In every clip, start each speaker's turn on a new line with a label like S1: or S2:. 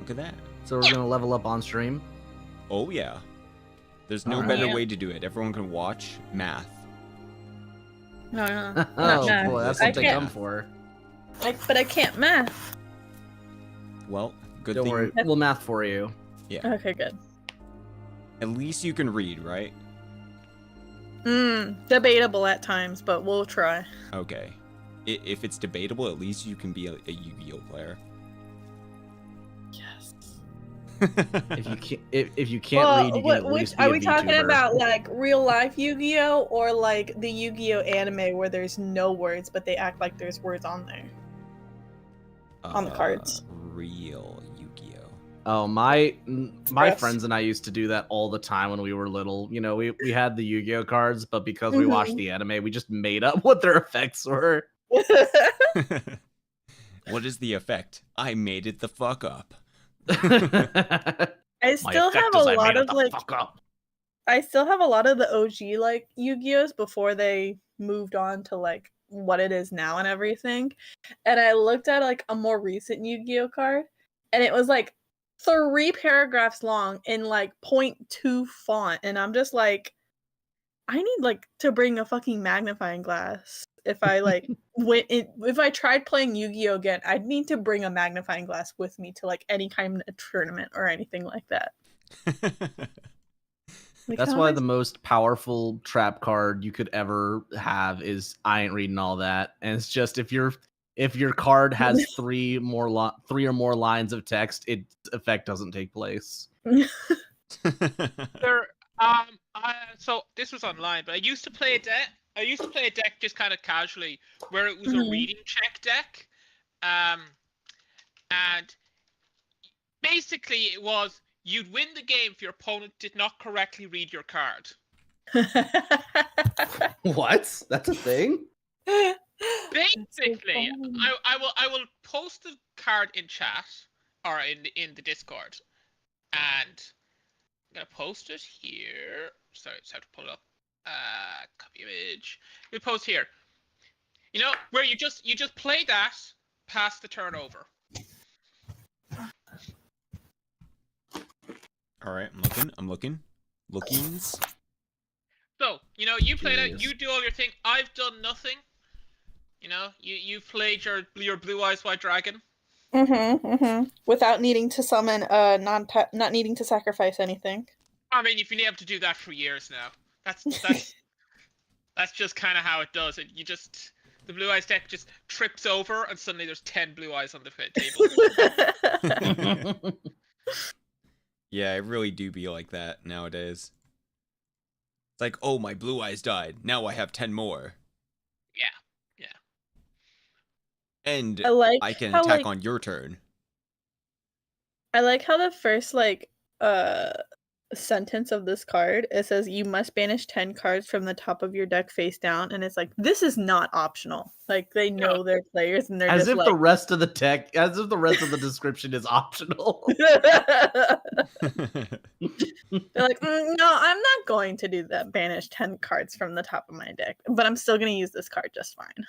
S1: Look at that.
S2: So we're gonna level up on stream.
S1: Oh yeah. There's no better way to do it. Everyone can watch math.
S3: No,
S2: Oh
S3: not math.
S2: boy, that's what they come for.
S3: But I can't math.
S1: Well, good
S2: Don't
S1: thing.
S2: worry, we'll math for you.
S1: Yeah.
S3: Okay, good.
S1: At least you can read, right?
S3: Debatable at times, but we'll try.
S1: Okay. If it's debatable, at least you can be a Yu-Gi-Oh player.
S3: Yes.
S2: if you can't read, you can at least be a
S3: Are we talking
S2: VTuber.
S3: about like real life Yu-Gi-Oh or like the Yu-Gi-Oh anime where there's no words but they act like there's words on there? On the cards.
S1: Real Yu-Gi-Oh.
S2: Oh, my
S3: Yes.
S2: friends and I used to do that all the time when we were little. You know, we had the Yu-Gi-Oh cards, but because we watched the anime, we just made up what their effects were.
S1: What is the effect? I made it the fuck up.
S3: I still have a lot of like I still have a lot of the OG like Yu-Gi-Ohs before they moved on to like what it is now and everything. And I looked at like a more recent Yu-Gi-Oh card and it was like 3 paragraphs long in like 0.2 font and I'm just like I need like to bring a fucking magnifying glass. If I like if I tried playing Yu-Gi-Oh again, I'd need to bring a magnifying glass with me to like any kind of tournament or anything like that. Like,
S2: That's why the most powerful trap card you could ever have is I ain't reading all that. And it's just if your card has 3 or more lines of text, its effect doesn't take place.
S4: So this was online, but I used to play a deck. I used to play a deck just kind of casually, where it was a reading check deck, and basically it was you'd win the game if your opponent did not correctly read your card.
S2: What? That's a thing?
S4: Basically, I will post the card in chat or in the Discord, and I'm gonna post it here. Sorry, just have to pull it up. Copy image. We post here. You know where you just play that past the turnover.
S1: All right, I'm looking. Lookings.
S4: So you know you play that. You do all your thing. I've done nothing. You know you played your blue eyes white dragon.
S3: Without needing to summon, not needing to sacrifice anything.
S4: I mean, you've been able to do that for years now. That's that's just kind of how it does it. The blue eyes deck just trips over, and suddenly there's 10 blue eyes on the table.
S1: Yeah, I really do be like that nowadays. It's like, oh, my blue eyes died. Now I have 10 more.
S4: Yeah.
S1: And I can
S3: how,
S1: attack on your turn.
S3: I like how the first sentence of this card, it says you must banish 10 cards from the top of your deck face down, and it's like this is not optional. Like they know their players and they're
S2: as
S3: just
S2: if
S3: like...
S2: the rest of the description is optional.
S3: They're like, no, I'm not going to do that. Banish 10 cards from the top of my deck, but I'm still going to use this card just fine.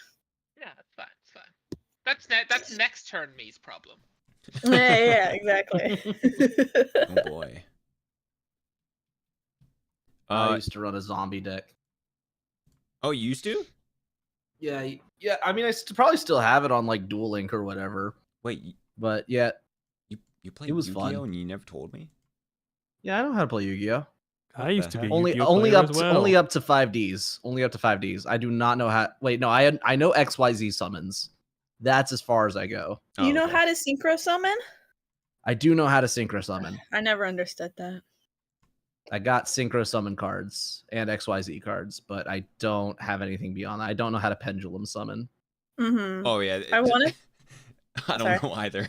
S4: Yeah, it's fine. That's next turn me's problem.
S3: Yeah, exactly.
S1: Oh boy.
S2: I used to run a zombie deck.
S1: Oh, you used to?
S2: Yeah. I mean, I probably still have it on like Duel Link or whatever.
S1: Wait,
S2: but yeah,
S1: you played
S2: it was
S1: Yu-Gi-Oh
S2: fun.
S1: and you never told me?
S2: Yeah, I know how to play Yu-Gi-Oh.
S5: I used to be
S2: only up to 5Ds. Only up to 5Ds. I do not know how. Wait, no, I know XYZ summons. That's as far as I go.
S3: Do you know how to synchro summon?
S2: I do know how to synchro summon.
S3: I never understood that.
S2: I got synchro summon cards and XYZ cards, but I don't have anything beyond that. I don't know how to pendulum summon.
S1: Oh yeah.
S3: I wanted.
S1: I don't know either.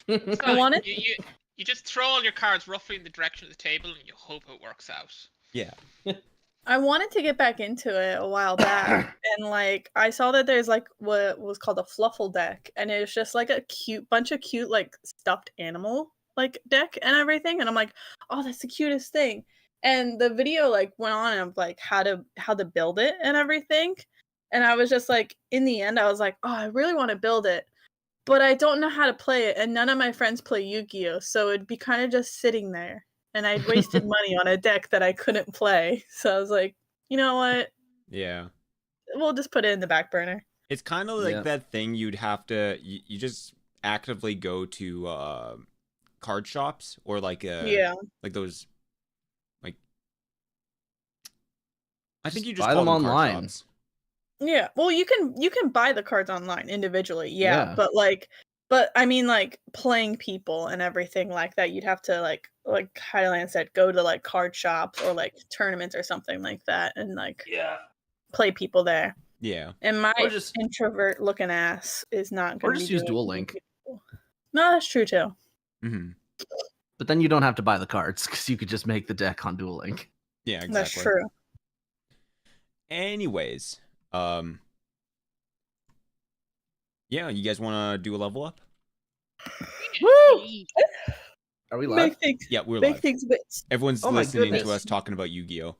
S3: I wanted.
S4: You just throw all your cards roughly in the direction of the table, and you hope it works out.
S1: Yeah.
S3: I wanted to get back into it a while back, and like I saw that there's like what was called a fluffle deck, and it's just like a bunch of cute like stuffed animal like deck and everything, and I'm like, oh, that's the cutest thing. And the video like went on of like how to build it and everything, and I was just like, in the end, I was like, oh, I really want to build it, but I don't know how to play it, and none of my friends play Yu-Gi-Oh, so it'd be kind of just sitting there, and I'd wasted money on a deck that I couldn't play. So I was like, you know what?
S1: Yeah.
S3: We'll just put it in the back burner.
S1: It's kind of like that thing you'd have to you just actively go to card shops or like those like I think you just
S2: buy
S1: call
S2: them
S1: them card
S2: online.
S1: shops.
S3: Yeah, well, you can buy the cards online individually, but I mean, like, playing people and everything like that, you'd have to like Hydalann said, go to like card shops or like tournaments or something like that, and like play people there.
S1: Yeah.
S3: And my
S2: Or just-
S3: introvert looking ass is not going
S2: Or
S3: to
S2: just
S3: be
S2: use
S3: doing
S2: Duel Link.
S3: people. No, that's true too.
S1: Mm-hmm.
S2: But then you don't have to buy the cards because you could just make the deck on Duel Link.
S1: Yeah, exactly.
S3: That's true.
S1: Anyways, yeah, you guys want to do a level up?
S3: Woo!
S2: Are we live?
S3: Big things.
S1: Yeah, we're
S3: Big
S1: live.
S3: things bits.
S1: Everyone's
S2: Oh my
S1: listening to
S2: goodness.
S1: us talking about Yu-Gi-Oh.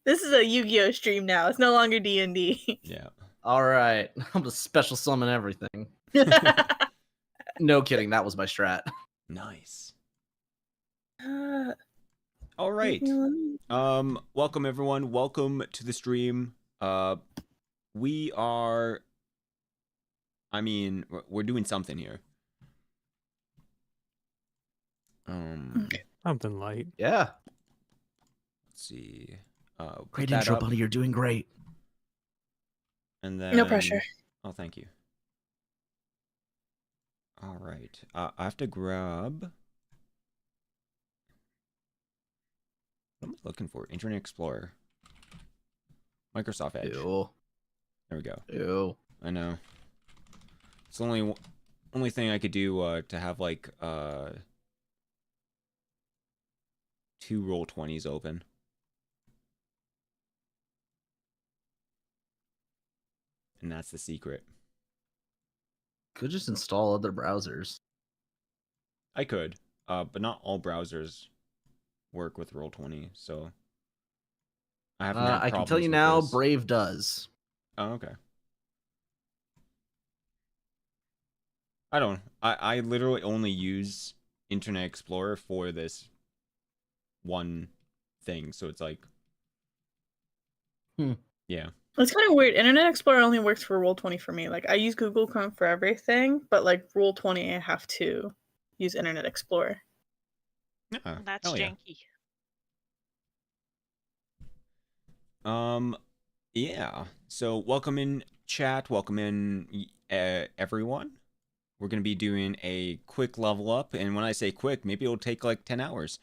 S3: This is a Yu-Gi-Oh stream now. It's no longer D&D.
S1: Yeah.
S2: All right. I'm gonna special summon everything. No kidding. That was my strat.
S1: Nice. All right. Welcome everyone. Welcome to the stream. We are we're doing something here.
S5: Something light.
S2: Yeah.
S1: Let's see.
S2: Great intro, buddy. You're doing great.
S1: And then
S3: No pressure.
S1: Oh, thank you. All right. I have to grab. What am I looking for? Internet Explorer. Microsoft Edge.
S2: Ew.
S1: There we go.
S2: Ew.
S1: I know. It's the only thing I could do to have like 2 Roll20s open. And that's the secret.
S2: Could just install other browsers.
S1: I could, but not all browsers work with Roll20, so I haven't had
S2: I can tell you now, Brave does.
S1: Oh, okay. I literally only use Internet Explorer for this one thing, so it's like, yeah.
S3: It's kind of weird. Internet Explorer only works for Roll20 for me. Like, I use Google Chrome for everything, but like Roll20, I have to use Internet Explorer.
S1: Yeah,
S6: that's janky.
S1: Yeah. So welcome in chat. Welcome in everyone. We're gonna be doing a quick level up, and when I say quick, maybe it'll take like 10 hours.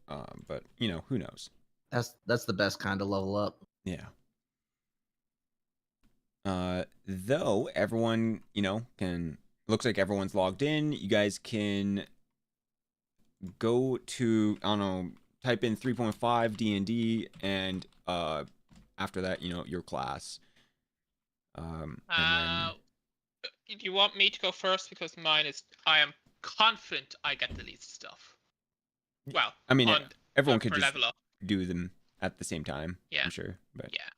S1: But you know, who knows?
S2: That's the best kind of level up.
S1: Yeah. Though everyone, looks like everyone's logged in. You guys can go to, I don't know, type in 3.5 D&D, and after that, your class. And then...
S4: Do you want me to go first? Because mine is, I am confident I get the least stuff. Well,
S1: I mean, everyone could
S4: per
S1: just
S4: level up.
S1: do them at the same time.
S4: Yeah.
S1: I'm sure, but
S4: yeah.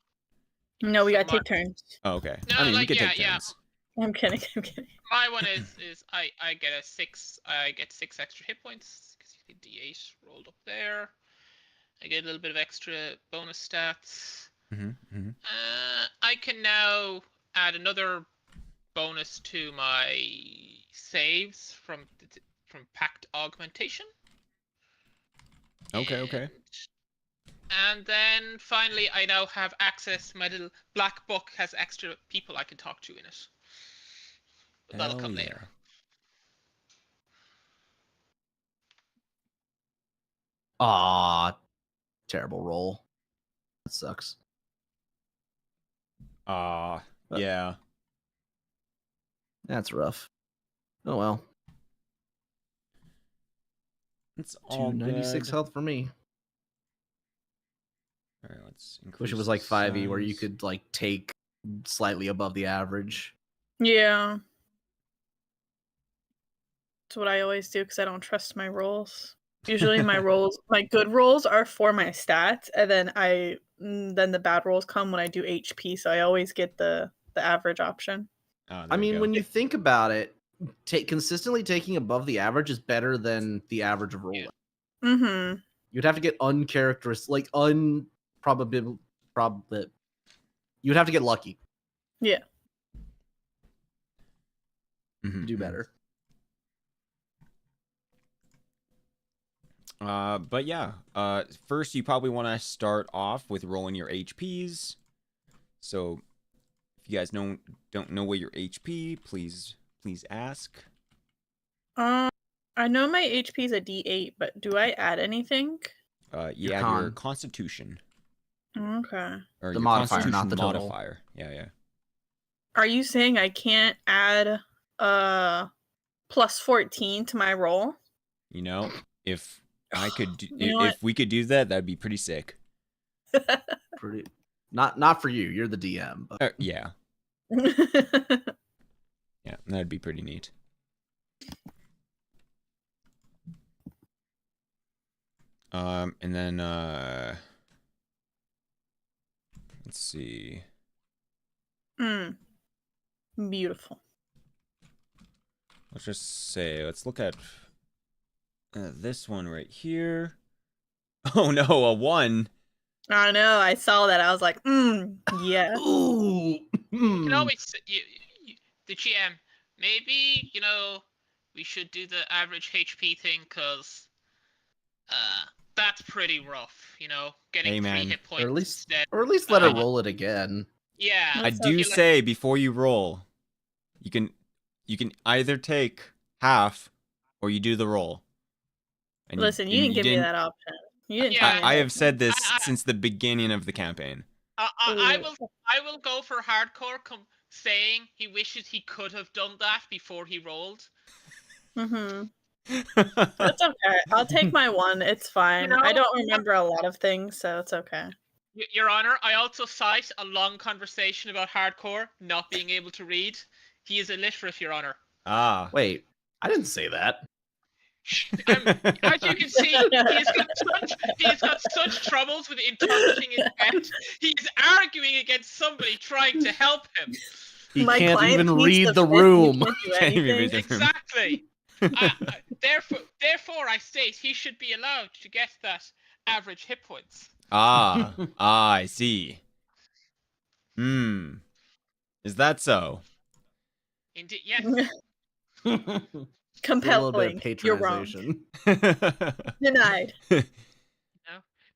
S3: No, we gotta take turns.
S1: Oh, okay.
S4: No,
S1: I mean, we
S4: like,
S1: could take
S4: yeah.
S1: turns.
S3: I'm kidding.
S4: My one is I get a 6. I get 6 extra hit points because you get D8 rolled up there. I get a little bit of extra bonus stats. I can now add another bonus to my saves from Pact Augmentation.
S1: Okay.
S4: And then finally, I now have access. My little black book has extra people I can talk to in it. But that'll come later.
S2: Terrible roll. That sucks.
S1: Yeah.
S2: That's rough. Oh well.
S1: It's all
S2: 296
S1: good.
S2: health for me.
S1: All right, let's increase.
S2: Wish it was like 5e where you could like take slightly above the average.
S3: Yeah. That's what I always do because I don't trust my rolls. Usually my good rolls are for my stats, and then then the bad rolls come when I do HP. So I always get the average option.
S1: Oh,
S2: I mean, when you think about it, consistently taking above the average is better than the average of rolling.
S3: Mm-hmm.
S2: You'd have to get uncharacteristic, like unprobable. You'd have to get lucky.
S3: Yeah.
S1: Mm-hmm.
S2: To do better.
S1: But yeah, first you probably want to start off with rolling your HPs. So if you guys don't know what your HP, please ask.
S3: I know my HP is a D8, but do I add anything?
S1: You add your Constitution.
S3: Okay.
S1: Or
S2: the
S1: your
S2: modifier,
S1: Constitution
S2: not the total.
S1: modifier. Yeah.
S3: Are you saying I can't add plus 14 to my roll?
S1: You know, if I could,
S3: if
S1: we could do that, that'd be pretty sick.
S2: Pretty, not for you. You're the DM. But...
S1: yeah. Yeah, that'd be pretty neat. And then let's see.
S3: Beautiful.
S1: Let's just say, let's look at this one right here. Oh no, a 1.
S3: I know. I saw that. I was like, yeah.
S2: Ooh.
S4: You can always the GM. Maybe we should do the average HP thing because that's pretty rough. Getting 3 hit points
S2: or at least let her roll it again.
S4: Yeah.
S1: I do say before you roll, you can either take half or you do the roll. And
S3: listen, you didn't give me that option. You didn't.
S1: I have said this since the beginning of the campaign.
S4: I will go for hardcore, saying he wishes he could have done that before he rolled.
S3: Mm-hmm. That's okay. I'll take my 1. It's fine. I don't remember a lot of things, so it's okay.
S4: Your Honor, I also cite a long conversation about hardcore not being able to read. He is illiterate, Your Honor.
S1: Ah.
S2: Wait, I didn't say that.
S4: As you can see, he's got such troubles with interpreting his text. He is arguing against somebody trying to help him.
S2: He can't even read the room.
S4: Exactly. Therefore, I state he should be allowed to get that average hit points.
S1: I see. Is that so?
S4: Indeed, yes.
S3: Compelling. You're wrong. Denied.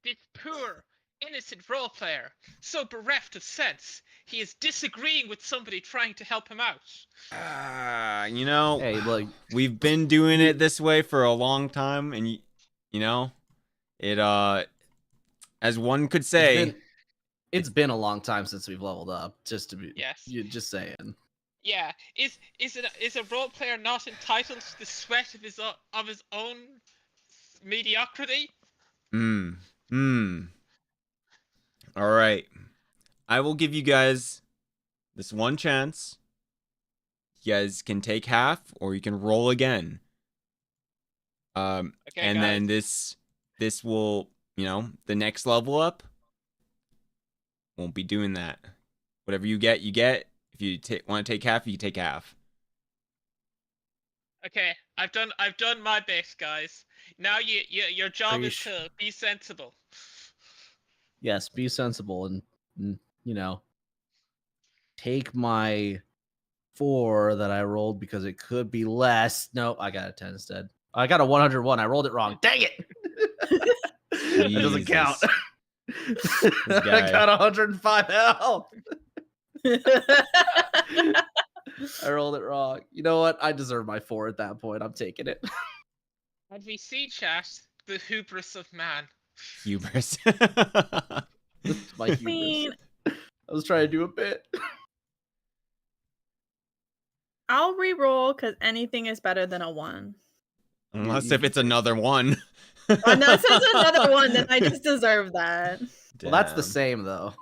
S4: This poor, innocent role player, so bereft of sense, he is disagreeing with somebody trying to help him out.
S1: Hey, look, we've been doing it this way for a long time, and it as one could say,
S2: it's been a long time since we've leveled up. Just to be, just saying.
S4: Yeah, is a role player not entitled to the sweat of his own mediocrity?
S1: All right, I will give you guys this one chance. You guys can take half, or you can roll again.
S4: Okay,
S1: and
S4: guys.
S1: then this will, the next level up won't be doing that. Whatever you get, you get. If you want to take half, you take half.
S4: Okay, I've done my best, guys. Now your job is to be sensible.
S2: Yes, be sensible and take my 4 that I rolled because it could be less. Nope, I got a 10 instead. I got a 101. I rolled it wrong. Dang it! That doesn't count. I got 105 health. I rolled it wrong. You know what? I deserve my 4 at that point. I'm taking it.
S4: And we see, chat, the hubris of man.
S1: Hubris.
S2: My hubris. I was trying to do a bit.
S3: I'll re-roll because anything is better than a 1.
S1: Unless if it's another 1.
S3: Unless it's another 1, then I just deserve that.
S2: Well, that's the same though.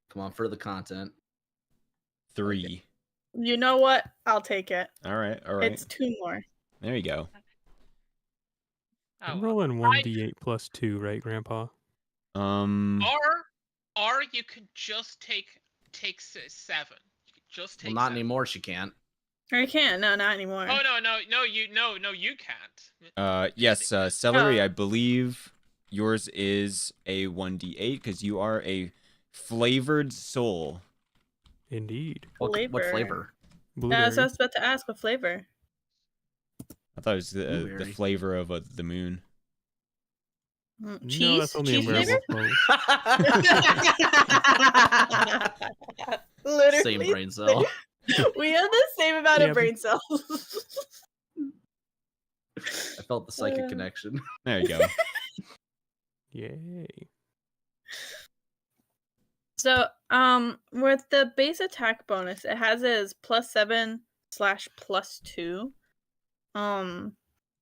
S2: Come on, for the content.
S1: 3.
S3: You know what? I'll take it.
S1: All right. All right.
S3: It's 2 more.
S1: There you go.
S4: Oh,
S5: I'm
S4: well.
S5: rolling 1d8 plus 2, right, Grandpa?
S4: Or you could just take 7. You could just take
S2: Well, not
S4: 7.
S2: anymore. She can't.
S3: I can't. No, not anymore.
S4: Oh no, you can't.
S1: Yes, Celery, I believe yours is a 1d8 because you are a flavored soul.
S5: Indeed.
S2: What
S3: Flavor.
S2: flavor?
S5: Blueberry.
S3: I was about to ask what flavor.
S1: I thought it was the
S2: Blueberry.
S1: flavor of the moon.
S3: Cheese?
S5: No, that's only
S3: Cheese
S5: a werewolf
S3: flavor?
S5: mode.
S3: Literally.
S2: Same brain cell.
S3: We have the same amount
S5: Yeah,
S3: of brain cells.
S2: I felt the psychic connection.
S1: There you go.
S5: Yay.
S3: So, with the base attack bonus, it has it as +7/+2.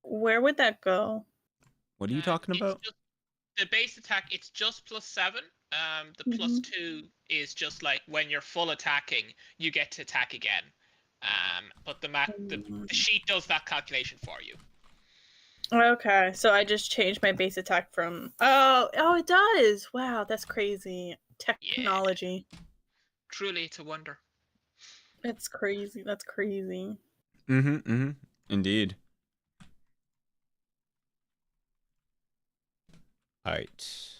S3: Where would that go?
S1: What are you talking about?
S4: The base attack, it's just +7. The +2 is just like when you're full attacking, you get to attack again. But the sheet does that calculation for you.
S3: Okay, so I just changed my base attack from oh it does. Wow, that's crazy. Technology.
S4: Yeah. Truly, it's a wonder.
S3: It's crazy. That's crazy.
S1: Indeed. All right.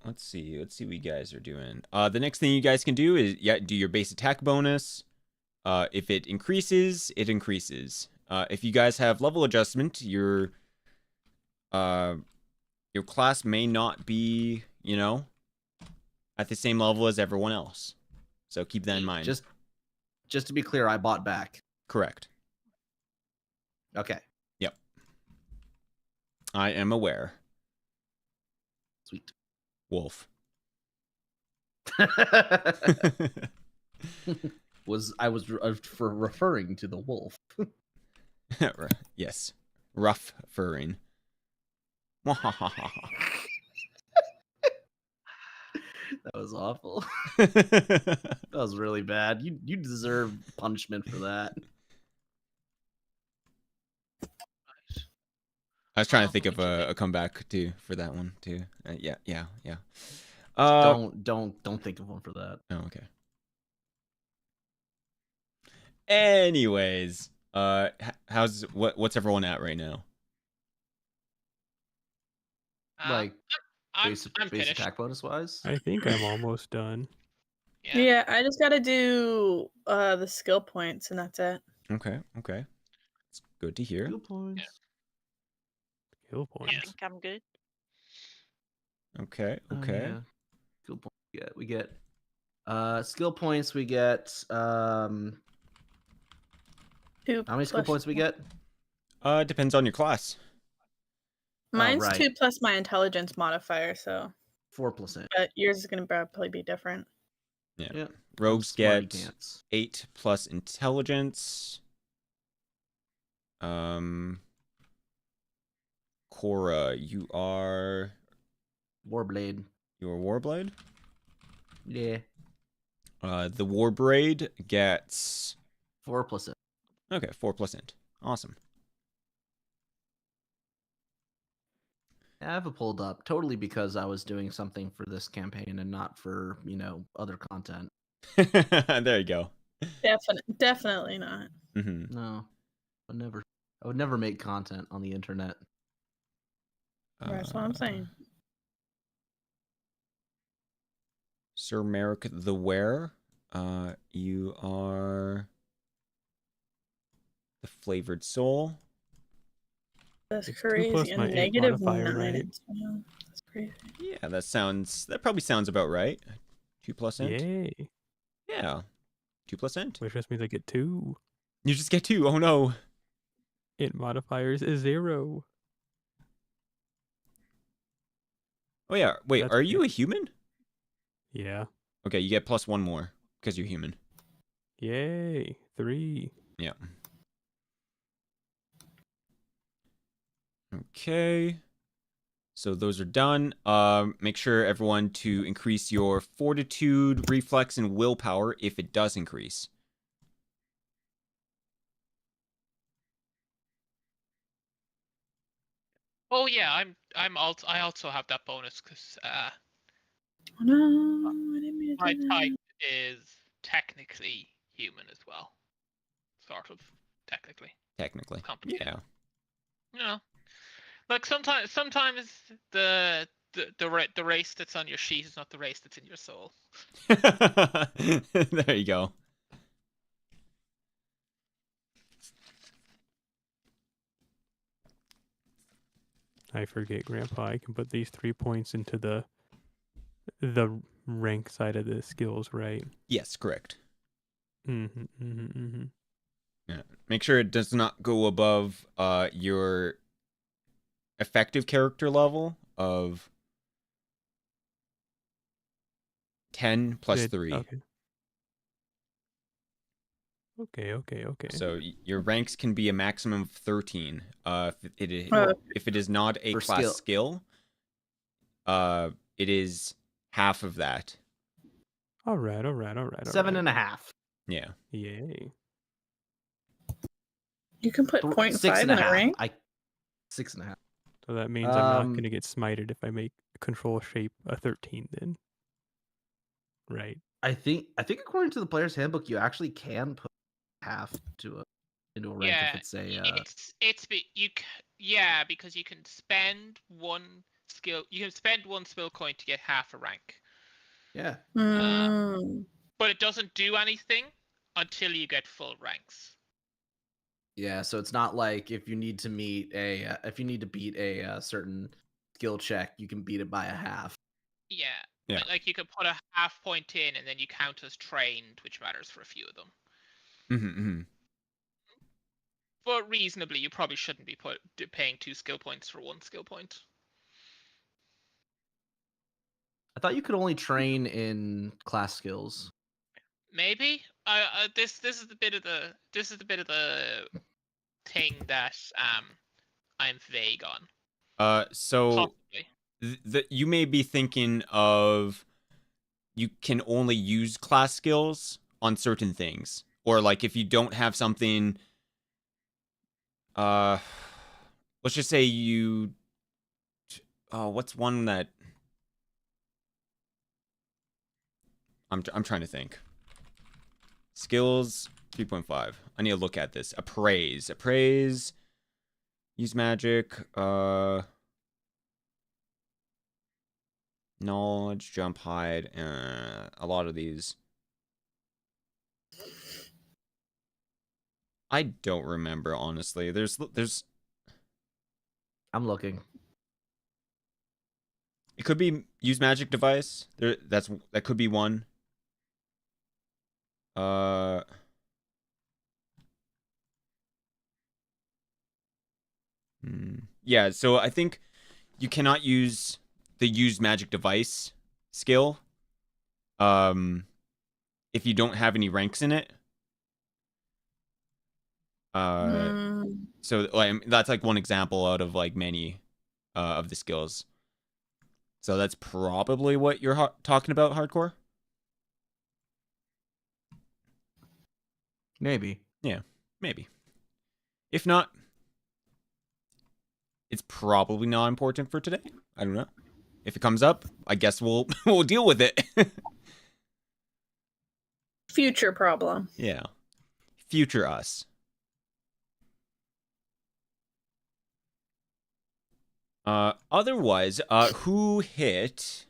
S1: Let's see what you guys are doing. The next thing you guys can do is do your base attack bonus. If it increases, it increases. If you guys have level adjustment, your class may not be, at the same level as everyone else. So keep that in mind.
S2: Just to be clear, I bought back.
S1: Correct.
S2: Okay.
S1: Yep. I am aware.
S2: Sweet.
S1: Wolf.
S2: I was for referring to the wolf.
S1: Yes. Rough furring.
S2: That was awful. That was really bad. You deserve punishment for that.
S1: I was trying to think of a comeback too for that one too. Yeah.
S2: Don't think of one for that.
S1: Oh, okay. Anyways, what's everyone at right now?
S2: Base
S4: finished.
S2: attack bonus wise.
S5: I think I'm almost done.
S3: Yeah, I just gotta do the skill points and that's it.
S1: Okay. It's good to hear.
S2: Skill points.
S4: Yeah.
S5: Skill points.
S6: I think I'm good.
S1: Okay.
S2: Yeah. Skill points. Yeah, we get skill points. We get
S3: 2
S2: how many skill points we get?
S1: Depends on your class.
S3: Mine's
S2: right.
S3: 2 plus my intelligence modifier, so
S2: 4%.
S3: but yours is gonna probably be different.
S1: Yeah. Rogues
S2: Smarty
S1: get
S2: pants.
S1: 8 plus intelligence. Cora, you are
S2: Warblade.
S1: You're Warblade?
S2: Yeah.
S1: The Warbraid gets
S2: 4%.
S1: Okay, 4%. Awesome.
S2: I have it pulled up totally because I was doing something for this campaign and not for, other content.
S1: There you go.
S3: Definitely not.
S2: No. I would never make content on the internet.
S3: That's what I'm saying.
S1: Sir Merrick the Were, you are the Flavored Soul.
S3: That's
S5: It's 2
S3: crazy.
S5: plus
S3: A
S5: my 8
S3: negative
S5: modifier,
S3: 9.
S5: right?
S3: Yeah, that's crazy.
S1: Yeah, that probably sounds about right. 2 plus int.
S5: Yay.
S1: Yeah. 2 plus int.
S5: Which just means I get 2.
S1: You just get 2. Oh no.
S5: Int modifiers is 0.
S1: Oh yeah. Wait,
S5: That's
S1: are you
S5: good.
S1: a human?
S5: Yeah.
S1: Okay, you get +1 more because you're human.
S5: Yay. 3.
S1: Yeah. Okay. So those are done. Make sure everyone to increase your fortitude, reflex, and willpower if it does increase.
S4: Oh yeah, I also have that bonus because
S3: Oh, no, I didn't mean to
S4: my
S3: do that.
S4: type is technically human as well. Sort of, technically.
S1: Technically.
S4: Complicated.
S1: Yeah.
S4: You know, like sometimes the race that's on your sheet is not the race that's in your soul.
S1: There you go.
S5: I forget, Grandpa. I can put these 3 points into the rank side of the skills, right?
S1: Yes, correct.
S5: Mm-hmm.
S1: Yeah. Make sure it does not go above your effective character level of 10 plus 3.
S5: Okay.
S1: So your ranks can be a maximum of 13. If it is not a
S2: For
S1: class skill, it is half of that.
S5: All right.
S2: 7.5.
S1: Yeah.
S5: Yay.
S3: You can put 0.5
S2: 6 and
S3: in
S2: a
S3: a
S2: half.
S3: rank?
S2: 6.5.
S5: So that means I'm not going to get smited if I make control shape a 13 then. Right.
S2: I think according to the player's handbook, you actually can put half into a rank if it's a.
S4: Yeah, because you can spend one skill. You can spend one skill coin to get half a rank.
S2: Yeah.
S4: But it doesn't do anything until you get full ranks.
S2: Yeah, so it's not like if you need to beat a certain skill check, you can beat it by a half.
S4: Yeah. Like you could put a half point in, and then you count as trained, which matters for a few of them.
S1: Mm-hmm.
S4: But reasonably, you probably shouldn't be paying 2 skill points for 1 skill point.
S2: I thought you could only train in class skills.
S4: Maybe. This is the bit of the thing that I'm vague on.
S1: So
S4: possibly.
S1: you may be thinking of you can only use class skills on certain things, or like if you don't have something. Let's just say you. Oh, what's one that I'm trying to think. Skills 3.5. I need to look at this. Appraise. Use magic. Knowledge, jump, hide. A lot of these. I don't remember, honestly. There's.
S2: I'm looking.
S1: It could be use magic device. That could be one. Yeah, so I think you cannot use the use magic device skill if you don't have any ranks in it. So like that's like one example out of like many of the skills. So that's probably what you're talking about, hardcore?
S2: Maybe.
S1: Yeah, maybe. If not, it's probably not important for today. I don't know. If it comes up, I guess we'll deal with it.
S3: Future problem.
S1: Yeah. Future us. Otherwise, who hit?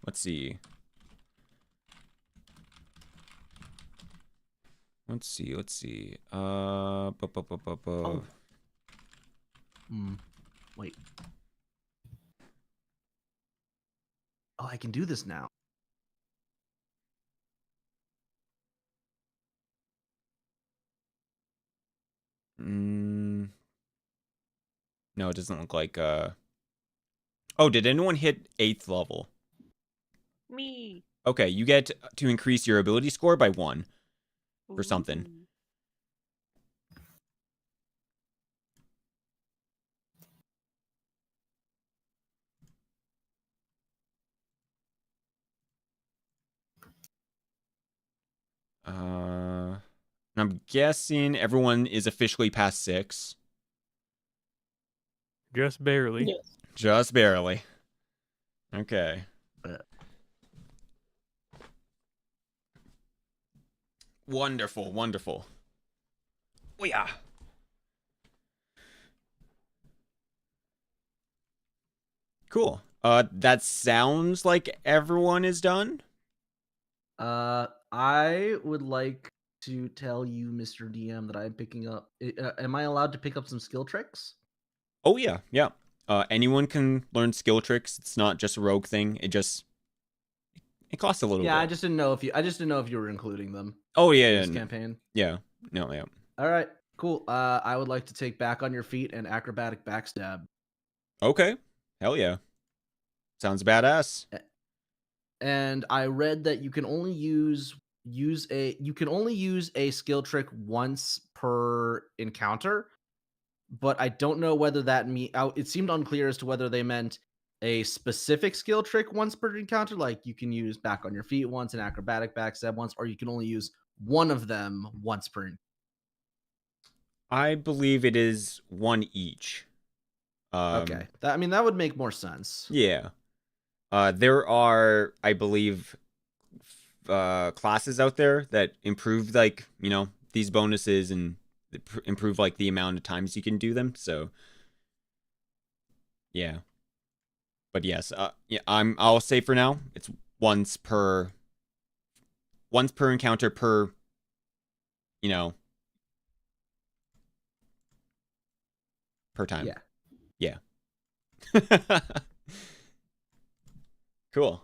S1: Let's see.
S2: Oh. Wait. Oh, I can do this now.
S1: No, it doesn't look like Oh, did anyone hit 8th level?
S4: Me.
S1: Okay, you get to increase your ability score by 1 for something. I'm guessing everyone is officially past 6.
S5: Just barely.
S3: Yes.
S1: Just barely. Okay. Wonderful, wonderful. Oh yeah. Cool. That sounds like everyone is done.
S2: I would like to tell you, Mr. DM, that I'm picking up. Am I allowed to pick up some skill tricks?
S1: Oh yeah, yeah. Anyone can learn skill tricks. It's not just a rogue thing. It costs a little bit.
S2: Yeah, I just didn't know if you were including them.
S1: Oh yeah,
S2: in
S1: yeah.
S2: this campaign.
S1: Yeah. No, yeah.
S2: All right, cool. I would like to take Back on Your Feet and Acrobatic Backstab.
S1: Okay. Hell yeah. Sounds badass.
S2: And I read that you can only use a skill trick once per encounter, but I don't know whether that it seemed unclear as to whether they meant a specific skill trick once per encounter, like you can use Back on Your Feet once and Acrobatic Backstab once, or you can only use one of them once per.
S1: I believe it is one each.
S2: Okay, that would make more sense.
S1: Yeah. There are, I believe, classes out there that improve, like, these bonuses and improve, like, the amount of times you can do them. So, yeah. But yes, yeah, I'll say for now, it's once per encounter per, per time. Yeah. Cool.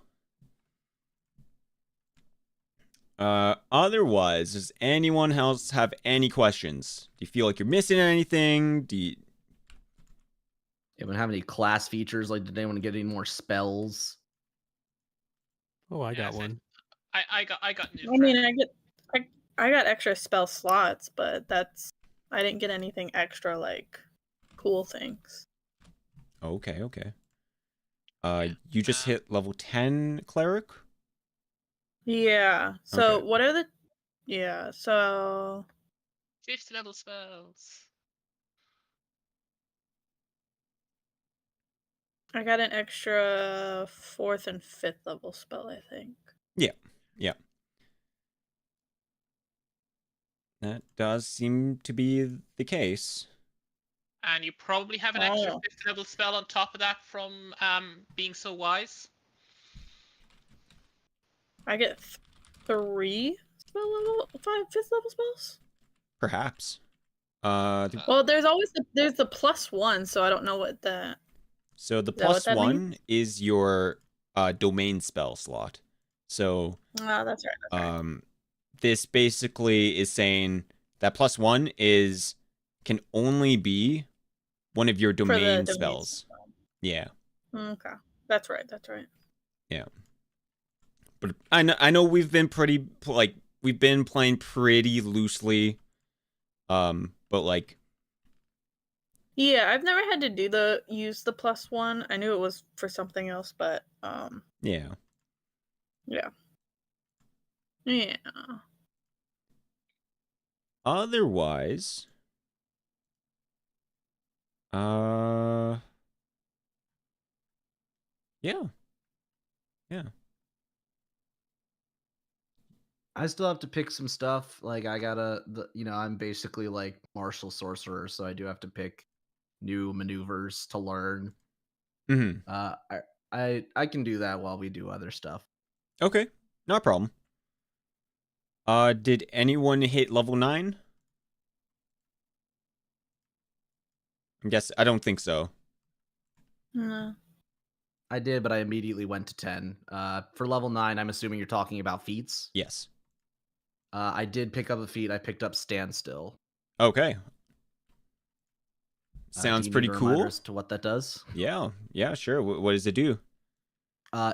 S1: Otherwise, does anyone else have any questions? Do you feel like you're missing anything? Do you
S2: Anyone have any class features? Like, did anyone get any more spells?
S5: Oh, I got one.
S4: I got new
S3: I mean, I got extra spell slots, but I didn't get anything extra like cool things.
S1: Okay. You just hit level 10 cleric?
S3: Yeah. So
S1: Okay.
S3: what are the? Yeah. So
S4: 5th level spells.
S3: I got an extra 4th and 5th level spell, I think.
S1: Yeah. That does seem to be the case.
S4: And you probably have an extra 5th level spell on top of that from being so wise.
S3: I get 3 spell level 5th level spells.
S1: Perhaps.
S3: Well, there's always there's the +1, so I don't know what that.
S1: So the
S3: +1
S1: means? Is your domain spell slot. So
S3: Oh, that's right.
S1: This basically is saying that +1 can only be one of your domain spells. Yeah.
S3: Okay, that's right.
S1: Yeah. But I know we've been we've been playing pretty loosely. But like.
S3: Yeah, I've never had to use the +1. I knew it was for something else, but
S1: Yeah.
S3: Yeah.
S1: Otherwise, yeah.
S2: I still have to pick some stuff. Like I'm basically like martial sorcerer, so I do have to pick new maneuvers to learn.
S1: Mm-hmm.
S2: I can do that while we do other stuff.
S1: Okay, no problem. Did anyone hit level 9? I don't think so.
S3: No.
S2: I did, but I immediately went to 10. For level 9, I'm assuming you're talking about feats.
S1: Yes.
S2: I did pick up a feat. I picked up Standstill.
S1: Okay. Sounds pretty cool.
S2: As to what that does?
S1: Yeah, sure. What does it do?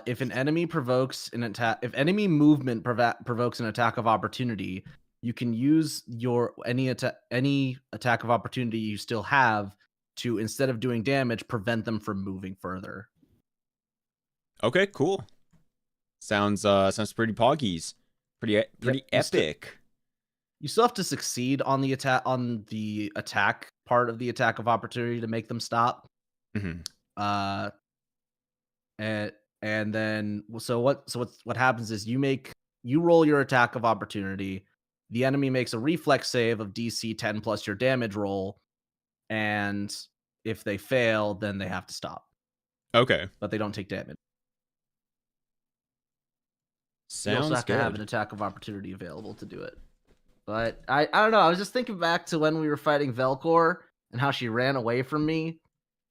S2: If an enemy provokes an attack, if enemy movement provokes an attack of opportunity, you can use any attack of opportunity you still have to, instead of doing damage, prevent them from moving further.
S1: Okay, cool. Sounds pretty poggies. Pretty epic.
S2: You still have to succeed on the attack part of the attack of opportunity to make them stop.
S1: Mm-hmm.
S2: And then what happens is you roll your attack of opportunity. The enemy makes a reflex save of DC 10 plus your damage roll, and if they fail, then they have to stop.
S1: Okay.
S2: But they don't take damage.
S1: Sounds
S2: you also have
S1: good.
S2: to have an attack of opportunity available to do it. But I don't know. I was just thinking back to when we were fighting Velcor and how she ran away from me,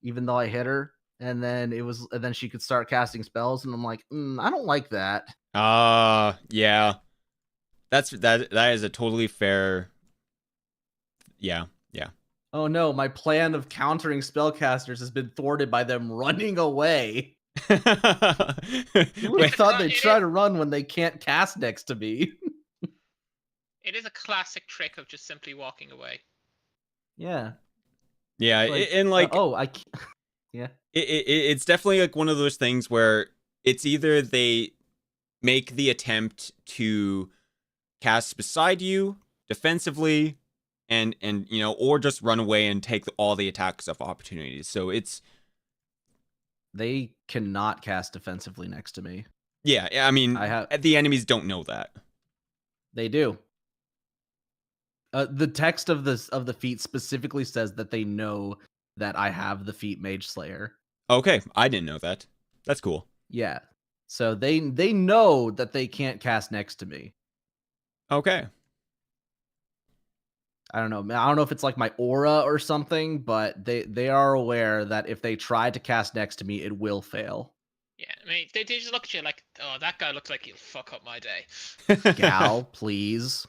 S2: even though I hit her. And then she could start casting spells, and I'm like, I don't like that.
S1: Yeah. That is a totally fair. Yeah.
S2: Oh no, my plan of countering spellcasters has been thwarted by them running away. You would have thought they'd try to run when they can't cast next to me.
S4: It is a classic trick of just simply walking away.
S2: Yeah.
S1: Yeah,
S2: Like,
S1: and like
S2: yeah.
S1: It's definitely like one of those things where it's either they make the attempt to cast beside you defensively and or just run away and take all the attacks of opportunities. So
S2: they cannot cast defensively next to me.
S1: Yeah, I mean, the enemies don't know that.
S2: They do. The text of the feat specifically says that they know that I have the feat Mage Slayer.
S1: Okay, I didn't know that. That's cool.
S2: Yeah. So they know that they can't cast next to me.
S1: Okay.
S2: I don't know. I don't know if it's like my aura or something, but they are aware that if they try to cast next to me, it will fail.
S4: Yeah, I mean, they just look at you like, oh, that guy looks like he'll fuck up my day.
S2: Gal, please.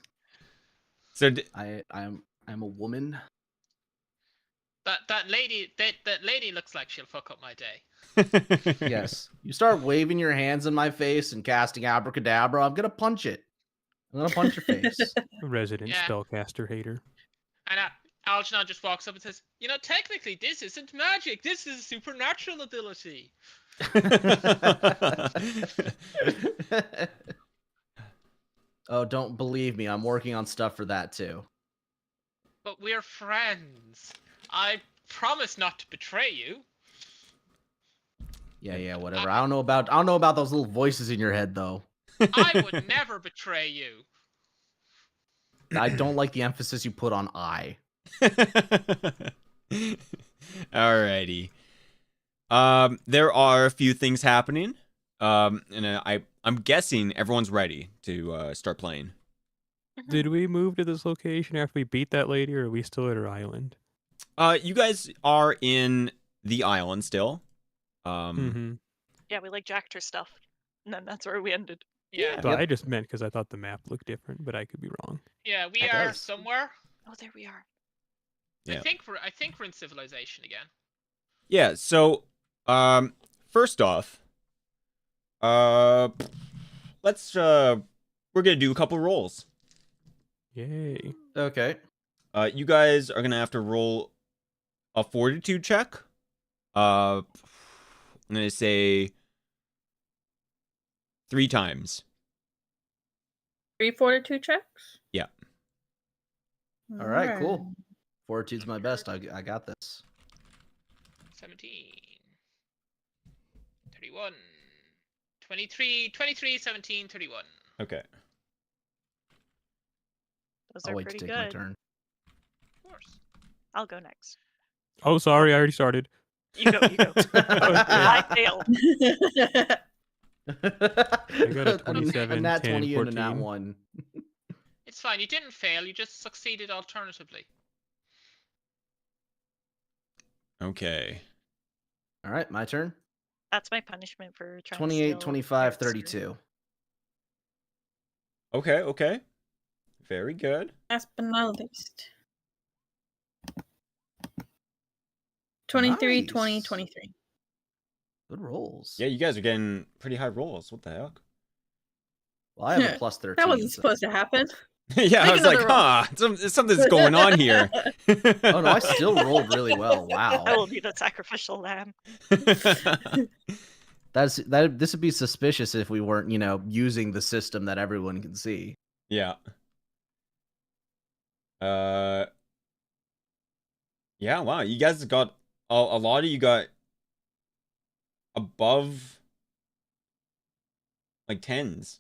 S1: So
S2: I'm a woman.
S4: That lady looks like she'll fuck up my day.
S2: Yes. You start waving your hands in my face and casting abracadabra, I'm gonna punch it. I'm gonna punch your face.
S5: Resident spellcaster hater.
S4: And Algernon just walks up and says, technically this isn't magic. This is a supernatural ability.
S2: Oh, don't believe me. I'm working on stuff for that too.
S4: But we're friends. I promise not to betray you.
S2: Yeah, whatever. I don't know about those little voices in your head though.
S4: I would never betray you.
S2: I don't like the emphasis you put on I.
S1: Alrighty. There are a few things happening. And I'm guessing everyone's ready to start playing.
S5: Did we move to this location after we beat that lady, or are we still at her island?
S1: You guys are in the island still.
S6: Yeah, we jacked her stuff, and then that's where we ended.
S4: Yeah.
S5: But I just meant because I thought the map looked different, but I could be wrong.
S4: Yeah, we are somewhere.
S6: Oh, there we are.
S1: Yeah.
S4: I think we're in civilization again.
S1: Yeah. So, first off, let's we're gonna do a couple rolls.
S5: Yay.
S2: Okay.
S1: You guys are gonna have to roll a fortitude check. I'm gonna say 3 times.
S3: 3 fortitude checks?
S1: Yeah.
S2: All right, cool. Fortitude's my best. I got this.
S4: 17. 31. 23, 17, 31.
S1: Okay.
S6: Those
S2: I'll
S6: are
S2: wait to
S6: pretty
S2: take
S6: good.
S2: my turn.
S4: Of course.
S6: I'll go next.
S5: Oh, sorry, I already started.
S6: You go. I failed.
S5: I got a 27,
S2: a nat
S5: 10,
S2: 20 and a
S5: 14.
S2: nat 1.
S4: It's fine. You didn't fail. You just succeeded alternatively.
S1: Okay.
S2: All right, my turn.
S6: That's my punishment for trying
S2: 28,
S6: to
S2: 25, 32.
S1: Okay. Very good.
S3: Last but not least. 23,
S2: Nice.
S3: 20, 23.
S2: Good rolls.
S1: Yeah, you guys are getting pretty high rolls. What the heck?
S2: Well, I have a plus 13.
S3: That wasn't
S2: so-
S3: supposed to happen.
S1: Yeah, I was like,
S3: another
S1: something's going on here.
S2: Oh no, I still rolled really well. Wow.
S6: I will be the sacrificial lamb.
S2: This would be suspicious if we weren't, using the system that everyone can see.
S1: Yeah. Yeah, wow. You guys got a lot of you got above like 10s.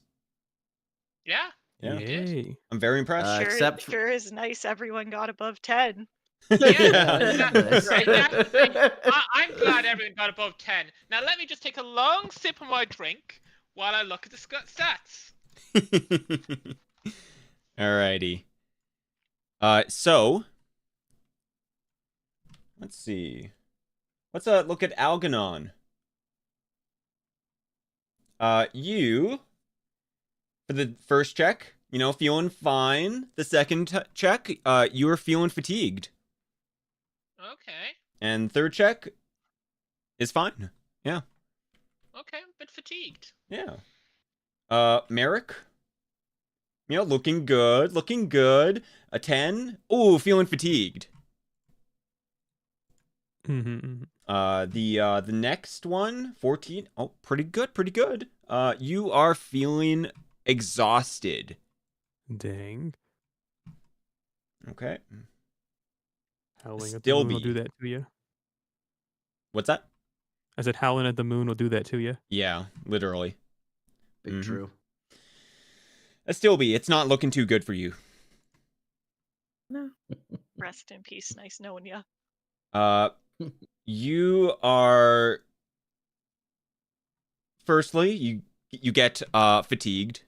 S4: Yeah.
S1: Yeah.
S5: Yay.
S1: I'm very impressed.
S6: Sure,
S2: Except for-
S6: sure is nice. Everyone got above 10.
S4: Yeah,
S2: Nice.
S4: I'm glad everyone got above 10. Now let me just take a long sip of my drink while I look at the stats.
S1: Alrighty. So let's see. Let's look at Algernon. You for the first check, you know, feeling fine. The second check, you were feeling fatigued.
S4: Okay.
S1: And third check is fine. Yeah.
S4: Okay, I'm a bit fatigued.
S1: Yeah. Merrick. You know, looking good, looking good. A 10. Ooh, feeling fatigued.
S5: Mm-hmm.
S1: The next one, 14. Oh, pretty good, pretty good. You are feeling exhausted.
S5: Dang.
S1: Okay.
S5: Howling at the
S1: Still
S5: moon will
S1: be.
S5: do that to you.
S1: What's that?
S5: I said howling at the moon will do that to you.
S1: Yeah, literally.
S2: Big true.
S1: A still be. It's not looking too good for you.
S3: No.
S6: Rest in peace. Nice knowing ya.
S1: You are. Firstly, you get fatigued.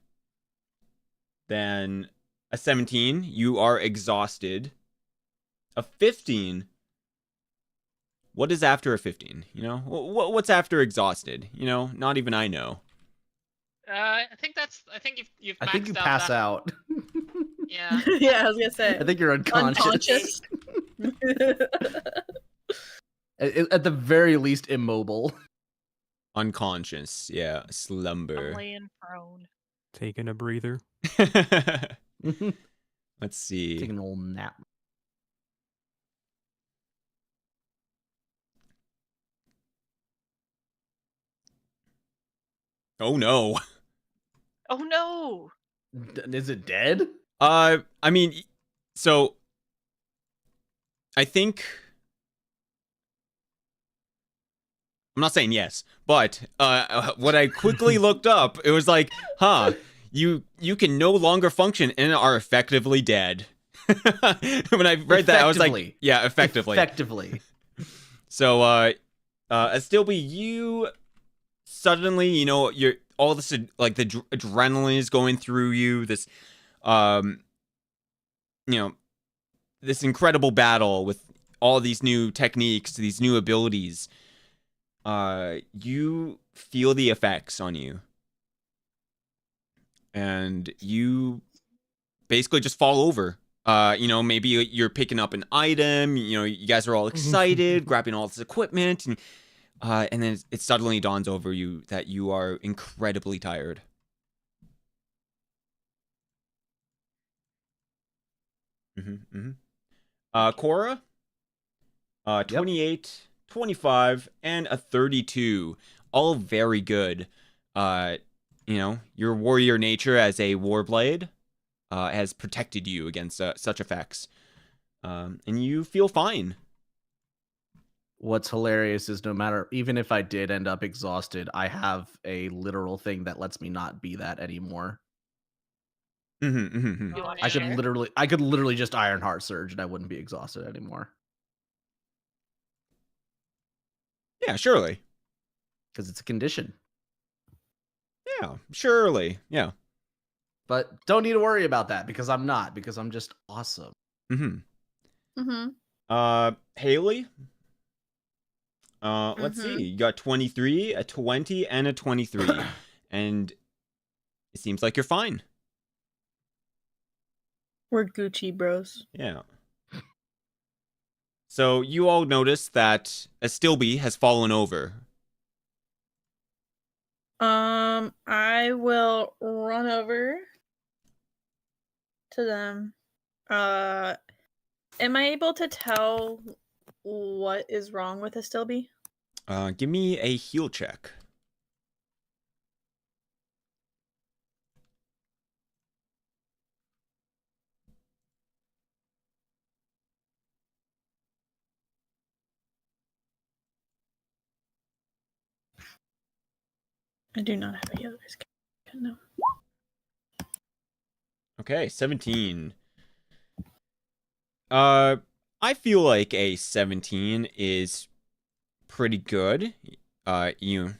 S1: Then a 17, you are exhausted. A 15. What is after a 15? You know, what's after exhausted? You know, not even I know.
S4: I think you've maxed
S2: I think you
S4: out
S2: pass
S4: that.
S2: out.
S4: Yeah.
S3: Yeah, I was gonna say.
S2: I think you're unconscious. At the very least, immobile.
S1: Unconscious, yeah,
S6: I'm
S1: slumber.
S6: laying prone.
S5: Taking a breather.
S1: Let's see.
S2: Taking an old nap.
S1: Oh no.
S6: Oh no!
S2: Is it dead?
S1: I mean, so I think I'm not saying yes, but what I quickly looked up, it was like, huh, you can no longer function and are effectively dead. When I read that, I was like, yeah, effectively.
S2: Effectively.
S1: So, Astilby, you suddenly, you know, you're all this like the adrenaline is going through you. This, you know, this incredible battle with all these new techniques, these new abilities. You feel the effects on you, and you basically just fall over. You know, maybe you're picking up an item. You know, you guys are all excited, grabbing all this equipment, and then it suddenly dawns over you that you are incredibly tired. Cora, 28, 25, and a 32. All very good. You know, your warrior nature as a warblade has protected you against such effects. And you feel fine.
S2: What's hilarious is no matter, even if I did end up exhausted, I have a literal thing that lets me not be that anymore. I could literally just Ironheart Surge and I wouldn't be exhausted anymore.
S1: Yeah, surely.
S2: Because it's a condition.
S1: Yeah, surely. Yeah.
S2: But don't need to worry about that because I'm not, because I'm just awesome.
S1: Haley? Let's see. You got 23, a 20, and a 23. And it seems like you're fine.
S3: We're Gucci bros.
S1: Yeah. So you all notice that Astilby has fallen over.
S3: I will run over to them. Am I able to tell what is wrong with Astilby?
S1: Give me a heal check.
S3: I do not have a healer's kit. No.
S1: Okay, 17. I feel like a 17 is pretty good. You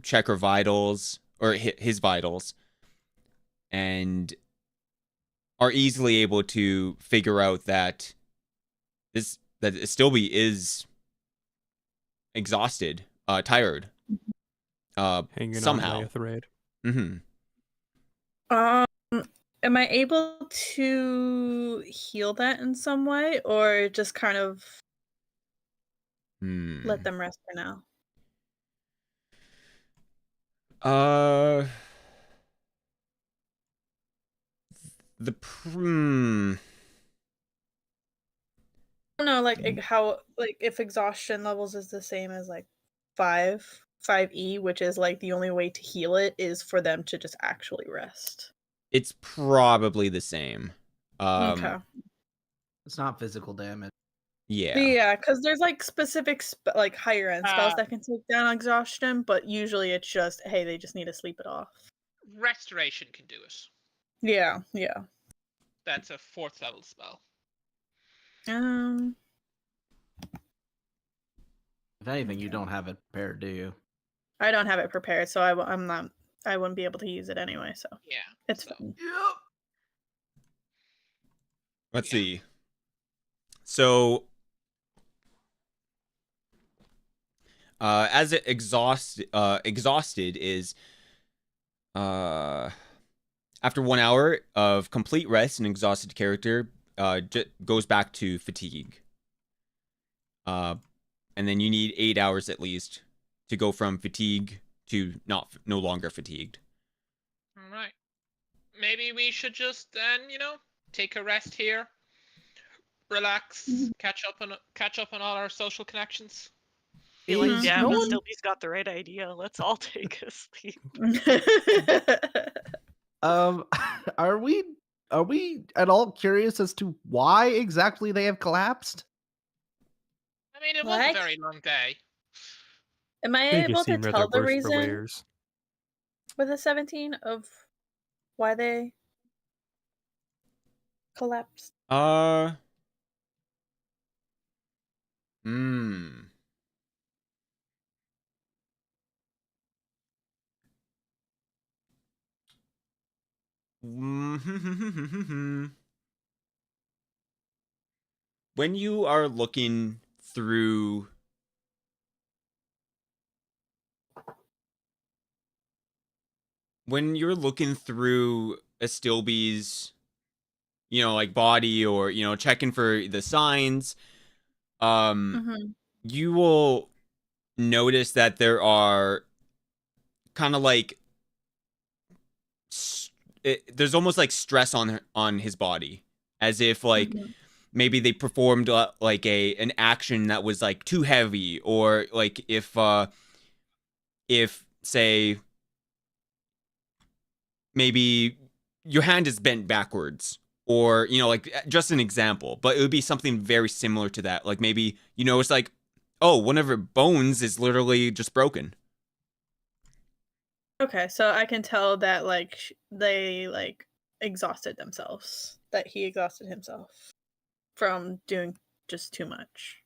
S1: check her vitals or his vitals, and are easily able to figure out that Stilby is exhausted, tired,
S5: Hanging
S1: somehow.
S5: on by a thread.
S3: Am I able to heal that in some way, or just kind of let them rest for now? I don't know, like how, like if exhaustion levels is the same as like 5E, which is like the only way to heal it is for them to just actually rest.
S1: It's probably the same.
S3: Okay.
S2: It's not physical damage.
S1: Yeah.
S3: Yeah, because there's like specific like higher end spells that can take down exhaustion, but usually it's just, hey, they just need to sleep it off.
S4: Restoration can do it.
S3: Yeah.
S4: That's a 4th level spell.
S2: If anything, you don't have it prepared, do you?
S3: I don't have it prepared, so I wouldn't be able to use it anyway. So
S4: yeah,
S3: it's fine.
S2: Yep.
S1: Let's see. So, as it exhausted is, after 1 hour of complete rest, an exhausted character goes back to fatigue. And then you need 8 hours at least to go from fatigue to no longer fatigued.
S4: All right. Maybe we should just then, take a rest here, relax, catch up on all our social connections.
S6: I feel like Stilby's got the right idea. Let's all take a sleep.
S2: Are we at all curious as to why exactly they have collapsed?
S4: I mean, it was a very long day.
S3: Am I able to tell the reason with a 17 of why they collapsed?
S1: When you are looking through a Stilby's, like body, or checking for the signs, you will notice that there are kind of like there's almost like stress on his body, as if like maybe they performed like an action that was like too heavy, or like if say maybe your hand is bent backwards, or like just an example, but it would be something very similar to that. Like maybe it's like, oh, one of her bones is literally just broken.
S3: Okay, so I can tell that like they like exhausted themselves. That he exhausted himself from doing just too much.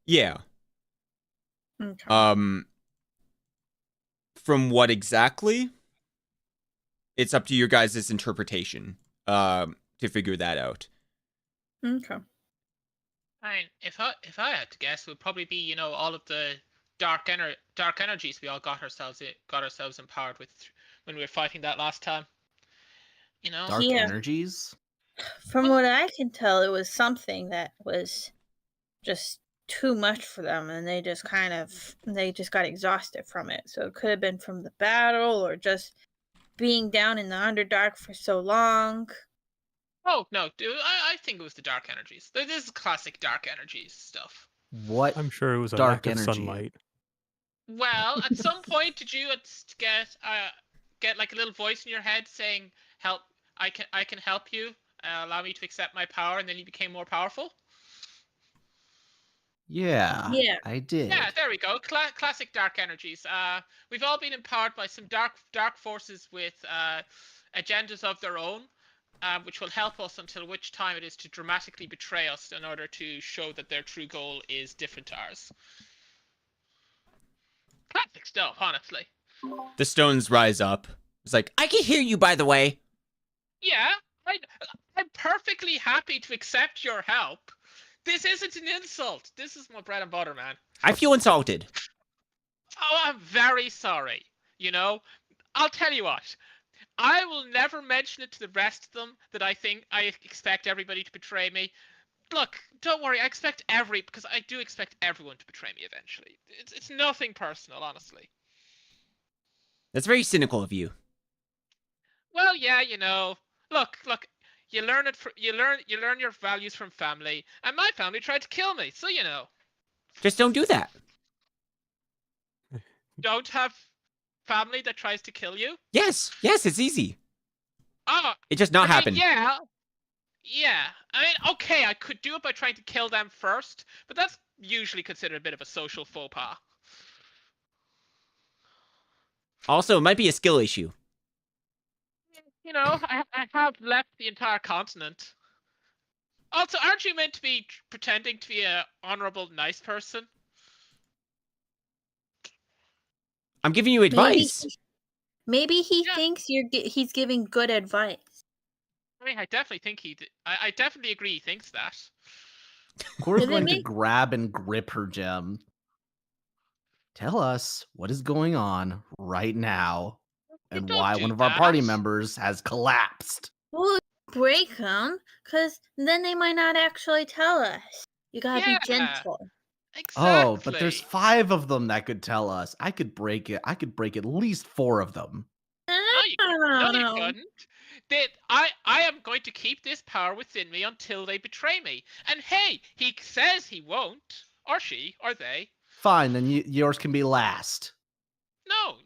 S1: Yeah.
S3: Okay.
S1: From what exactly? It's up to your guys' interpretation to figure that out.
S3: Okay.
S4: I mean, if I had to guess, it would probably be all of the dark energies we all got ourselves empowered with when we were fighting that last time.
S2: Dark energies.
S3: From what I can tell, it was something that was just too much for them, and they just got exhausted from it. So it could have been from the battle, or just being down in the Underdark for so long.
S4: Oh no, dude! I think it was the dark energies. This is classic dark energies stuff.
S2: What?
S5: I'm sure it was a
S2: dark
S5: lack of
S2: energy.
S5: sunlight.
S4: Well, at some point, did you get like a little voice in your head saying, "Help! I can help you. Allow me to accept my power," and then you became more powerful?
S2: Yeah,
S3: Yeah.
S2: I did.
S4: Yeah, there we go. Classic dark energies. We've all been empowered by some dark forces with agendas of their own, which will help us until which time it is to dramatically betray us in order to show that their true goal is different to ours. Classic stuff, honestly.
S1: The stones rise up. It's like, I can hear you, by the way.
S4: Yeah, I'm perfectly happy to accept your help. This isn't an insult. This is my bread and butter, man.
S1: I feel insulted.
S4: Oh, I'm very sorry. You know, I'll tell you what. I will never mention it to the rest of them that I expect everybody to betray me. Look, don't worry. Because I do expect everyone to betray me eventually. It's nothing personal, honestly.
S1: That's very cynical of you.
S4: Well, yeah, you know. Look. You learn your values from family, and my family tried to kill me, so you know.
S1: Just don't do that.
S4: Don't have family that tries to kill you?
S1: Yes, it's easy.
S4: Oh,
S1: It just not happen.
S4: Yeah. I mean, okay, I could do it by trying to kill them first, but that's usually considered a bit of a social faux pas.
S1: Also, it might be a skill issue.
S4: You know, I have left the entire continent. Also, aren't you meant to be pretending to be a honorable, nice person?
S1: I'm giving you advice.
S3: Maybe he thinks he's giving good advice.
S4: I mean, I definitely think I definitely agree he thinks that.
S2: Cora's going to grab and grip her gem. Tell us what is going on right now and why one of our party members has collapsed.
S3: Well, break them, because then they might not actually tell us. You gotta be gentle.
S4: Exactly.
S2: Oh, but there's 5 of them that could tell us. I could break it. I could break at least 4 of them.
S4: No, you couldn't. I am going to keep this power within me until they betray me. And hey, he says he won't. Or she, or they.
S2: Fine, then yours can be last.
S4: No,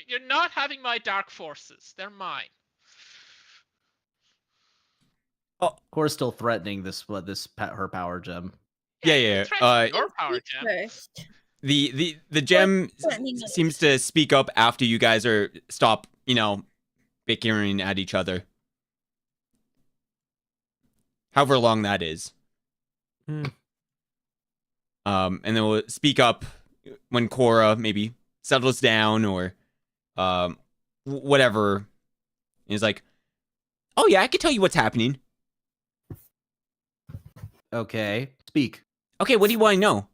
S4: you're not having my dark forces. They're mine.
S2: Oh, Cora's still threatening her power gem.
S1: Yeah.
S4: Your power gem.
S1: The gem seems to speak up after you guys stop, bickering at each other. However long that is. And then we'll speak up when Cora maybe settles down or whatever. And he's like, oh yeah, I can tell you what's happening.
S2: Okay, speak.
S1: Okay, what do you want to know?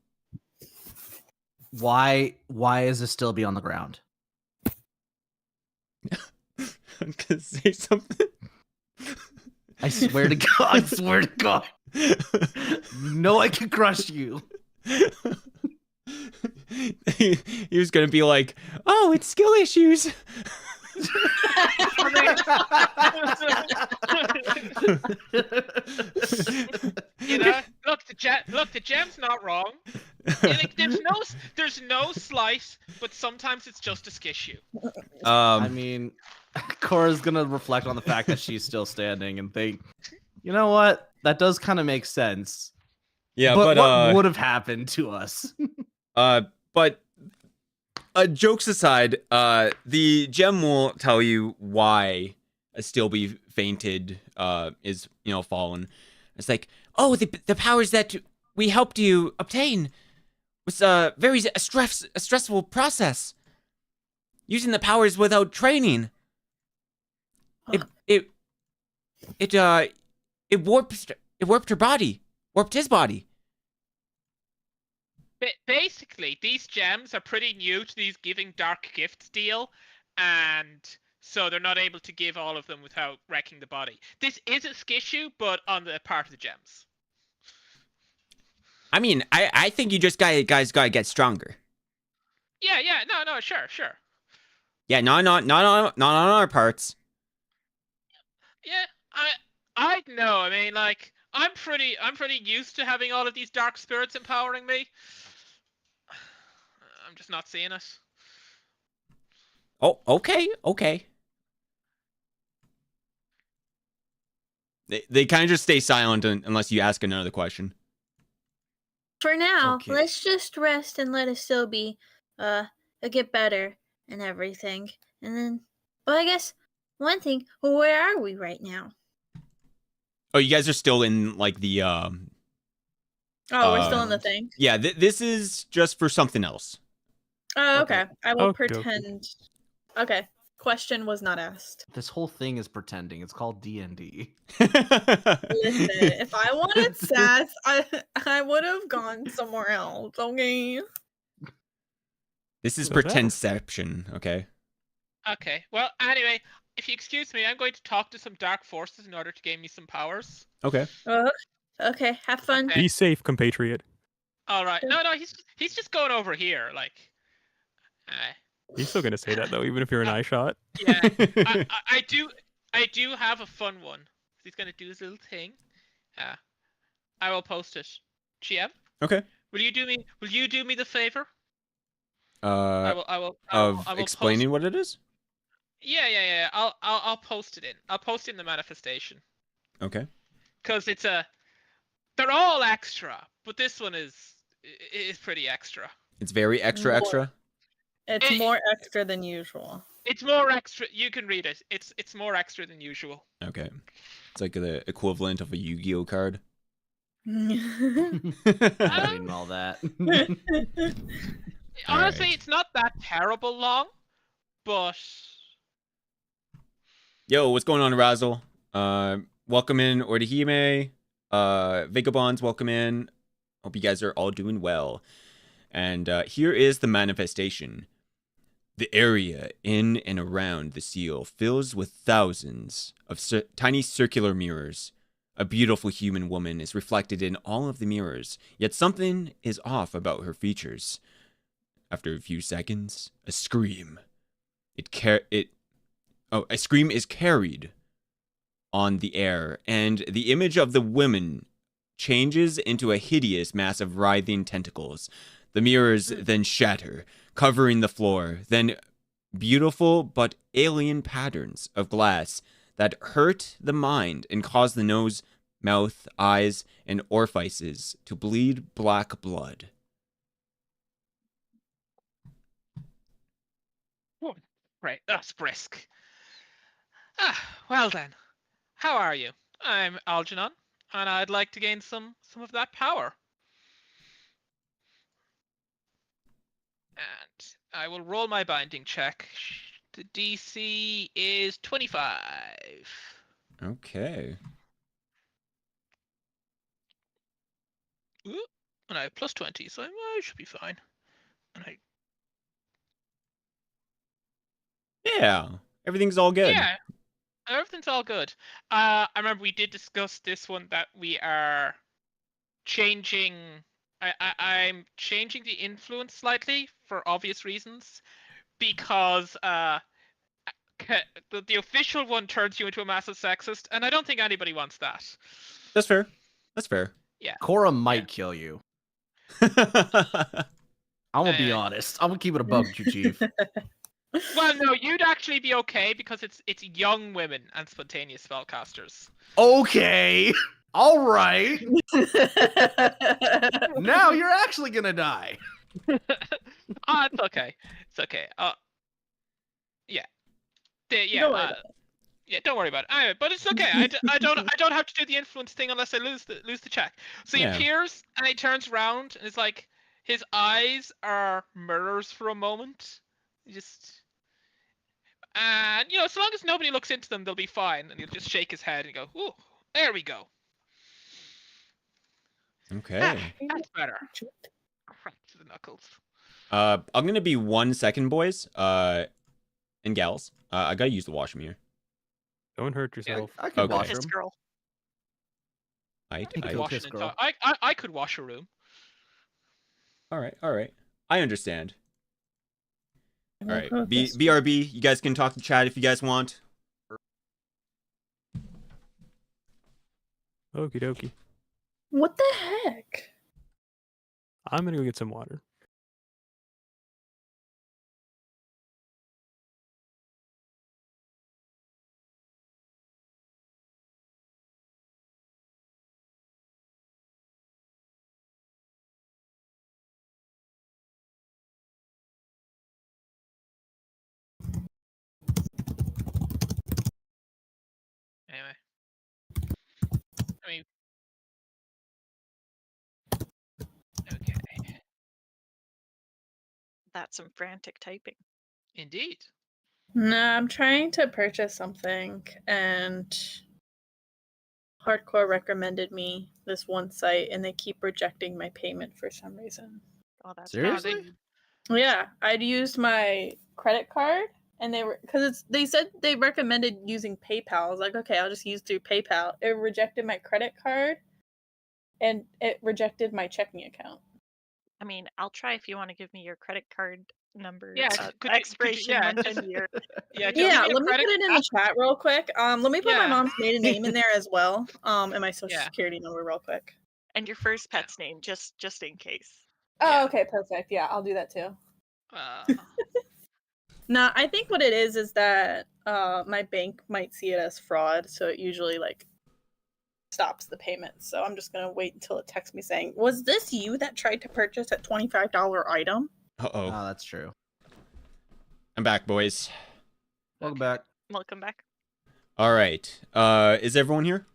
S2: Why is this still be on the ground?
S1: I'm gonna say something.
S2: I swear to God. No, I can crush you.
S1: He was gonna be like, oh, it's skill issues.
S4: Look, the gem's not wrong. There's no slice, but sometimes it's just a skissue.
S2: I mean, Cora's gonna reflect on the fact that she's still standing and think, you know what? That does kind of make sense.
S1: Yeah,
S2: but what would have happened to us?
S1: But jokes aside, the gem will tell you why a Stilby fainted is fallen. It's like, oh, the powers that we helped you obtain was a stressful process. Using the powers without training. It warped her body, warped his body.
S4: Basically, these gems are pretty new to these giving dark gifts deal, and so they're not able to give all of them without wrecking the body. This is a skissue, but on the part of the gems.
S1: I mean, I think you just guys gotta get stronger.
S4: Yeah, no, sure.
S1: Yeah, not on our parts.
S4: Yeah, I know. I mean, like, I'm pretty used to having all of these dark spirits empowering me. I'm just not seeing it.
S1: Oh, okay. They kind of just stay silent unless you ask another question.
S7: For now,
S2: Okay.
S7: let's just rest and let Asobi get better and everything. And then, but I guess one thing, where are we right now?
S1: Oh, you guys are still in like the
S3: Oh, we're still in the
S2: Island.
S3: thing.
S1: Yeah, this is just for something else.
S3: Oh, okay. I will
S5: Okie dokie.
S3: pretend. Okay. Question was not asked.
S2: This whole thing is pretending. It's called D&D.
S3: Listen, if I wanted sass, I would have gone somewhere else. Okay.
S1: This is
S5: So that-
S1: pretendception, okay?
S4: Okay. Well, anyway, if you excuse me, I'm going to talk to some dark forces in order to gain me some powers.
S1: Okay.
S3: Okay. Have fun.
S4: Okay.
S5: Be safe, compatriot.
S4: All right. No, he's just going over here, like.
S5: He's still gonna say that though, even if you're an eye shot.
S4: Yeah. I do have a fun one. He's gonna do his little thing. I will post it. GM.
S1: Okay.
S4: Will you do me the favor?
S1: I
S4: will
S1: explaining what it is?
S4: Yeah. I'll post it in. I'll post it in the manifestation.
S1: Okay.
S4: Cause they're all extra, but this one is pretty extra.
S1: It's very extra.
S3: It's more extra than usual.
S4: It's more extra. You can read it. It's more extra than usual.
S1: Okay. It's like the equivalent of a Yu-Gi-Oh card.
S2: I'm reading all that.
S4: Honestly,
S1: Alright.
S4: it's not that terrible long, but
S1: Yo, what's going on, Razzle? Welcome in, Orihime. Vagabonds, welcome in. Hope you guys are all doing well. And here is the manifestation. The area in and around the seal fills with thousands of tiny circular mirrors. A beautiful human woman is reflected in all of the mirrors, yet something is off about her features. After a few seconds, a scream. A scream is carried on the air, and the image of the woman changes into a hideous mass of writhing tentacles. The mirrors then shatter, covering the floor. Then beautiful but alien patterns of glass that hurt the mind and cause the nose, mouth, eyes, and orifices to bleed black blood.
S4: right, that's brisk. Well then, how are you? I'm Algernon, and I'd like to gain some of that power. And I will roll my binding check. The DC is 25.
S1: Okay.
S4: Ooh, and I have plus 20, so I should be fine. And
S1: Yeah, everything's all good.
S4: Yeah, everything's all good. I remember we did discuss this one that we are changing. I'm changing the influence slightly for obvious reasons, because the official one turns you into a massive sexist, and I don't think anybody wants that.
S1: That's fair. That's fair.
S4: Yeah.
S2: Cora might kill you. I'm gonna be honest. I'm gonna keep it a bug with you, Chief.
S4: Well, no, you'd actually be okay because it's young women and spontaneous spellcasters.
S2: Okay. All right. Now you're actually gonna die.
S4: It's okay. It's okay. Yeah. Yeah, don't worry about it. Anyway, but it's okay. I don't have to do the influence thing unless I lose the check. So he appears and he turns around and it's like his eyes are mirrors for a moment. And so long as nobody looks into them, they'll be fine. And he'll just shake his head and go, "Ooh, there we go."
S1: Okay.
S4: That's better. Crack to the knuckles.
S1: I'm gonna be 1 second, boys. And gals. I gotta use the washroom here.
S5: Don't hurt yourself.
S2: I could
S1: Okay.
S2: wash
S6: This
S2: them.
S6: girl.
S4: I could
S2: Go
S4: wash
S2: kiss
S4: an
S2: girl.
S4: I could wash a room.
S1: All right. I understand. All right. BRB, you guys can talk to chat if you guys want.
S5: Okie dokie.
S3: What the heck?
S5: I'm gonna go get some water.
S6: That's some frantic typing.
S4: Indeed.
S3: No, I'm trying to purchase something, and Hardcore recommended me this one site, and they keep rejecting my payment for some reason.
S6: Oh, that's
S2: Seriously?
S3: Yeah, I'd used my credit card, and they said they recommended using PayPal. I was like, okay, I'll just use through PayPal. It rejected my credit card, and it rejected my checking account.
S6: I mean, I'll try if you want to give me your credit card number.
S4: Yeah,
S6: expiration month and year.
S3: Yeah, let me put it in the chat real quick. Let me put my mom's maiden name in there as well. And my social security number real quick.
S6: And your first pet's name, just in case.
S3: Oh, okay, perfect. Yeah, I'll do that too. No, I think what it is that my bank might see it as fraud, so it usually like stops the payment. So I'm just gonna wait until it texts me saying, "Was this you that tried to purchase a $25 item?"
S1: Uh-oh.
S2: Oh, that's true.
S1: I'm back, boys.
S2: Welcome back.
S6: Welcome back.
S1: All right. Is everyone here?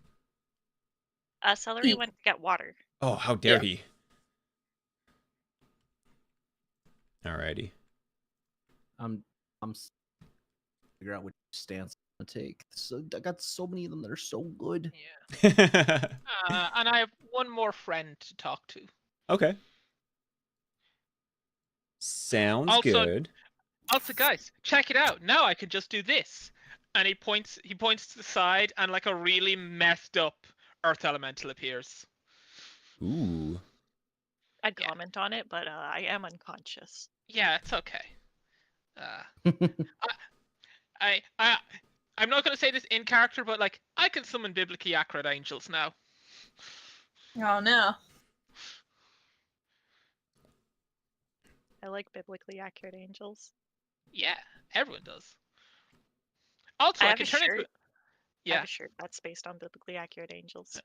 S6: Celery went to get water.
S1: Oh, how dare he? Alrighty.
S2: I'm figure out which stance I'm gonna take. So I got so many of them that are so good.
S4: Yeah. And I have one more friend to talk to.
S1: Okay. Sounds good.
S4: Also, guys, check it out. Now I can just do this. And he points to the side, and like a really messed up earth elemental appears.
S1: Ooh.
S6: I'd comment on it, but I am unconscious.
S4: Yeah, it's okay. I'm not gonna say this in character, but like I can summon biblically accurate angels now.
S3: Oh no.
S6: I like biblically accurate angels.
S4: Yeah, everyone does. Also, I can turn into.
S6: I have a shirt that's based on biblically accurate angels.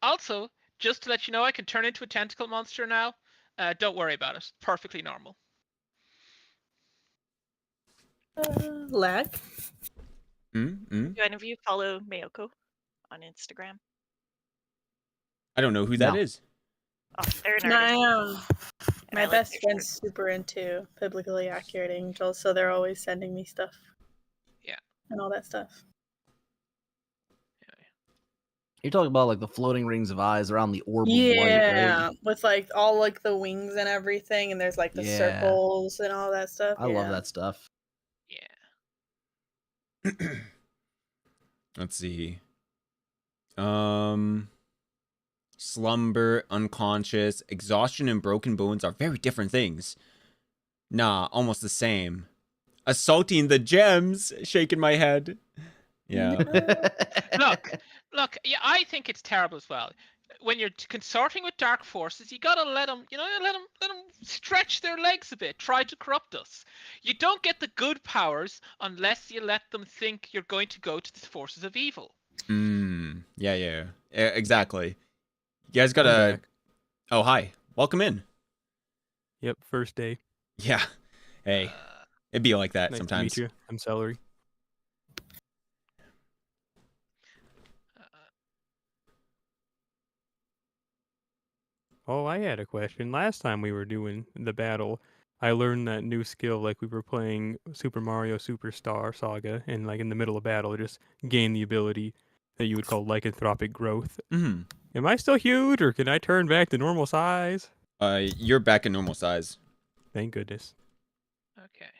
S4: Also, just to let you know, I can turn into a tentacle monster now. Don't worry about it. Perfectly normal.
S3: Lag.
S6: Do any of you follow Mayoko on Instagram?
S1: I don't know who that is.
S6: Oh, they're an artist.
S3: My best friend's super into biblically accurate angels, so they're always sending me stuff.
S4: Yeah.
S3: And all that stuff.
S2: You're talking about like the floating rings of eyes around the orb of light, right?
S3: Yeah, with like all like the wings and everything, and there's like the circles and all that stuff.
S2: I love that stuff.
S4: Yeah.
S1: Let's see. Slumber, unconscious, exhaustion, and broken bones are very different things. Nah, almost the same. Assaulting the gems, shaking my head. Yeah.
S4: Look, yeah, I think it's terrible as well. When you're consorting with dark forces, you gotta let them stretch their legs a bit, try to corrupt us. You don't get the good powers unless you let them think you're going to go to the forces of evil.
S1: Yeah, exactly. You guys gotta... Oh, hi. Welcome in.
S5: Yep, first day.
S1: Yeah. Hey. It'd be like that
S5: nice
S1: sometimes.
S5: To meet you. I'm Celery. Oh, I had a question. Last time we were doing the battle, I learned that new skill, like we were playing Super Mario Superstar Saga, and like in the middle of battle, just gain the ability that you would call lycanthropic growth.
S1: Mm-hmm.
S5: Am I still huge, or can I turn back to normal size?
S1: You're back in normal size.
S5: Thank goodness.
S4: Okay.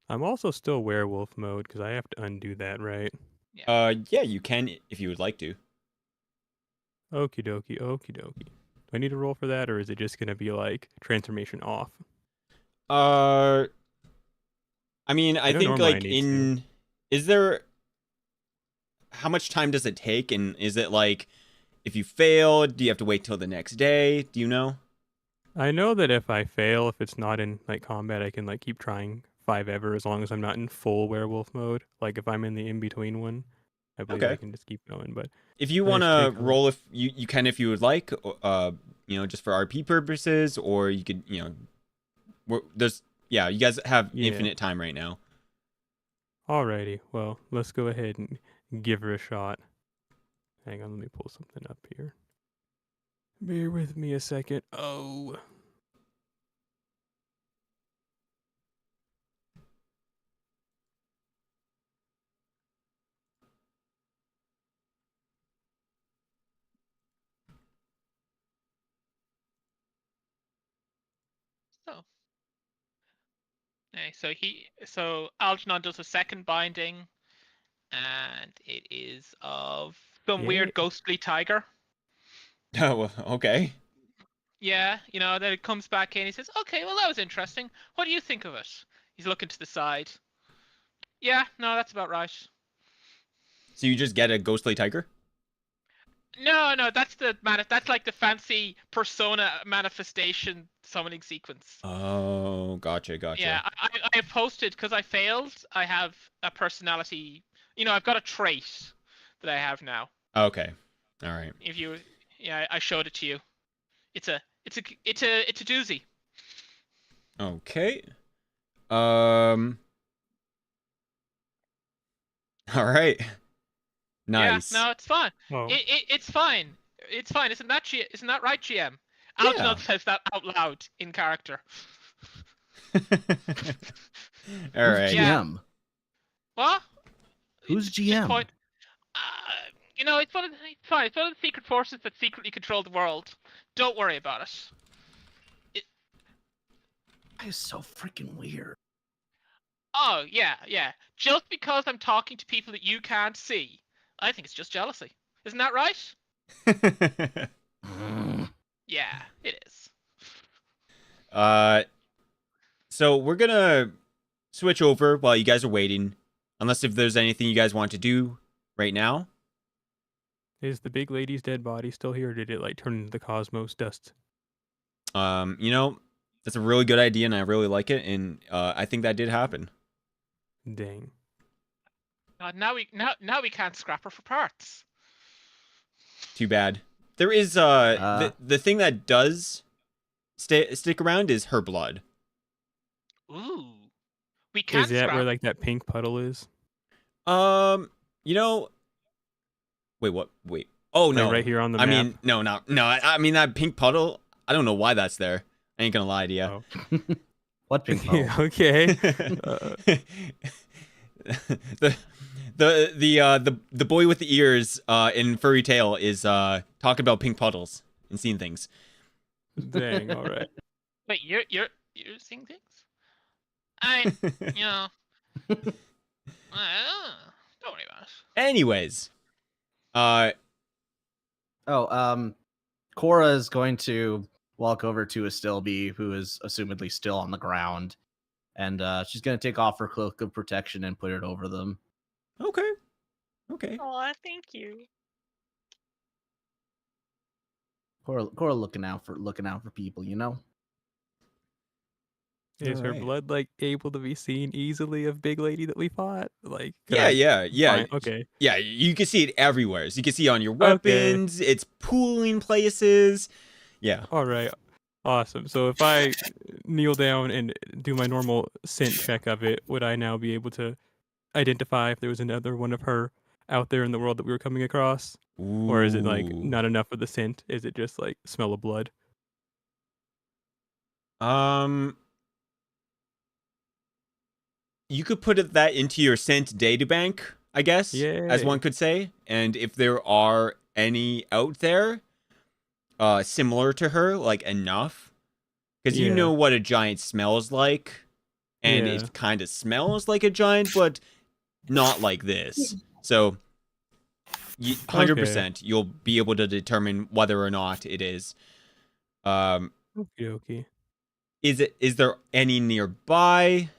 S5: I'm also still werewolf mode, because I have to undo that, right?
S1: Yeah, you can if you would like to.
S5: Okie dokie, okie dokie. Do I need to roll for that, or is it just going to be like transformation off?
S1: I mean, I think like is there, how much time does it take? And is it like, if you fail, do you have to wait till the next day? Do you know?
S5: I know that if I fail, if it's not in like combat, I can like keep trying 5 ever as long as I'm not in full werewolf mode. Like if I'm in the in-between one, I believe I can just keep going. But
S1: if you want to roll, if you can, if you would like, just for RP purposes, or you could, you guys have infinite time right now.
S5: Alrighty, well, let's go ahead and give her a shot. Hang on, let me pull something up here. Bear with me a second. Oh.
S4: So. So Algernon does a second binding, and it is of some
S5: Yeah.
S4: weird ghostly tiger.
S1: Oh, well, okay.
S4: Yeah, then it comes back in. He says, "Okay, well that was interesting. What do you think of it?" He's looking to the side. Yeah, no, that's about right.
S1: So you just get a ghostly tiger?
S4: No, that's that's like the fancy persona manifestation summoning sequence.
S1: Oh, gotcha.
S4: Yeah, I have posted because I failed. I have a personality. I've got a trait that I have now.
S1: Okay. All right.
S4: I showed it to you. It's a doozy.
S1: Okay. All right. Nice.
S4: Yeah, no, it's fine.
S5: Oh.
S4: It's fine. It's fine. Isn't that right, GM?
S1: Yeah.
S4: Algernon says that out loud in character.
S1: All
S2: Who's
S1: right.
S2: GM?
S4: What?
S2: Who's
S4: It's just
S2: GM?
S4: it's one of the secret forces that secretly control the world. Don't worry about it.
S2: That is so freaking weird.
S4: Oh, yeah. Just because I'm talking to people that you can't see, I think it's just jealousy. Isn't that right? Yeah, it is.
S1: So we're gonna switch over while you guys are waiting, unless if there's anything you guys want to do right now.
S5: Is the big lady's dead body still here, or did it like turn into the cosmos dust?
S1: That's a really good idea, and I really like it, and I think that did happen.
S5: Dang.
S4: Now we can't scrap her for parts.
S1: Too bad. There is the thing that does stick around is her blood.
S4: Ooh, we can't.
S5: Is that
S4: scrap.
S5: where like that pink puddle is?
S1: Wait, what? Wait. Oh
S5: Like
S1: no,
S5: right here on the
S1: I
S5: map.
S1: mean, no. I mean that pink puddle. I don't know why that's there. I ain't gonna lie to you.
S5: Oh.
S2: What pink puddle?
S5: Yeah, okay.
S1: The boy with the ears in Furry Tail is talking about pink puddles and seeing things.
S5: Dang. All right.
S4: Wait, you're seeing things? Don't worry about it.
S1: Anyways,
S2: Cora is going to walk over to Astilby, who is assumedly still on the ground, and she's going to take off her cloak of protection and put it over them.
S1: Okay.
S6: Aw, thank you.
S2: Cora looking out for people,
S5: Is her
S1: Alright.
S5: blood like able to be seen easily of big lady that we fought? Like,
S1: Yeah.
S5: Fine, okay.
S1: Yeah, you can see it everywhere. So you can see it on your weapons. Okay. It's pooling places. Yeah.
S5: All right. Awesome. So if I kneel down and do my normal scent check of it, would I now be able to identify if there was another one of her out there in the world that we were coming across?
S1: Ooh.
S5: Or is it like not enough of the scent? Is it just like smell of blood?
S1: You could put that into your scent databank, I guess, as one could say. And if there are any out there similar to her, like enough, because you know what a giant smells like, and it kind of smells like a giant, but not like this. So 100% you'll be able to determine whether or not it is.
S5: Okay.
S1: Is there any nearby?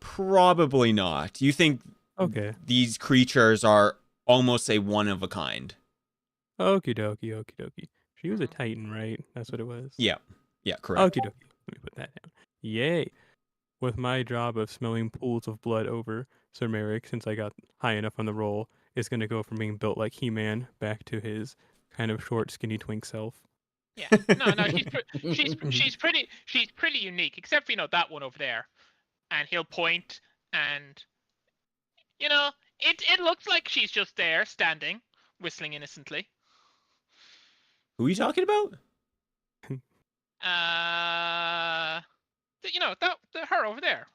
S1: Probably not. You think these creatures are almost a one of a kind?
S5: Okie dokie. She was a Titan, right? That's what it was?
S1: Yeah, correct.
S5: Okie dokie. Let me put that down. Yay. With my job of smelling pools of blood over, Sir Merrick, since I got high enough on the roll, is going to go from being built like He-Man back to his kind of short, skinny twink self.
S4: Yeah, no, she's pretty unique, except for that one over there, and he'll point, and it looks like she's just there, standing, whistling innocently.
S1: Who are you talking about?
S4: You know, her over there.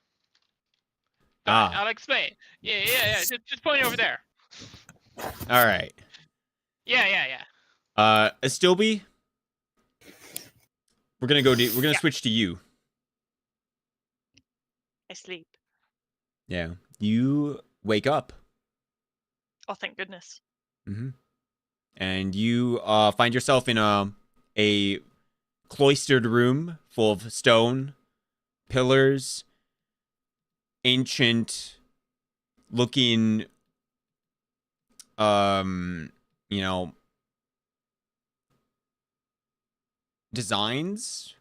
S1: Ah.
S4: I'll explain. Yeah. Just point over there.
S1: All right.
S4: Yeah.
S1: Astilby, we're gonna switch to you.
S6: I sleep.
S1: Yeah. You wake up.
S6: Oh, thank goodness.
S1: Mm-hmm. And you find yourself in a cloistered room full of stone, pillars, ancient looking you know, designs.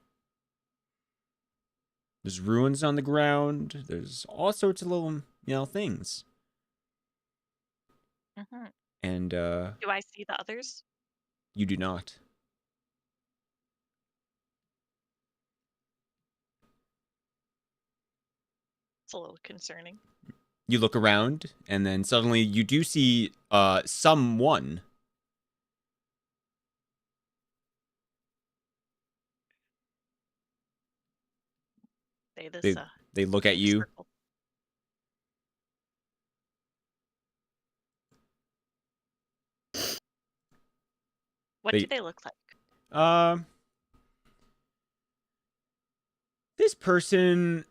S1: There's ruins on the ground. There's all sorts of little, things.
S6: Mm-hmm.
S1: And
S6: Do I see the others?
S1: you do not.
S6: It's a little concerning.
S1: You look around, and then suddenly you do see someone. They look at you.
S6: Circle. What do they look like?
S1: This person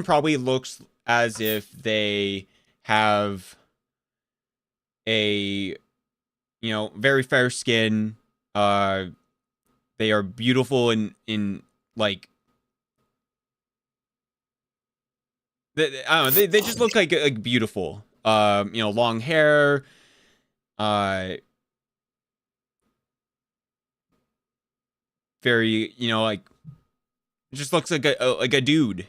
S1: probably looks as if they have a very fair skin. They are beautiful in like I don't know, they just look like beautiful. Long hair, very, like, just looks like a dude,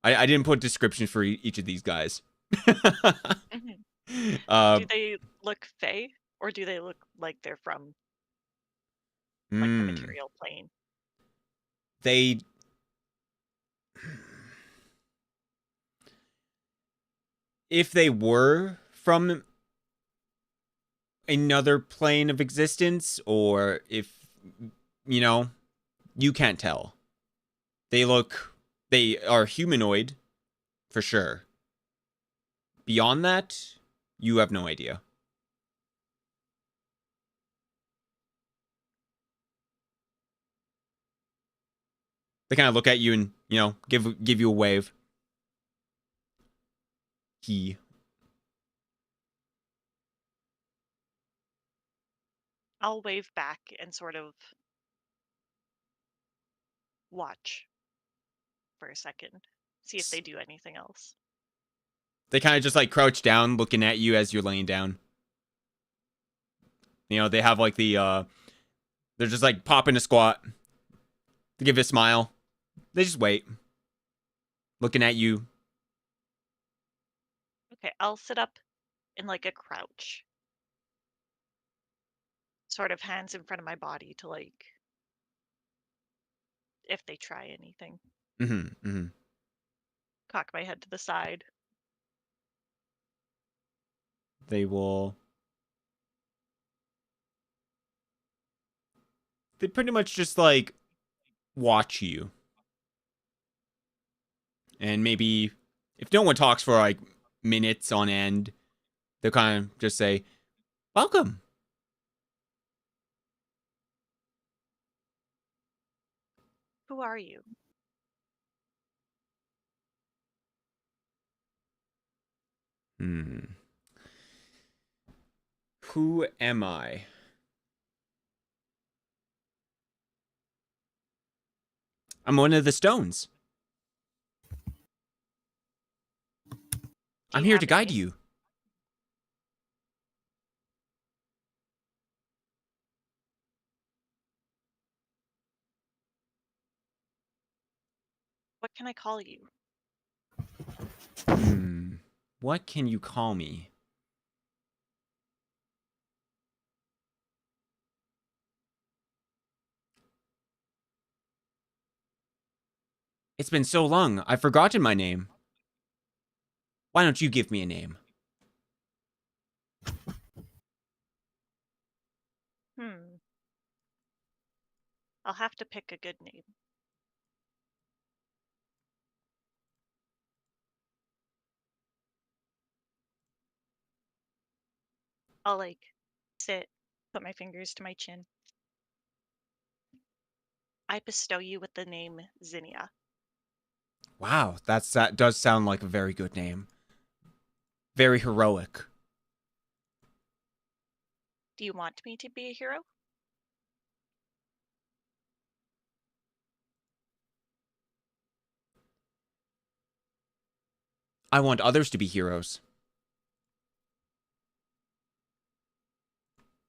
S1: I didn't put descriptions for each of these guys.
S6: Do they look fey, or do they look like they're from like the material plane?
S1: They if they were from another plane of existence, or if you can't tell. They are humanoid for sure. Beyond that, you have no idea. They kind of look at you and, give you a wave.
S6: I'll wave back and sort of watch for a second, see if they do anything else.
S1: They kind of just like crouch down, looking at you as you're laying down. They have like they're just like popping a squat. They give you a smile. They just wait, looking at you.
S6: Okay, I'll sit up in like a crouch, sort of hands in front of my body to like if they try anything. Cock my head to the side.
S1: They pretty much just like watch you. And maybe if no one talks for like minutes on end, they'll kind of just say, "Welcome."
S6: Who are you?
S1: Who am I? I'm one of the stones. I'm here to guide you.
S6: What can I call you?
S1: What can you call me? It's been so long, I've forgotten my name. Why don't you give me a name?
S6: I'll have to pick a good name. I'll like sit, put my fingers to my chin. I bestow you with the name Zinnia.
S1: Wow, that does sound like a very good name. Very heroic.
S6: Do you want me to be a hero?
S1: I want others to be heroes.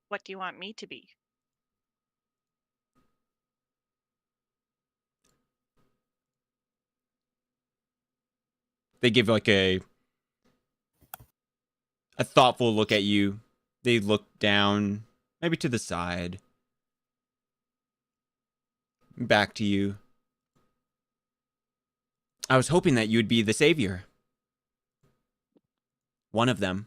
S6: What do you want me to be?
S1: They give like a thoughtful look at you. They look down, maybe to the side. Back to you. I was hoping that you'd be the savior. One of them.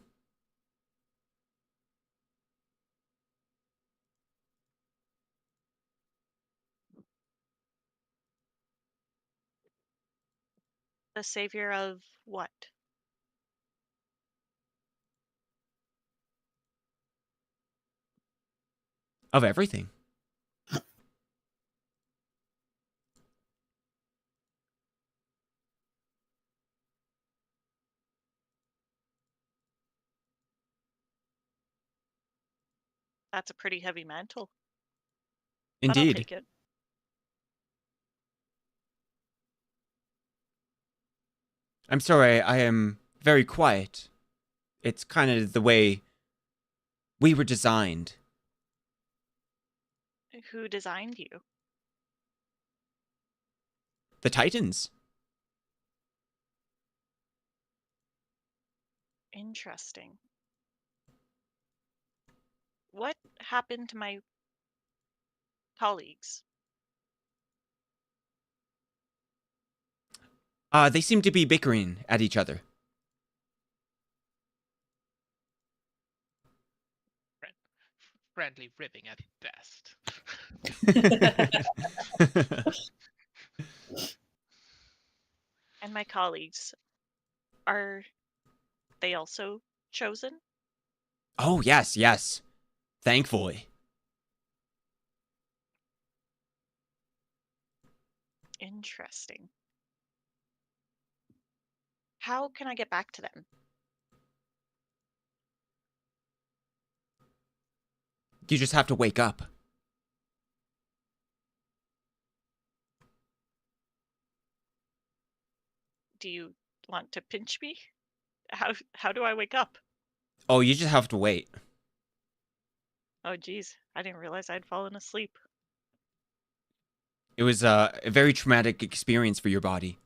S6: The savior of what?
S1: Of everything.
S6: That's a pretty heavy mantle. But I'll
S1: Indeed.
S6: take it.
S1: I'm sorry, I am very quiet. It's kind of the way we were designed.
S6: Who designed you?
S1: The Titans.
S6: Interesting. What happened to my colleagues?
S1: They seem to be bickering at each other.
S4: Friendly ribbing at best.
S6: And my colleagues, are they also chosen?
S1: Oh, yes, yes. Thankfully.
S6: Interesting. How can I get back to them?
S1: You just have to wake up.
S6: Do you want to pinch me? How do I wake up?
S1: Oh, you just have to wait.
S6: Oh geez, I didn't realize I'd fallen asleep.
S1: It was a very traumatic experience for your body.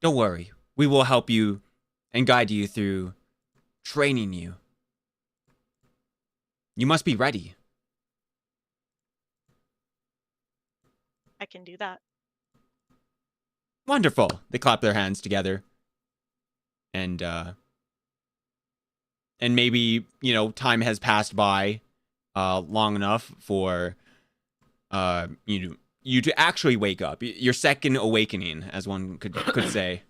S1: Don't worry. We will help you and guide you through training you. You must be ready.
S6: I can do that.
S1: Wonderful. They clap their hands together. And maybe, time has passed by long enough for you to actually wake up. Your second awakening, as one could say.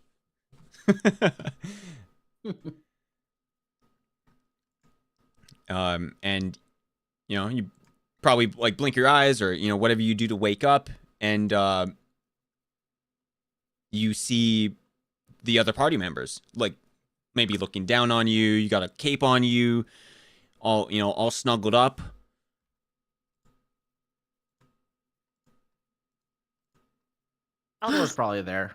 S1: And you probably like blink your eyes or whatever you do to wake up, and you see the other party members like maybe looking down on you. You got a cape on you, all snuggled up.
S2: Cora's probably there.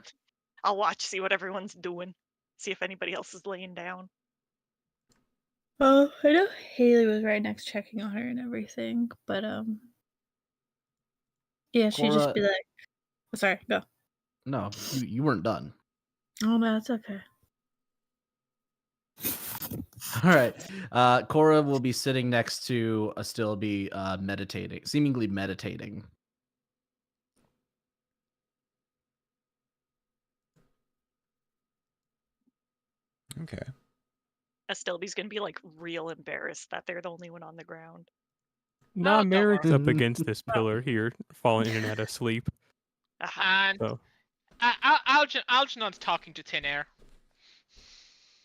S6: I'll watch, see what everyone's doing, see if anybody else is laying down.
S3: I know Haley was right next checking on her and everything, but yeah, she'd just
S2: Cora-
S3: be like, oh, sorry, go.
S2: No, you weren't done.
S3: Oh no, it's okay.
S2: All right. Cora will be sitting next to Astilbe, meditating, seemingly meditating.
S1: Okay.
S6: Astilbe's gonna be like real embarrassed that they're the only one on the ground.
S5: Nah,
S4: don't
S5: Merrick's
S2: worry.
S5: up against this pillar here, falling in and out of sleep.
S6: Aha.
S4: And
S5: So
S4: Algernon's talking to Thin Air.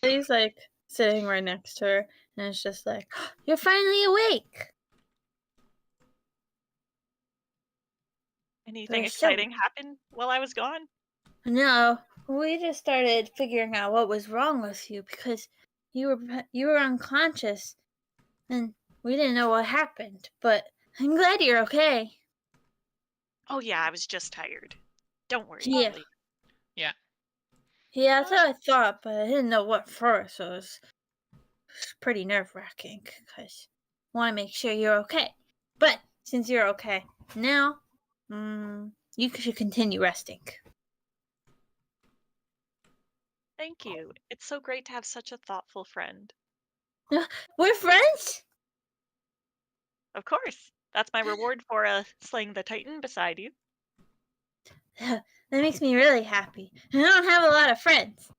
S3: He's like sitting right next to her, and it's just like, "You're finally awake."
S6: Anything
S3: There's so-
S6: exciting happen while I was gone?
S3: No, we just started figuring out what was wrong with you because you were unconscious, and we didn't know what happened. But I'm glad you're okay.
S6: Oh yeah, I was just tired. Don't worry.
S3: Yeah.
S6: Lily.
S3: Yeah, that's what I thought, but I didn't know what for, so it was pretty nerve-wracking because I want to make sure you're okay. But since you're okay now, you should continue resting.
S6: Thank you. It's so great to have such a thoughtful friend.
S3: We're friends?
S6: Of course. That's my reward for slaying the Titan beside you.
S3: That makes me really happy. I don't have a lot of friends.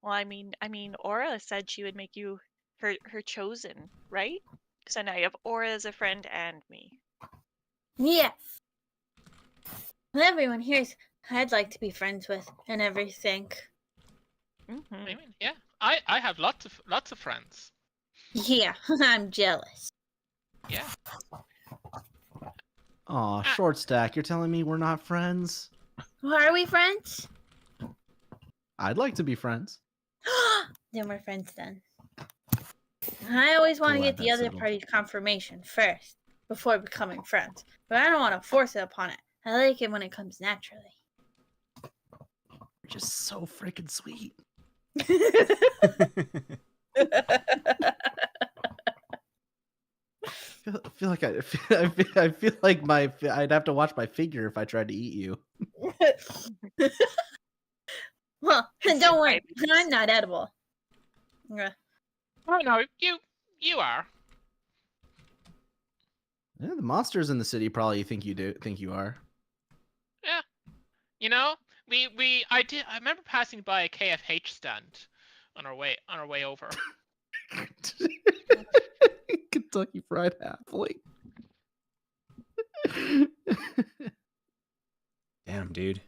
S6: Well, I mean, Aura said she would make you her chosen, right? So now you have Aura as a friend and me.
S3: Yes. Everyone here's I'd like to be friends with and everything.
S6: Mm-hmm.
S4: I mean, yeah, I have lots of friends.
S3: Yeah, I'm jealous.
S4: Yeah.
S2: Aw, short stack, you're telling me we're not friends?
S3: Well, are we friends?
S2: I'd like to be friends.
S3: Then we're friends then. I always want to
S2: Glad
S3: get the
S2: that's
S3: other
S2: settled.
S3: party's confirmation first before becoming friends. But I don't want to force it upon it. I like it when it comes naturally.
S2: You're just so freaking sweet. I feel like I feel like I'd have to watch my figure if I tried to eat you.
S3: Well,
S6: It's
S3: don't worry.
S6: diabetes.
S3: I'm not edible.
S4: Oh no, you are.
S2: Yeah, the monsters in the city probably think you are.
S4: Yeah. You know, I remember passing by a KFH stand on our way over.
S2: Kentucky Fried Halfling.
S1: Damn, dude.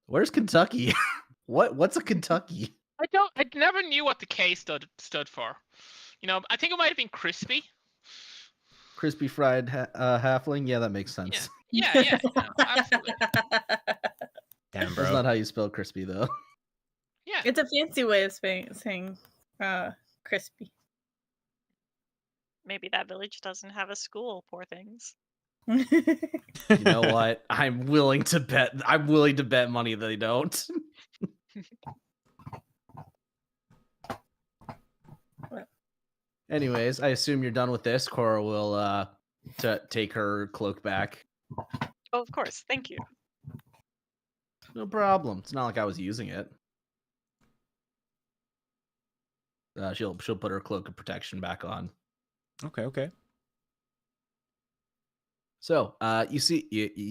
S2: Where's Kentucky? What's a Kentucky?
S4: I never knew what the K stood for. You know, I think it might have been crispy.
S2: Crispy fried halfling? Yeah, that makes sense.
S4: Yeah, absolutely.
S1: Damn,
S2: That's
S1: bro.
S2: not how you spell crispy, though.
S4: Yeah.
S3: It's a fancy way of saying crispy.
S6: Maybe that village doesn't have a school, poor things.
S2: You know what? I'm willing to bet money they don't. Anyways, I assume you're done with this. Cora will take her cloak back.
S6: Oh, of course. Thank you.
S2: No problem. It's not like I was using it. She'll put her cloak of protection back on.
S1: Okay.
S2: So, you see,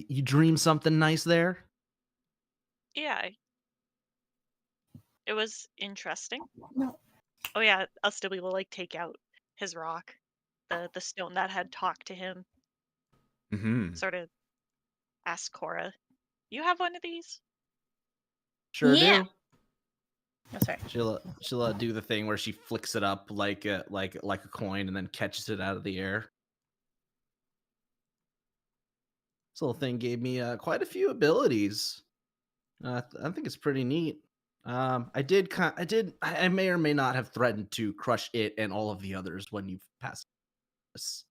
S2: you dream something nice there?
S6: Yeah. It was interesting.
S3: No.
S6: Oh yeah, Astilbe will like take out his rock, the stone that had talked to him.
S1: Mm-hmm.
S6: Sort of ask Cora, "You have one of these?"
S2: Sure
S3: Yeah.
S2: do.
S3: Oh, sorry.
S2: She'll do the thing where she flicks it up like a coin and then catches it out of the air. This little thing gave me quite a few abilities. I think it's pretty neat. I may or may not have threatened to crush it and all of the others when you've passed this.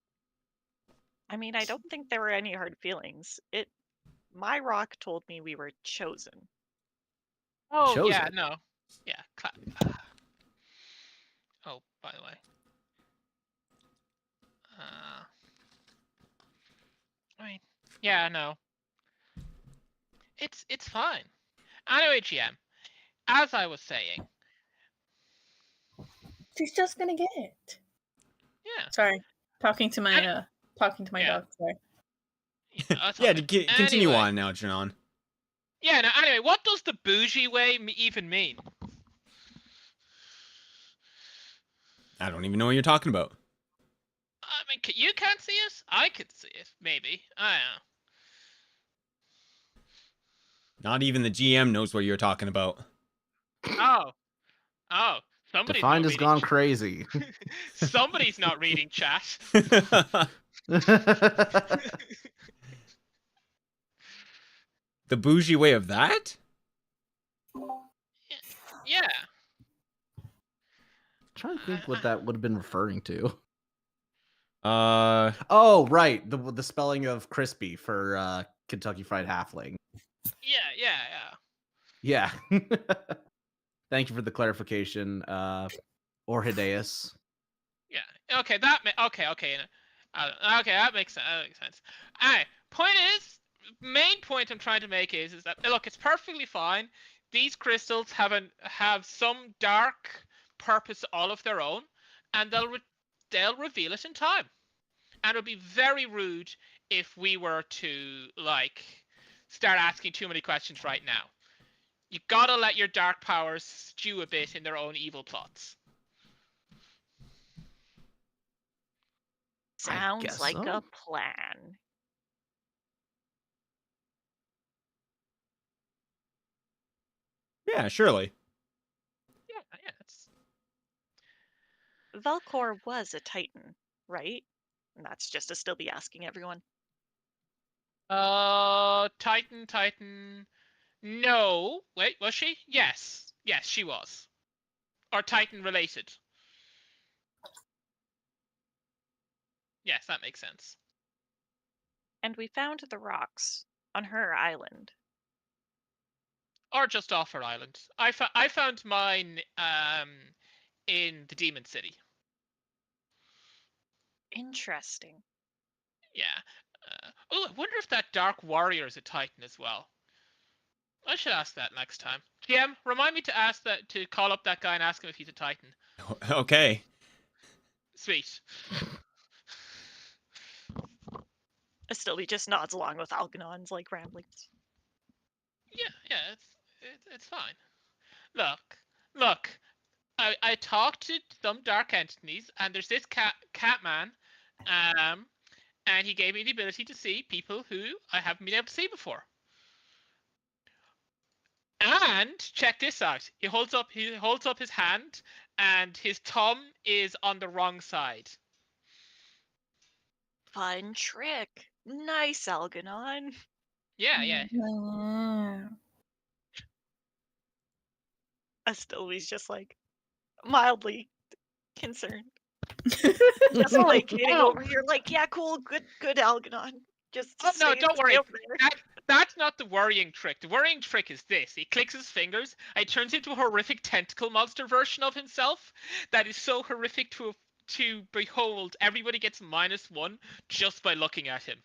S6: I mean, I don't think there were any hard feelings. My rock told me we were chosen.
S4: Oh
S2: Chosen.
S4: yeah, no. Yeah. Oh, by the way. I mean, yeah, no. It's fine. Anyway, GM, as I was saying.
S3: She's just gonna get it.
S4: Yeah.
S3: Sorry. Talking to my
S4: Yeah.
S3: dog. Sorry.
S4: That's
S1: Yeah,
S4: all
S1: to
S4: good.
S1: continue
S4: Anyway.
S1: on now, Janon.
S4: Yeah, now, anyway, what does the bougie way even mean?
S1: I don't even know what you're talking about.
S4: I mean, you can't see it? I could see it, maybe. I
S1: Not even the GM knows what you're talking about.
S4: don't know. Oh, somebody's
S2: Defined
S4: not
S2: has
S4: reading.
S2: gone crazy.
S4: Somebody's not reading chat.
S1: The bougie way of that?
S4: Yeah.
S2: Trying to think what that would have been referring to.
S1: Uh,
S2: Oh, right. The spelling of crispy for Kentucky Fried Halfling.
S4: Yeah.
S2: Yeah. Thank you for the clarification, Orhideus.
S4: Yeah. Okay, okay. Okay, that makes sense. That makes sense. Alright, point is, main point I'm trying to make is that look, it's perfectly fine. These crystals have some dark purpose all of their own, and they'll reveal it in time. And it would be very rude if we were to like start asking too many questions right now. You gotta let your dark powers stew a bit in their own evil plots.
S6: Sounds like
S2: so.
S6: a plan.
S1: yeah, surely.
S4: Yeah.
S6: Velcor was a Titan, right? And that's just to still be asking everyone.
S4: Titan. No. Wait, was she? Yes, she was. Or Titan related. Yes, that makes sense.
S6: And we found the rocks on her island.
S4: Or just off her island. I found mine in the Demon City.
S6: Interesting.
S4: Yeah. Oh, I wonder if that Dark Warrior is a Titan as well. I should ask that next time. GM, remind me to call up that guy and ask him if he's a Titan.
S1: Okay.
S4: Sweet.
S6: Astilbe just nods along with Algernon's like ramblings.
S4: Yeah, it's fine. Look. I talked to some dark entities, and there's this Catman, and he gave me the ability to see people who I haven't been able to see before. And check this out. He holds up his hand, and his thumb is on the wrong side.
S6: Fun trick. Nice, Algernon.
S4: Yeah.
S6: Astilbe's just like mildly concerned. Just like hitting over here, like, yeah, cool, good Algernon. Just
S4: no, don't worry.
S6: over there.
S4: That's not the worrying trick. The worrying trick is this. He clicks his fingers, and he turns into a horrific tentacle monster version of himself that is so horrific to behold. Everybody gets -1 just by looking at him.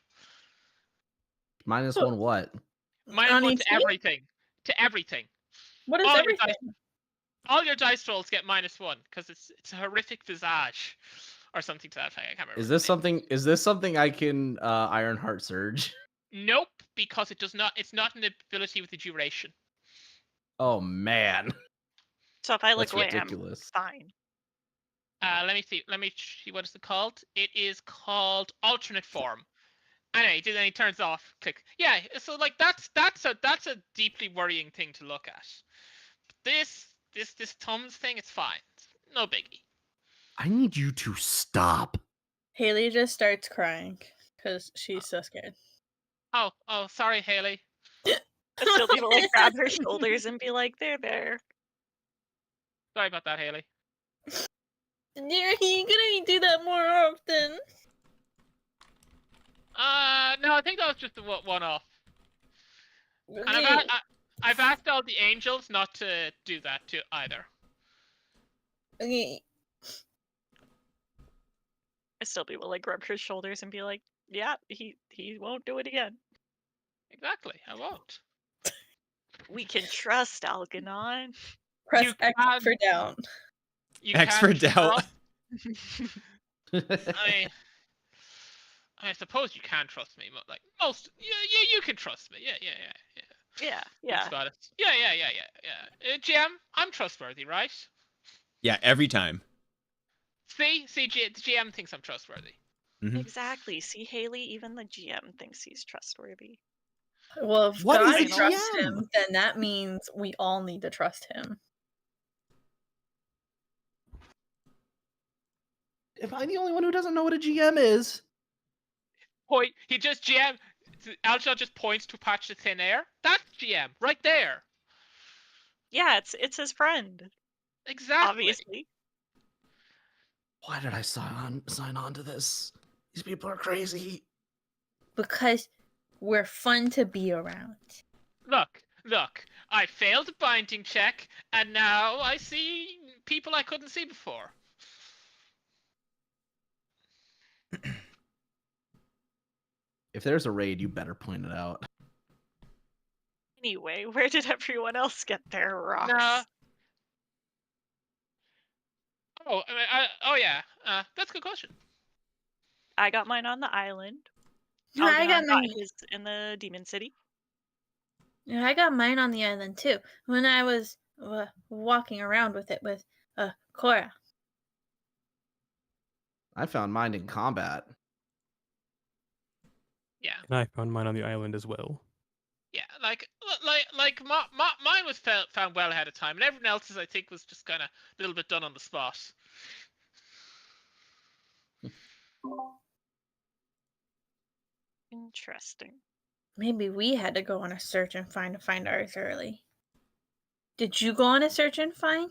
S2: -1 what?
S4: -1 to everything. To everything.
S3: What is everything?
S4: All your dice rolls get -1 because it's a horrific visage or something to that effect. I can't remember.
S2: Is this something I can Ironheart Surge?
S4: Nope, because it's not an ability with the duration.
S2: Oh man.
S6: So if I look
S2: That's
S6: away,
S2: ridiculous.
S6: I'm fine.
S4: Let me see what is it called? It is called alternate form. Anyway, then he turns off. Click. Yeah, so like that's a deeply worrying thing to look at. This thumbs thing, it's fine. It's no biggie.
S2: I need you to stop.
S3: Haley just starts crying because she's so scared.
S4: Oh, sorry, Haley.
S6: Astilbe will like grab her shoulders and be like, there.
S4: Sorry about that, Haley.
S3: You're gonna do that more often.
S4: No, I think that was just a one-off. And I've asked all the angels not to do that too either.
S3: Okay.
S6: Astilbe will like rub her shoulders and be like, yeah, he won't do it again.
S4: Exactly, I won't.
S6: We can trust Algernon.
S3: Press X for down.
S1: X for doubt.
S4: I mean, I suppose you can trust me, but like most, you can trust me. Yeah.
S6: Yeah.
S4: Got it. Yeah. GM, I'm trustworthy, right?
S1: Yeah, every time.
S4: See, the GM thinks I'm trustworthy.
S1: Mm-hmm.
S6: Exactly. See, Haley, even the GM thinks he's trustworthy.
S3: Well, if
S2: What
S3: God
S2: is a
S3: trusts
S2: GM?
S3: him, then that means we all need to trust him.
S2: Am I the only one who doesn't know what a GM is?
S4: Point. He just GM. Alshon just points to patch the thin air. That's GM right there.
S6: Yeah, it's his friend.
S4: Exactly.
S6: Obviously.
S2: Why did I sign on to this? These people are crazy.
S3: Because we're fun to be around.
S4: Look. I failed a binding check, and now I see people I couldn't see before.
S2: If there's a raid, you better point it out.
S6: Anyway, where did everyone else get their rocks?
S4: Nah. Oh, yeah. That's a good question.
S6: I got mine on the island.
S3: I got
S6: Algernon
S3: mine.
S6: his in the Demon City.
S3: Yeah, I got mine on the island too. When I was walking around with it with Cora.
S2: I found mine in combat.
S4: Yeah.
S5: And I found mine on the island as well.
S4: Yeah, like mine was found well ahead of time, and everyone else's I think was just kind of a little bit done on the spot.
S6: Interesting.
S3: Maybe we had to go on a search and find ours early. Did you go on a search and find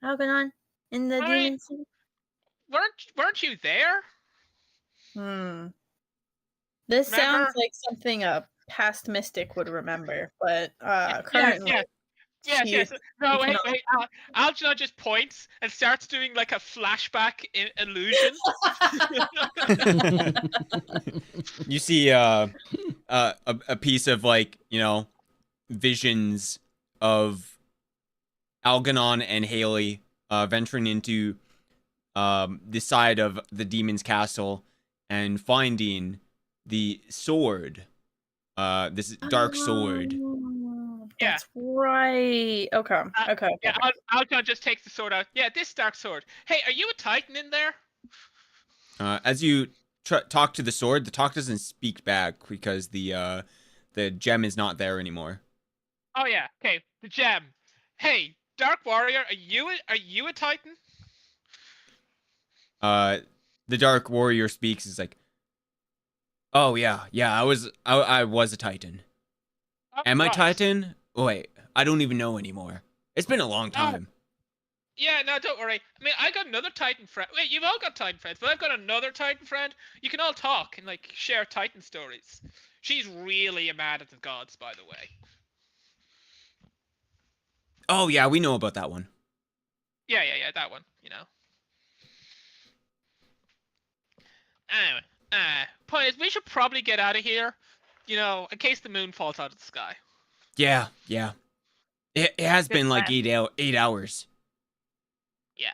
S3: Algernon in the Demon City?
S4: Weren't you there?
S3: This
S4: Remember?
S3: sounds like something a past mystic would remember, but currently,
S4: Yes. No, wait. Algernon just points and starts doing like a flashback illusion.
S1: You see a piece of like, visions of Algernon and Haley venturing into the side of the demon's castle and finding the sword, this dark sword.
S3: That's right. Okay.
S4: Yeah, Algernon just takes the sword out. Yeah, this dark sword. Hey, are you a Titan in there?
S1: As you talk to the sword, the talk doesn't speak back because the gem is not there anymore.
S4: Oh yeah. Okay, the gem. Hey, Dark Warrior, are you a Titan?
S1: The Dark Warrior speaks. Is like, oh yeah, I was a Titan. Am I Titan? Oh, wait, I don't even know anymore. It's been a long time.
S4: Yeah, no, don't worry. I mean, I got another Titan friend. Wait, you've all got Titan friends, but I've got another Titan friend. You can all talk and like share Titan stories. She's really mad at the gods, by the way.
S1: Oh yeah, we know about that one.
S4: Yeah, that one. Anyway, point is, we should probably get out of here. In case the moon falls out of the sky.
S1: Yeah. It has
S6: Good
S1: been like
S6: plan.
S1: 8 hours.
S4: Yeah.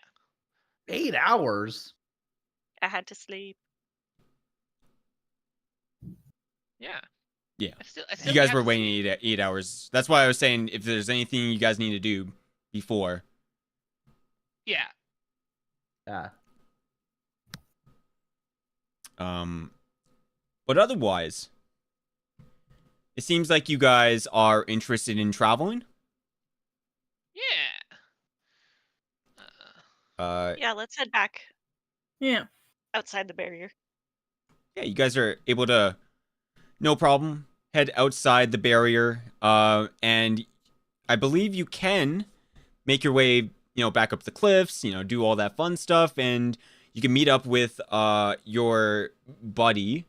S2: 8 hours?
S6: I had to sleep.
S1: Yeah.
S4: I still
S1: You guys
S4: have
S1: were
S4: to
S1: waiting
S4: sleep.
S1: 8 hours. That's why I was saying if there's anything you guys need to do before.
S4: Yeah.
S2: Yeah.
S1: But otherwise, it seems like you guys are interested in traveling.
S4: Yeah.
S6: Yeah, let's head back
S3: Yeah.
S6: outside the barrier.
S1: Yeah, you guys are able to, no problem, head outside the barrier. And I believe you can make your way, back up the cliffs, do all that fun stuff, and you can meet up with your buddy,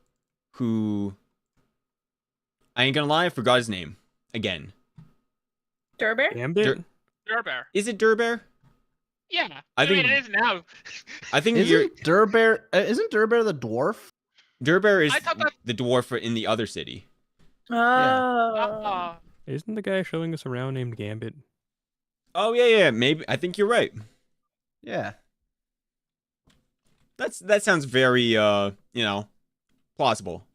S1: who I ain't gonna lie, I forgot his name again.
S3: Durber?
S5: Gambit?
S4: Durbear.
S1: Is it Durbear?
S4: Yeah.
S1: I
S4: mean,
S1: think-
S4: it is now.
S1: I think you're
S2: Isn't Durbear the dwarf?
S1: Durbear is
S4: I thought that-
S1: the dwarf in the other city.
S3: Oh.
S5: Isn't the guy showing us around named Gambit?
S1: Oh yeah, maybe I think you're right.
S2: Yeah.
S1: That sounds very plausible.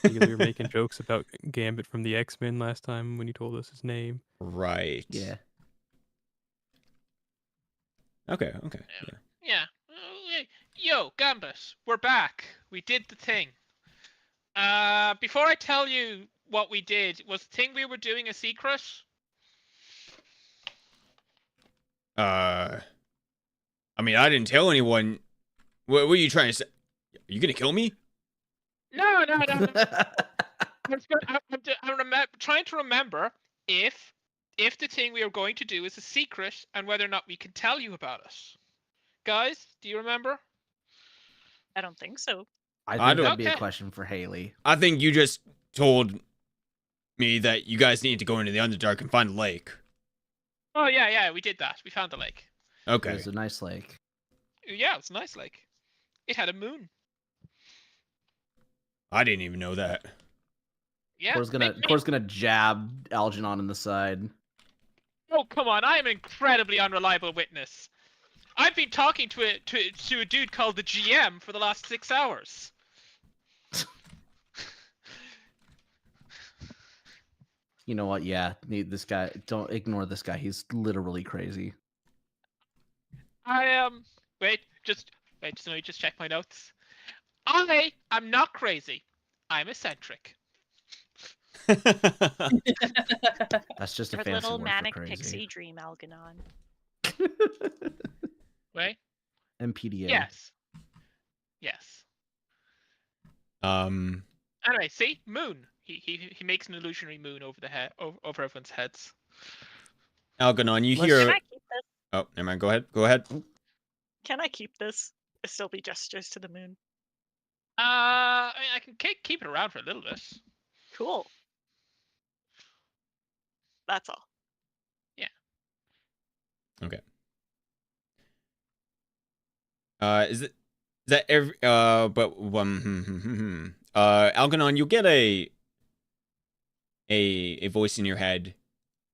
S5: Because we were making jokes about Gambit from the X-Men last time when you told us his name.
S1: Right.
S2: Yeah.
S1: Okay. Okay. Yeah.
S4: Yeah. Yo, Gambit, we're back. We did the thing. Before I tell you what we did, was the thing we were doing a secret?
S1: I mean, I didn't tell anyone. What are you trying to say? Are you gonna kill me?
S4: No. I'm trying to remember if the thing we are going to do is a secret and whether or not we can tell you about it. Guys, do you remember?
S6: I don't think so.
S2: I
S1: I
S2: think
S1: don't-
S2: that'd be a
S4: Okay.
S2: question for Haley.
S1: I think you just told me that you guys need to go into the Underdark and find a lake.
S4: Oh yeah, we did that. We found the lake.
S2: It
S1: Okay.
S2: was a nice lake.
S4: Yeah, it's a nice lake. It had a moon.
S1: I didn't even know that.
S4: Yeah.
S2: Core's gonna jab Algernon in the side.
S4: Oh come on! I am an incredibly unreliable witness. I've been talking to a dude called the GM for the last 6 hours.
S2: You know what? Yeah, this guy. Don't ignore this guy. He's literally crazy.
S4: I am. Wait, let me just check my notes. I am not crazy. I'm eccentric.
S2: That's just a
S6: Your
S2: fancy
S6: little
S2: word
S6: manic
S2: for crazy.
S6: pixie dream, Algernon.
S4: Wait.
S2: MPDA.
S4: Yes.
S1: um.
S4: Anyway, see, moon. He makes an illusionary moon over the head over everyone's heads.
S1: Algernon, you
S2: Let's-
S1: hear?
S6: Can I keep this?
S1: Oh, never mind. Go ahead. Go ahead.
S6: Can I keep this? It still be gestures to the moon.
S4: I mean, I can keep it around for a little bit.
S6: Cool. That's all.
S1: Okay. Is that every? But Algernon, you'll get a voice in your head.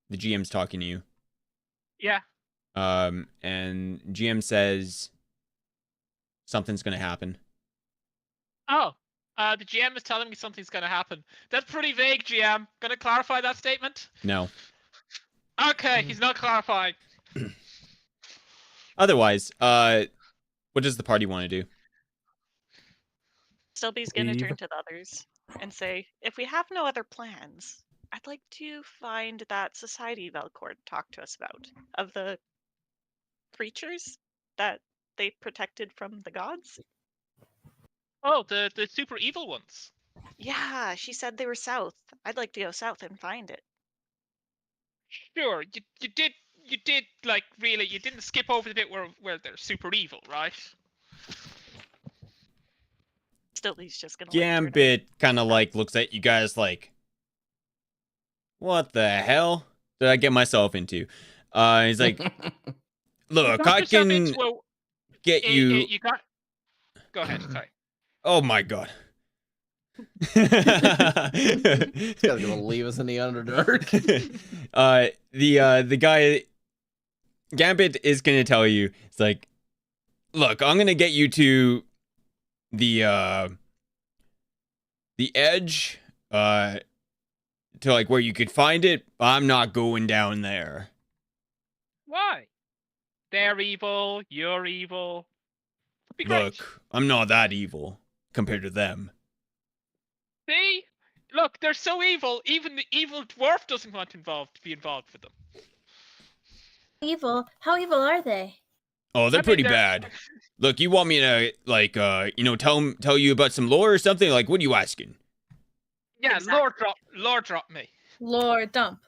S1: The GM's talking to you.
S4: Yeah.
S1: And GM says something's gonna happen.
S4: Oh. The GM is telling me something's gonna happen. That's pretty vague, GM. Gonna clarify that statement?
S1: No.
S4: Okay, he's not clarifying.
S1: Otherwise, what does the party want to do?
S6: Stillby's gonna
S5: Leave.
S6: turn to the others and say, if we have no other plans, I'd like to find that society Velcord talked to us about, of the creatures that they protected from the gods.
S4: Oh, the super evil ones.
S6: Yeah, she said they were south. I'd like to go south and find it.
S4: Sure, you did like really you didn't skip over the bit where they're super evil, right?
S6: Stillby's just gonna let her know.
S1: Gambit kind of like looks at you guys like, what the hell did I get myself into? He's like, look,
S4: Got
S1: I
S4: yourself
S1: can
S4: into
S1: get you.
S4: you got. Go ahead. Sorry.
S1: Oh my god.
S2: This guy's gonna leave us in the Underdark.
S1: The guy Gambit is gonna tell you, it's like, look, I'm gonna get you to the edge, to like where you could find it. I'm not going down there.
S4: Why? They're evil. You're evil. Be great.
S1: Look, I'm not that evil compared to them.
S4: See? Look, they're so evil. Even the evil dwarf doesn't want to be involved with them.
S7: Evil? How evil are they?
S1: Oh, they're
S4: I mean,
S1: pretty
S4: they're-
S1: bad. Look, you want me to like tell you about some lore or something? Like, what are you asking?
S4: Yeah,
S6: Exactly.
S4: Lord drop me.
S3: Lore dump.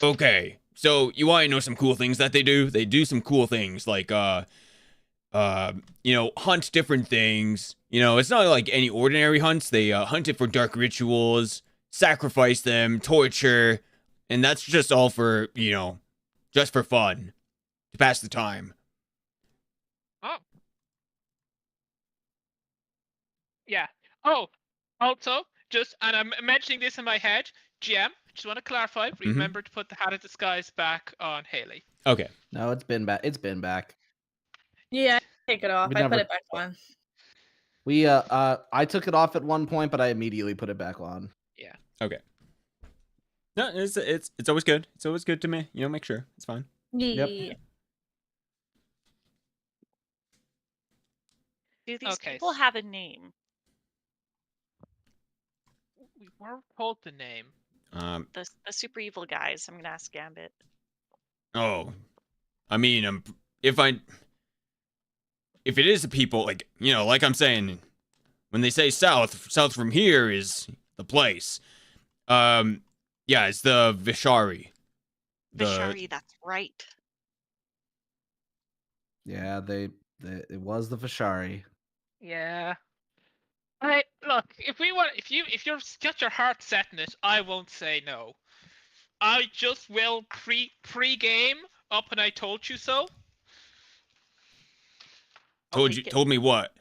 S1: Okay, so you want to know some cool things that they do? They do some cool things like hunt different things. It's not like any ordinary hunts. They hunt it for dark rituals, sacrifice them, torture, and that's just all for, just for fun, to pass the time.
S4: Oh. Yeah. Oh, also, and I'm mentioning this in my head, GM, just want to clarify, remember to put the hat of disguise back on Haley.
S1: Okay.
S2: No, it's been back. It's been back.
S3: Yeah, take it off.
S2: We
S3: I
S2: never-
S3: put it back on.
S2: I took it off at one point, but I immediately put it back on.
S4: Yeah.
S1: Okay. No, it's always good. It's always good to make sure it's fine.
S3: Yeah.
S6: Do these
S4: Okay,
S6: people have a name?
S4: We weren't told the name.
S6: The super evil guys. I'm gonna ask Gambit.
S1: Oh, I mean, if it is the people, like I'm saying, when they say south from here is the place. Yeah, it's the Vishari.
S6: Vishari, that's right.
S2: Yeah, it was the Vishari.
S4: Yeah. Look, if you're got your heart set in it, I won't say no. I just will pre-game up and I told you so.
S1: Told me what?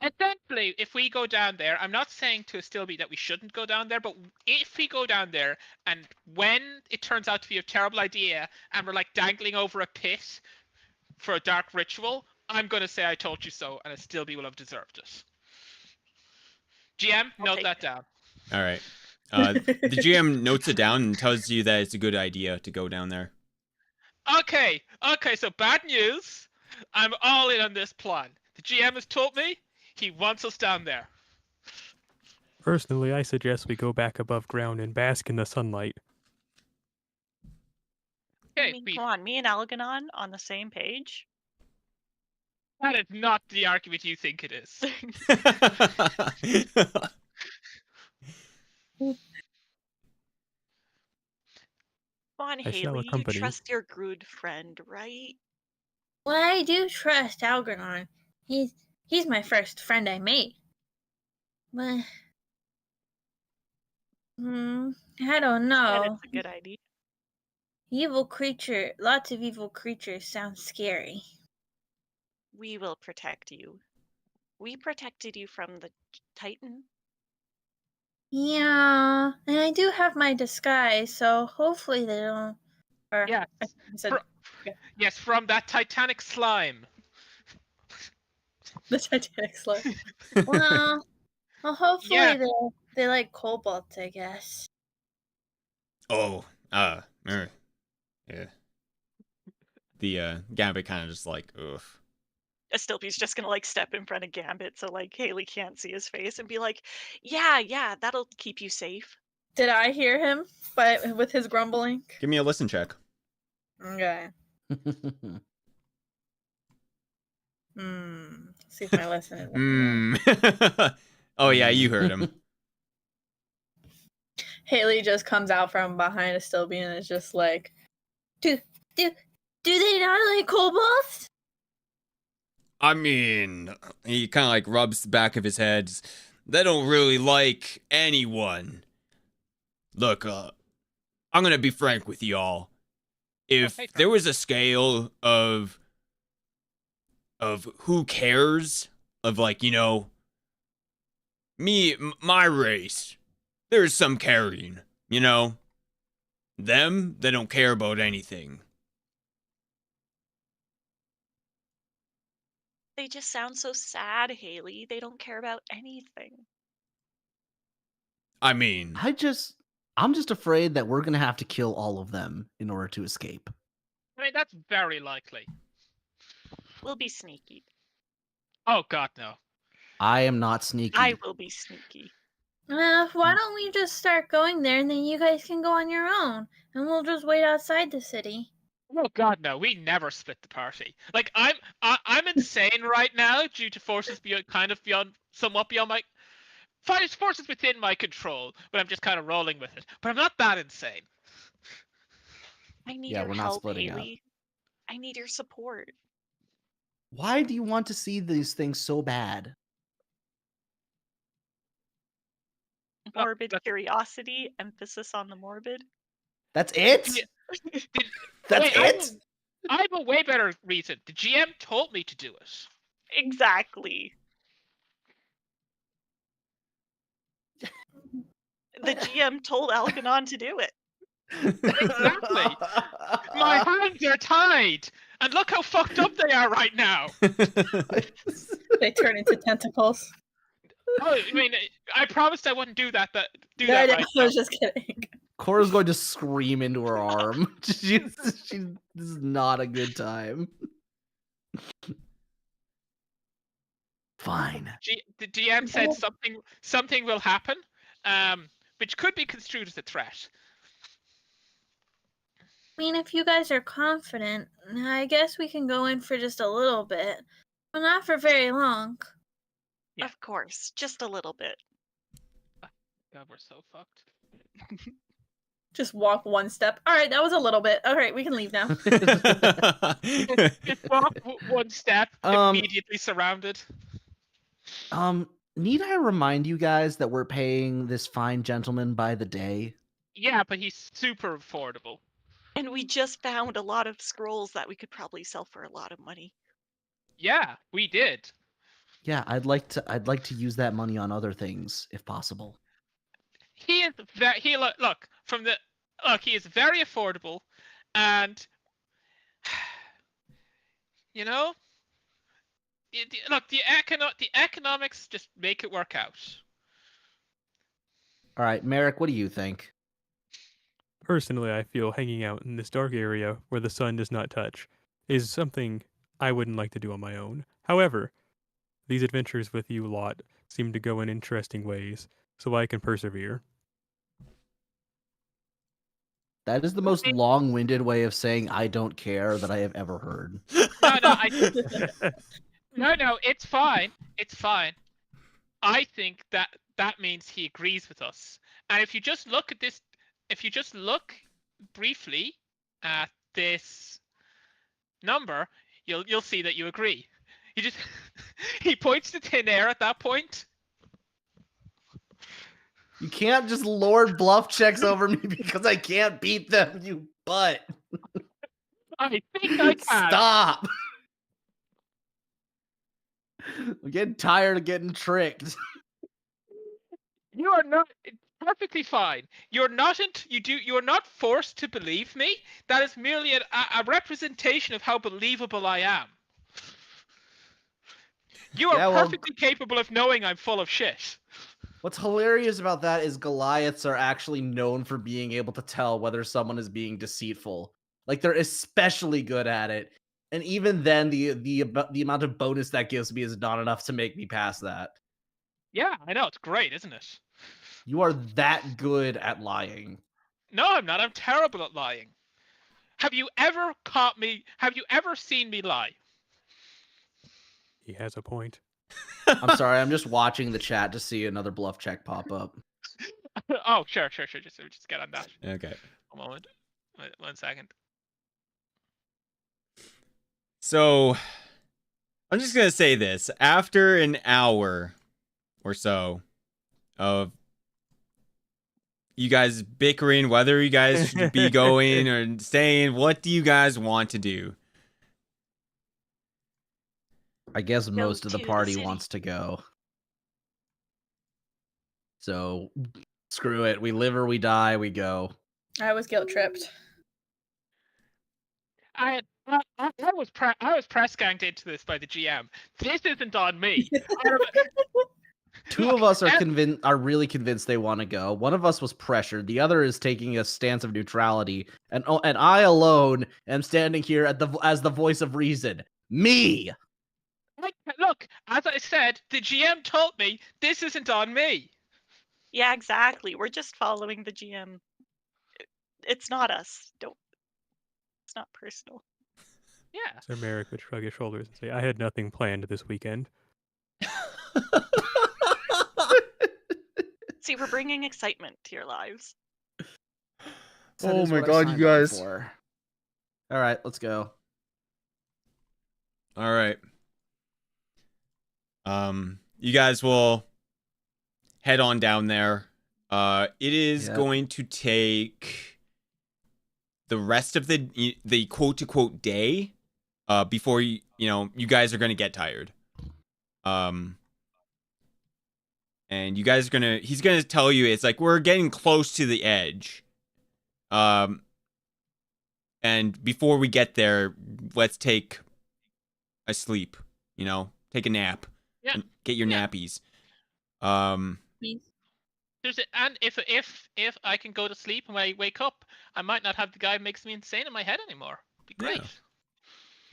S4: Essentially, if we go down there, I'm not saying to Stilby that we shouldn't go down there, but if we go down there and when it turns out to be a terrible idea and we're like dangling over a pit for a dark ritual, I'm gonna say I told you so, and Stilby will have deserved it. GM, note that down.
S1: All right. The GM notes it down and tells you that it's a good idea to go down there.
S4: Okay, so bad news. I'm all in on this plan. The GM has told me he wants us down there.
S5: Personally, I suggest we go back above ground and bask in the sunlight.
S4: Okay,
S6: I mean, come on, me and Algernon on the same page?
S4: That is not the argument you think it is.
S6: Come on,
S5: I shall
S6: Haley, you
S5: accompany.
S6: trust your good friend, right?
S7: Well, I do trust Algernon. He's my first friend I made. But I don't know.
S6: It's a good idea.
S7: Lots of evil creatures sound scary.
S6: We will protect you. We protected you from the Titan.
S7: Yeah, and I do have my disguise, so hopefully they don't.
S4: Yes. Yes, from that Titanic slime.
S3: The Titanic slime.
S7: Well, hopefully they like cobalt, I guess.
S1: Oh, yeah. The Gambit kind of just like, ugh.
S6: Astilbe's just gonna like step in front of Gambit so like Haley can't see his face and be like, yeah, that'll keep you safe.
S3: Did I hear him with his grumbling?
S1: Give me a listen check.
S3: Okay. See if my listen is.
S1: Oh yeah, you heard him.
S3: Haley just comes out from behind Astilbe and is just like,
S7: Do they not like cobalt?
S1: I mean, he kind of like rubs the back of his head. They don't really like anyone. Look, I'm gonna be frank with y'all. If there was a scale of who cares, of like, my race, there's some caring, Them, they don't care about anything.
S6: They just sound so sad, Haley. They don't care about anything.
S1: I mean,
S2: I'm just afraid that we're gonna have to kill all of them in order to escape.
S4: I mean, that's very likely.
S6: We'll be sneaky.
S4: Oh god, no.
S2: I am not sneaky.
S6: I will be sneaky.
S7: Why don't we just start going there and then you guys can go on your own and we'll just wait outside the city.
S4: Oh god, no! We never split the party. Like I'm insane right now due to forces somewhat beyond my forces within my control. But I'm just kind of rolling with it. But I'm not that insane.
S6: I need
S2: Yeah,
S6: your
S2: we're not
S6: help,
S2: splitting up.
S6: Haley. I need your support.
S2: Why do you want to see these things so bad?
S6: Morbid curiosity, emphasis on the morbid.
S2: That's it? That's it?
S4: I have a way better reason. The GM told me to do it.
S6: Exactly. The GM told Algernon to do it.
S4: Exactly. My hands are tied, and look how fucked up they are right now.
S3: They turn into tentacles.
S4: Oh, I mean, I promised I wouldn't do that. Do
S3: No, I
S4: that
S3: know,
S4: right
S3: I
S4: now.
S3: was just kidding.
S2: Cora's going to scream into her arm. This is not a good time. Fine.
S4: The GM said something will happen, which could be construed as a threat.
S7: I mean, if you guys are confident, I guess we can go in for just a little bit, but not for very long.
S4: Yeah.
S6: Of course, just a little bit.
S4: God, we're so fucked.
S3: Just walk one step. All right, that was a little bit. All right, we can leave now.
S4: Just walk one step, immediately surrounded.
S2: Need I remind you guys that we're paying this fine gentleman by the day?
S4: Yeah, but he's super affordable.
S6: And we just found a lot of scrolls that we could probably sell for a lot of money.
S3: Yeah,
S4: we did.
S2: Yeah, I'd like to use that money on other things if possible.
S4: He is look he is very affordable, and you know, the economics just make it work out.
S2: All right, Merrick, what do you think?
S5: Personally, I feel hanging out in this dark area where the sun does not touch is something I wouldn't like to do on my own. However, these adventures with you lot seem to go in interesting ways, so I can persevere.
S2: That is the most long-winded way of saying I don't care that I have ever heard.
S4: No, it's fine. It's fine. I think that means he agrees with us. And if you just look at this, if you just look briefly at this number, you'll see that you agree. He points to thin air at that point.
S2: You can't just lord bluff checks over me because I can't beat them, you butt.
S4: I think I can.
S2: Stop. I'm getting tired of getting tricked.
S4: You are not. It's perfectly fine. You're not. You are not forced to believe me. That is merely a representation of how believable I am. You are perfectly capable of knowing I'm full of shit.
S2: What's hilarious about that is Goliaths are actually known for being able to tell whether someone is being deceitful. Like, they're especially good at it. And even then, the amount of bonus that gives me is not enough to make me pass that.
S4: Yeah, I know. It's great, isn't it?
S2: You are that good at lying.
S4: No, I'm not. I'm terrible at lying. Have you ever caught me? Have you ever seen me lie?
S5: He has a point.
S2: I'm sorry, I'm just watching the chat to see another bluff check pop up.
S4: Oh, sure. Just get on that.
S1: Okay.
S4: A moment. 1 second.
S1: So, I'm just going to say this. After an hour or so of you guys bickering whether you guys should be going or staying, what do you guys want to do?
S2: I guess
S6: Go
S2: most of the
S6: to the
S2: party
S6: city.
S2: wants to go. So, screw it. We live or we die, we go.
S3: I was guilt tripped.
S4: I was press ganged into this by the GM. This isn't on me.
S2: Two of us are really convinced they want to go. One of us was pressured. The other is taking a stance of neutrality. And I alone am standing here as the voice of reason. Me!
S4: Look, as I said, the GM told me this isn't on me.
S6: Yeah, exactly. We're just following the GM. It's not us. It's not personal.
S4: Yeah.
S5: So Merrick would shrug his shoulders and say, I had nothing planned this weekend.
S6: See, we're bringing excitement to your lives.
S2: Oh my god, you guys. All right, let's go.
S1: All right. You guys will head on down there. It is going to take the rest of the quote unquote day before you guys are going to get tired. And you guys are he's going to tell you it's like we're getting close to the edge. And before we get there, let's take a sleep, take a nap.
S4: Yeah.
S1: and get your
S4: Yeah.
S1: nappies.
S4: And if I can go to sleep and when I wake up, I might not have the guy who makes me insane in my head anymore. Be great.
S1: Yeah.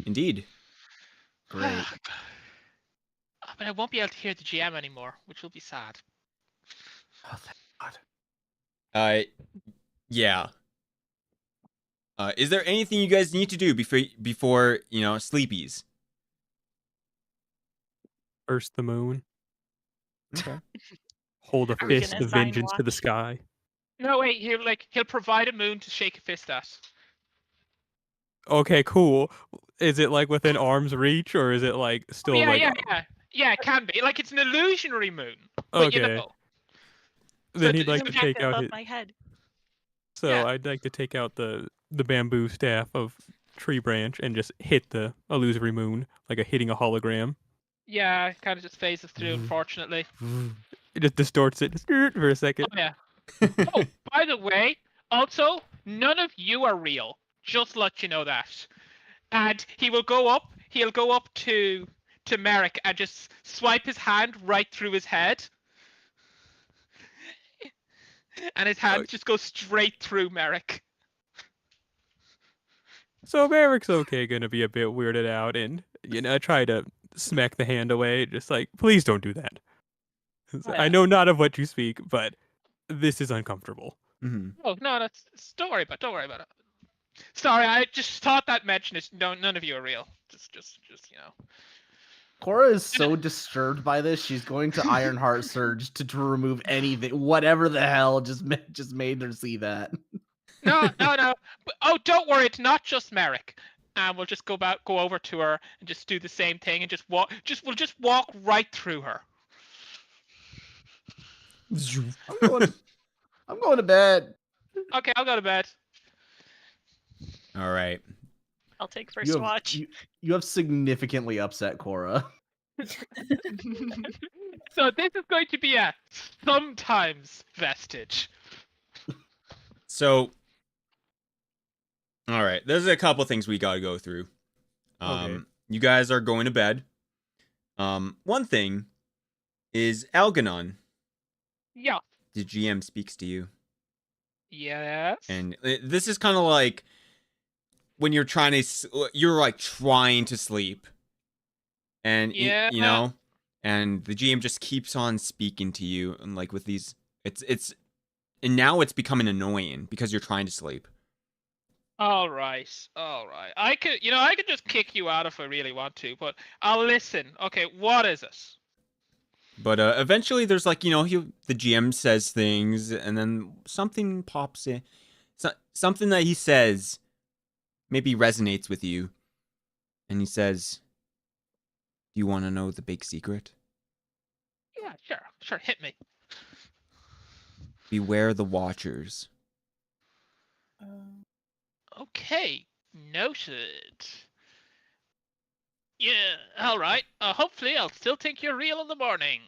S1: Indeed.
S2: Great.
S4: But I won't be able to hear the GM anymore, which will be sad.
S2: Oh, thank God.
S1: Yeah. Is there anything you guys need to do before sleepies?
S5: Curse the moon.
S1: Okay.
S5: Hold a
S6: Are we
S5: fist
S6: gonna
S5: of
S6: assign
S5: vengeance to the
S6: watch?
S5: sky.
S4: No, wait. He'll provide a moon to shake a fist at.
S5: Okay, cool. Is it like within arm's reach, or is it like
S4: Oh,
S5: still like?
S4: Yeah. It can be like it's an illusionary moon, but
S5: Okay.
S4: So
S5: Then he'd like to
S6: Project
S5: take
S6: it
S5: out
S6: above
S5: his.
S6: my head.
S5: So
S4: Yeah.
S5: I'd like to take out the bamboo staff of tree branch and just hit the illusory moon like hitting a hologram.
S4: Yeah, it kind of just phases through, unfortunately.
S5: It just distorts it just for a second.
S4: Oh yeah. Oh, by the way, also none of you are real. Just let you know that. And he'll go up to Merrick and just swipe his hand right through his head. And his hand just goes straight through Merrick.
S5: So Merrick's gonna be a bit weirded out and try to smack the hand away, just like, please don't do that.
S4: Oh,
S5: I
S4: yeah.
S5: know not of what you speak, but this is uncomfortable.
S1: Mm-hmm.
S4: Oh no, don't worry about it. Sorry, I just thought that mention is none of you are real. Just
S2: Cora is so disturbed by this. She's going to Ironheart Surge to remove anything, whatever the hell just made her see that.
S4: No. But, oh, don't worry, it's not just Merrick. And we'll just go over to her and just do the same thing and we'll just walk right through her.
S2: I'm going to bed.
S4: Okay, I'll go to bed.
S1: All right.
S6: I'll take first watch.
S2: You have significantly upset Cora.
S4: So this is going to be a sometimes vestige.
S1: So, all right. There's a couple things we got to go through.
S5: Okay.
S1: You guys are going to bed. One thing is Algernon.
S4: Yeah.
S1: The GM speaks to you.
S4: Yes.
S1: And this is kind of like when you're trying to sleep. And
S4: Yeah.
S1: and the GM just keeps on speaking to you and like with these and now it's becoming annoying because you're trying to sleep.
S4: All right. I could just kick you out if I really want to, but I'll listen. Okay, what is it?
S1: But eventually there's the GM says things and then something pops in. Something that he says maybe resonates with you. And he says, "Do you want to know the big secret?
S4: Yeah, sure, hit me."
S1: Beware the Watchers."
S4: Okay, noted. Yeah, all right. Hopefully I'll still think you're real in the morning.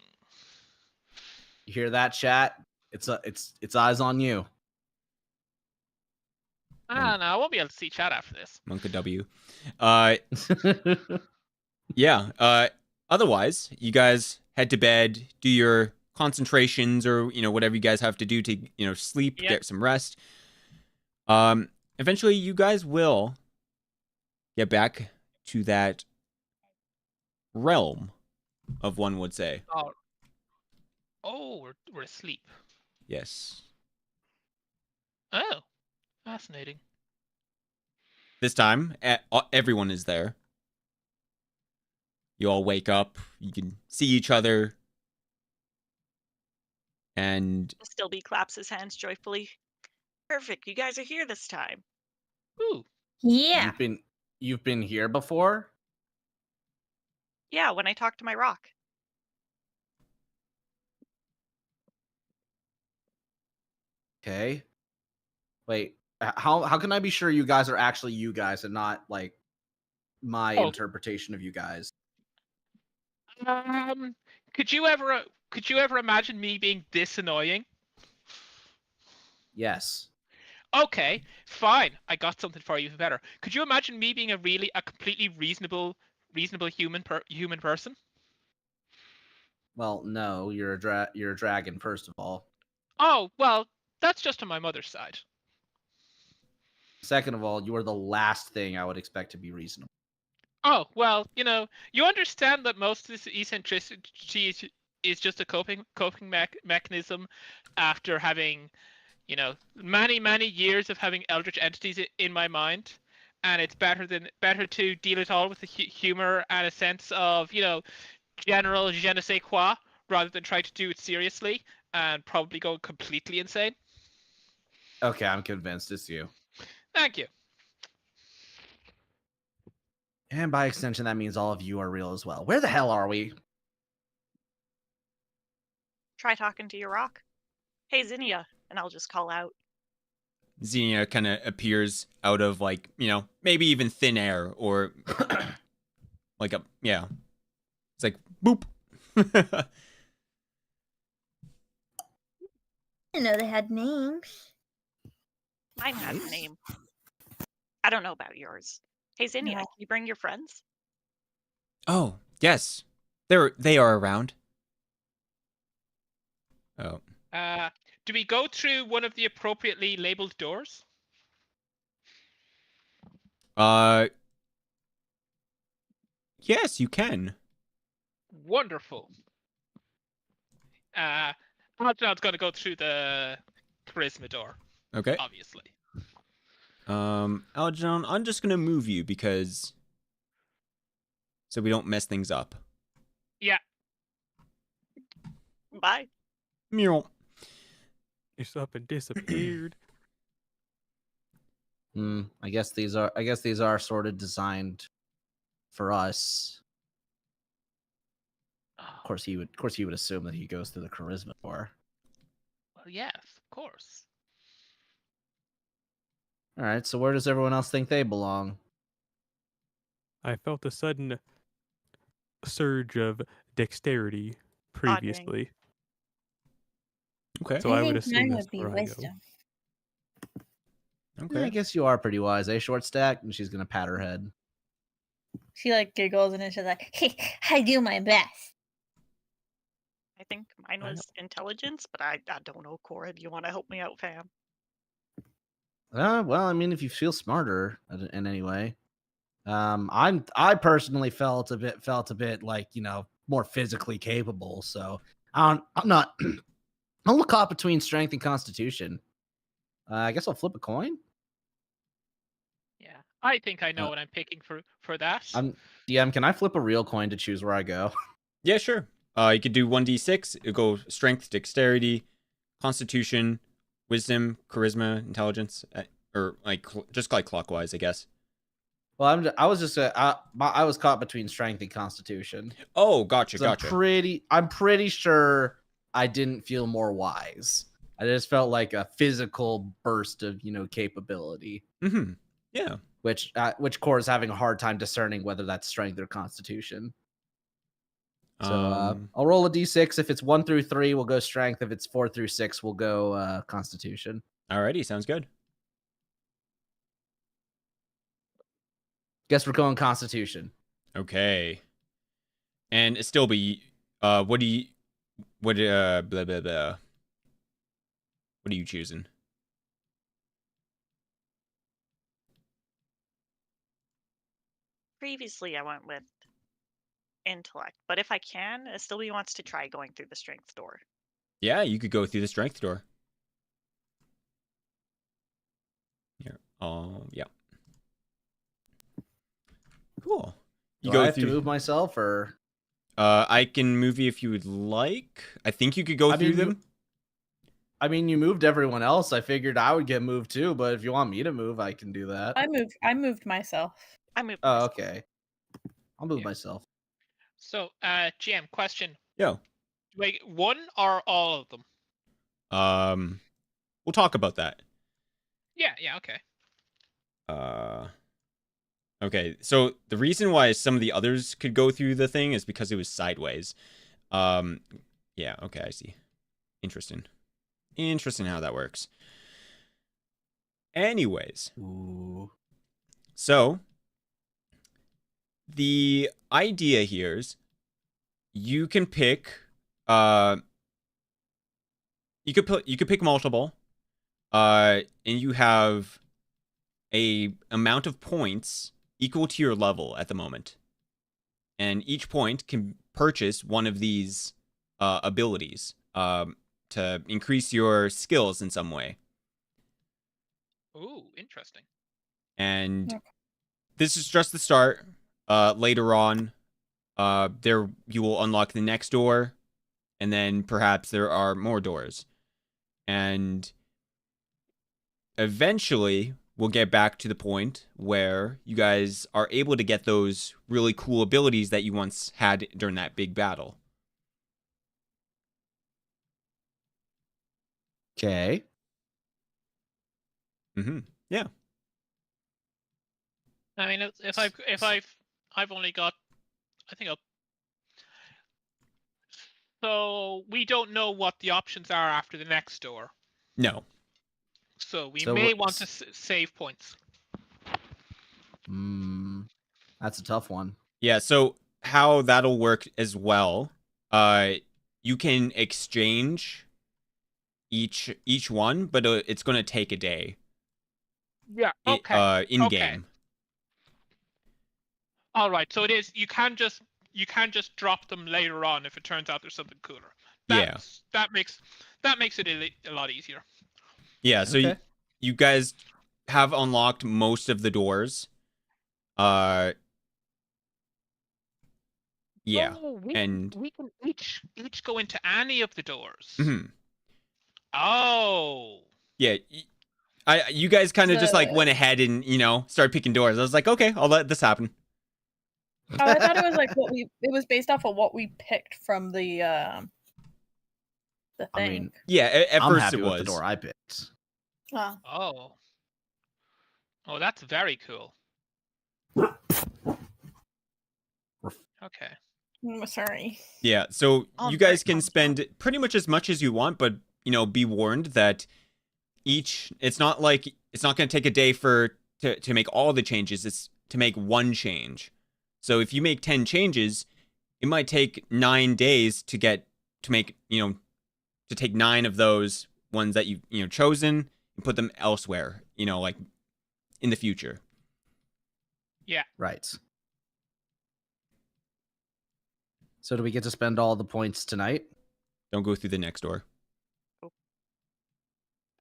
S2: You hear that, chat? It's eyes on you.
S4: No, I won't be able to see chat after this.
S1: Monka W. Yeah. Otherwise, you guys head to bed, do your concentrations or whatever you guys have to do to sleep, get some rest. Eventually, you guys will get back to that realm of one would say.
S4: Oh, we're asleep.
S1: Yes.
S4: Oh, fascinating.
S1: This time, everyone is there. You all wake up. You can see each other. And
S6: Stilby claps his hands joyfully. Perfect, you guys are here this time.
S4: Ooh.
S7: Yeah.
S2: You've been here before?
S6: Yeah, when I talked to my rock.
S2: Okay. Wait, how can I be sure you guys are actually you guys and not like my interpretation of you guys?
S4: Could you ever imagine me being this annoying?
S2: Yes.
S4: Okay, fine. I got something for you better. Could you imagine me being a completely reasonable human person?
S2: Well, no, you're a dragon first of all.
S4: Oh, well, that's just on my mother's side.
S2: Second of all, you are the last thing I would expect to be reasonable.
S4: Oh, well, you understand that most of this eccentricity is just a coping mechanism after having, many, many years of having eldritch entities in my mind. And it's better to deal it all with a humor and a sense of, general je ne sais quoi, rather than try to do it seriously and probably go completely insane.
S2: Okay, I'm convinced it's you.
S4: Thank you.
S2: And by extension, that means all of you are real as well. Where the hell are we?
S6: Try talking to your rock. Hey, Zinnia, and I'll just call out.
S1: Xenia kind of appears out of maybe even thin air or like it's like boop.
S7: I didn't know they had names.
S6: Mine has a name. I don't know about yours. Hey, Zinnia, can you bring your friends?
S1: Oh, yes. They are around. Oh.
S4: Do we go through one of the appropriately labeled doors?
S1: Yes, you can.
S4: Wonderful. Algernon's going to go through the charisma door.
S1: Okay.
S4: Obviously.
S1: Algernon, I'm just gonna move you so we don't mess things up.
S4: Yeah.
S6: Bye.
S1: Mural.
S5: It's up and disappeared.
S2: I guess these are sort of designed for us. Of course, he would assume that he goes through the charisma door.
S4: Well, yes, of course.
S2: All right, so where does everyone else think they belong?
S5: I felt a sudden surge of dexterity previously.
S1: Okay.
S5: So I would
S7: think
S5: assume
S7: mine
S5: that's
S7: would be
S5: where I go.
S7: wisdom.
S1: Okay.
S2: I guess you are pretty wise, eh, short stack? And she's gonna pat her head.
S7: She giggles and she's like, "Hey, I do my best."
S6: I think mine was intelligence, but I don't know, Cora. Do you want to help me out, fam?
S2: Well, I mean, if you feel smarter in any way, I personally felt a bit like more physically capable. So I'm not. I'll look caught between strength and constitution. I guess I'll flip a coin.
S4: Yeah, I think I know what I'm picking for that.
S2: DM. Can I flip a real coin to choose where I go?
S1: Yeah, sure. You could do 1d6. It'll go strength, dexterity, constitution, wisdom, charisma, intelligence, or just clockwise, I guess.
S2: Well, I was caught between strength and constitution.
S1: Oh, gotcha.
S2: I'm pretty sure I didn't feel more wise. I just felt like a physical burst of capability.
S1: Mm-hmm. Yeah.
S2: Which Core is having a hard time discerning whether that's strength or constitution. So I'll roll a d6. If it's 1 through 3, we'll go strength. If it's 4 through 6, we'll go constitution.
S1: Alrighty, sounds good.
S2: Guess we're going constitution.
S1: Okay. And it still be blah blah blah. What are you choosing?
S6: Previously, I went with intellect, but if I can, Astilbe wants to try going through the strength door.
S1: Yeah, you could go through the strength door. Here. Yeah. Cool.
S2: Do I have to move myself, or
S1: I can move you if you would like. I think you could go through them.
S2: You moved everyone else. I figured I would get moved too, but if you want me to move, I can do that.
S3: I moved myself.
S2: Oh, okay. I'll move myself.
S4: So, GM, question.
S1: Yo.
S4: Do I one or all of them?
S1: We'll talk about that.
S4: Yeah, okay.
S1: Okay, so the reason why some of the others could go through the thing is because it was sideways. Yeah, okay, I see. Interesting how that works. Anyways.
S2: Ooh.
S1: So, the idea here is you can pick you could pick multiple. And you have a amount of points equal to your level at the moment. And each point can purchase one of these abilities to increase your skills in some way.
S4: Ooh, interesting.
S1: And this is just the start. Later on, there you will unlock the next door, and then perhaps there are more doors. And eventually, we'll get back to the point where you guys are able to get those really cool abilities that you once had during that big battle.
S2: Okay.
S1: Yeah.
S4: I mean, if I've only got, I think so we don't know what the options are after the next door.
S1: No.
S4: So we may want to save points.
S2: That's a tough one.
S1: Yeah, so how that'll work as well, you can exchange each one, but it's going to take a day.
S4: Yeah, okay.
S1: In
S4: okay.
S1: game.
S4: All right, so it is you can just drop them later on if it turns out there's something cooler. That makes it a lot easier.
S1: Yeah, so you guys have unlocked most of the doors. Yeah.
S4: Oh, we can each go into any of the doors.
S1: Mm-hmm.
S4: Oh.
S1: Yeah. You guys kind of just like went ahead and, started picking doors. I was like, okay, I'll let this happen.
S3: Oh, I thought it was like it was based off of what we picked from the thing.
S2: I mean,
S1: yeah, at
S2: I'm
S1: first
S2: happy
S1: it
S2: with
S1: was
S2: the door I picked.
S4: Oh, that's very cool. Okay.
S3: I'm sorry.
S1: Yeah, so you guys can spend pretty much as much as you want, but be warned that it's not going to take a day to make all the changes. It's to make one change. So if you make 10 changes, it might take 9 days to take 9 of those ones that you've chosen and put them elsewhere, like in the future.
S4: Yeah.
S2: Right. So do we get to spend all the points tonight?
S1: Don't go through the next door.
S6: Oh.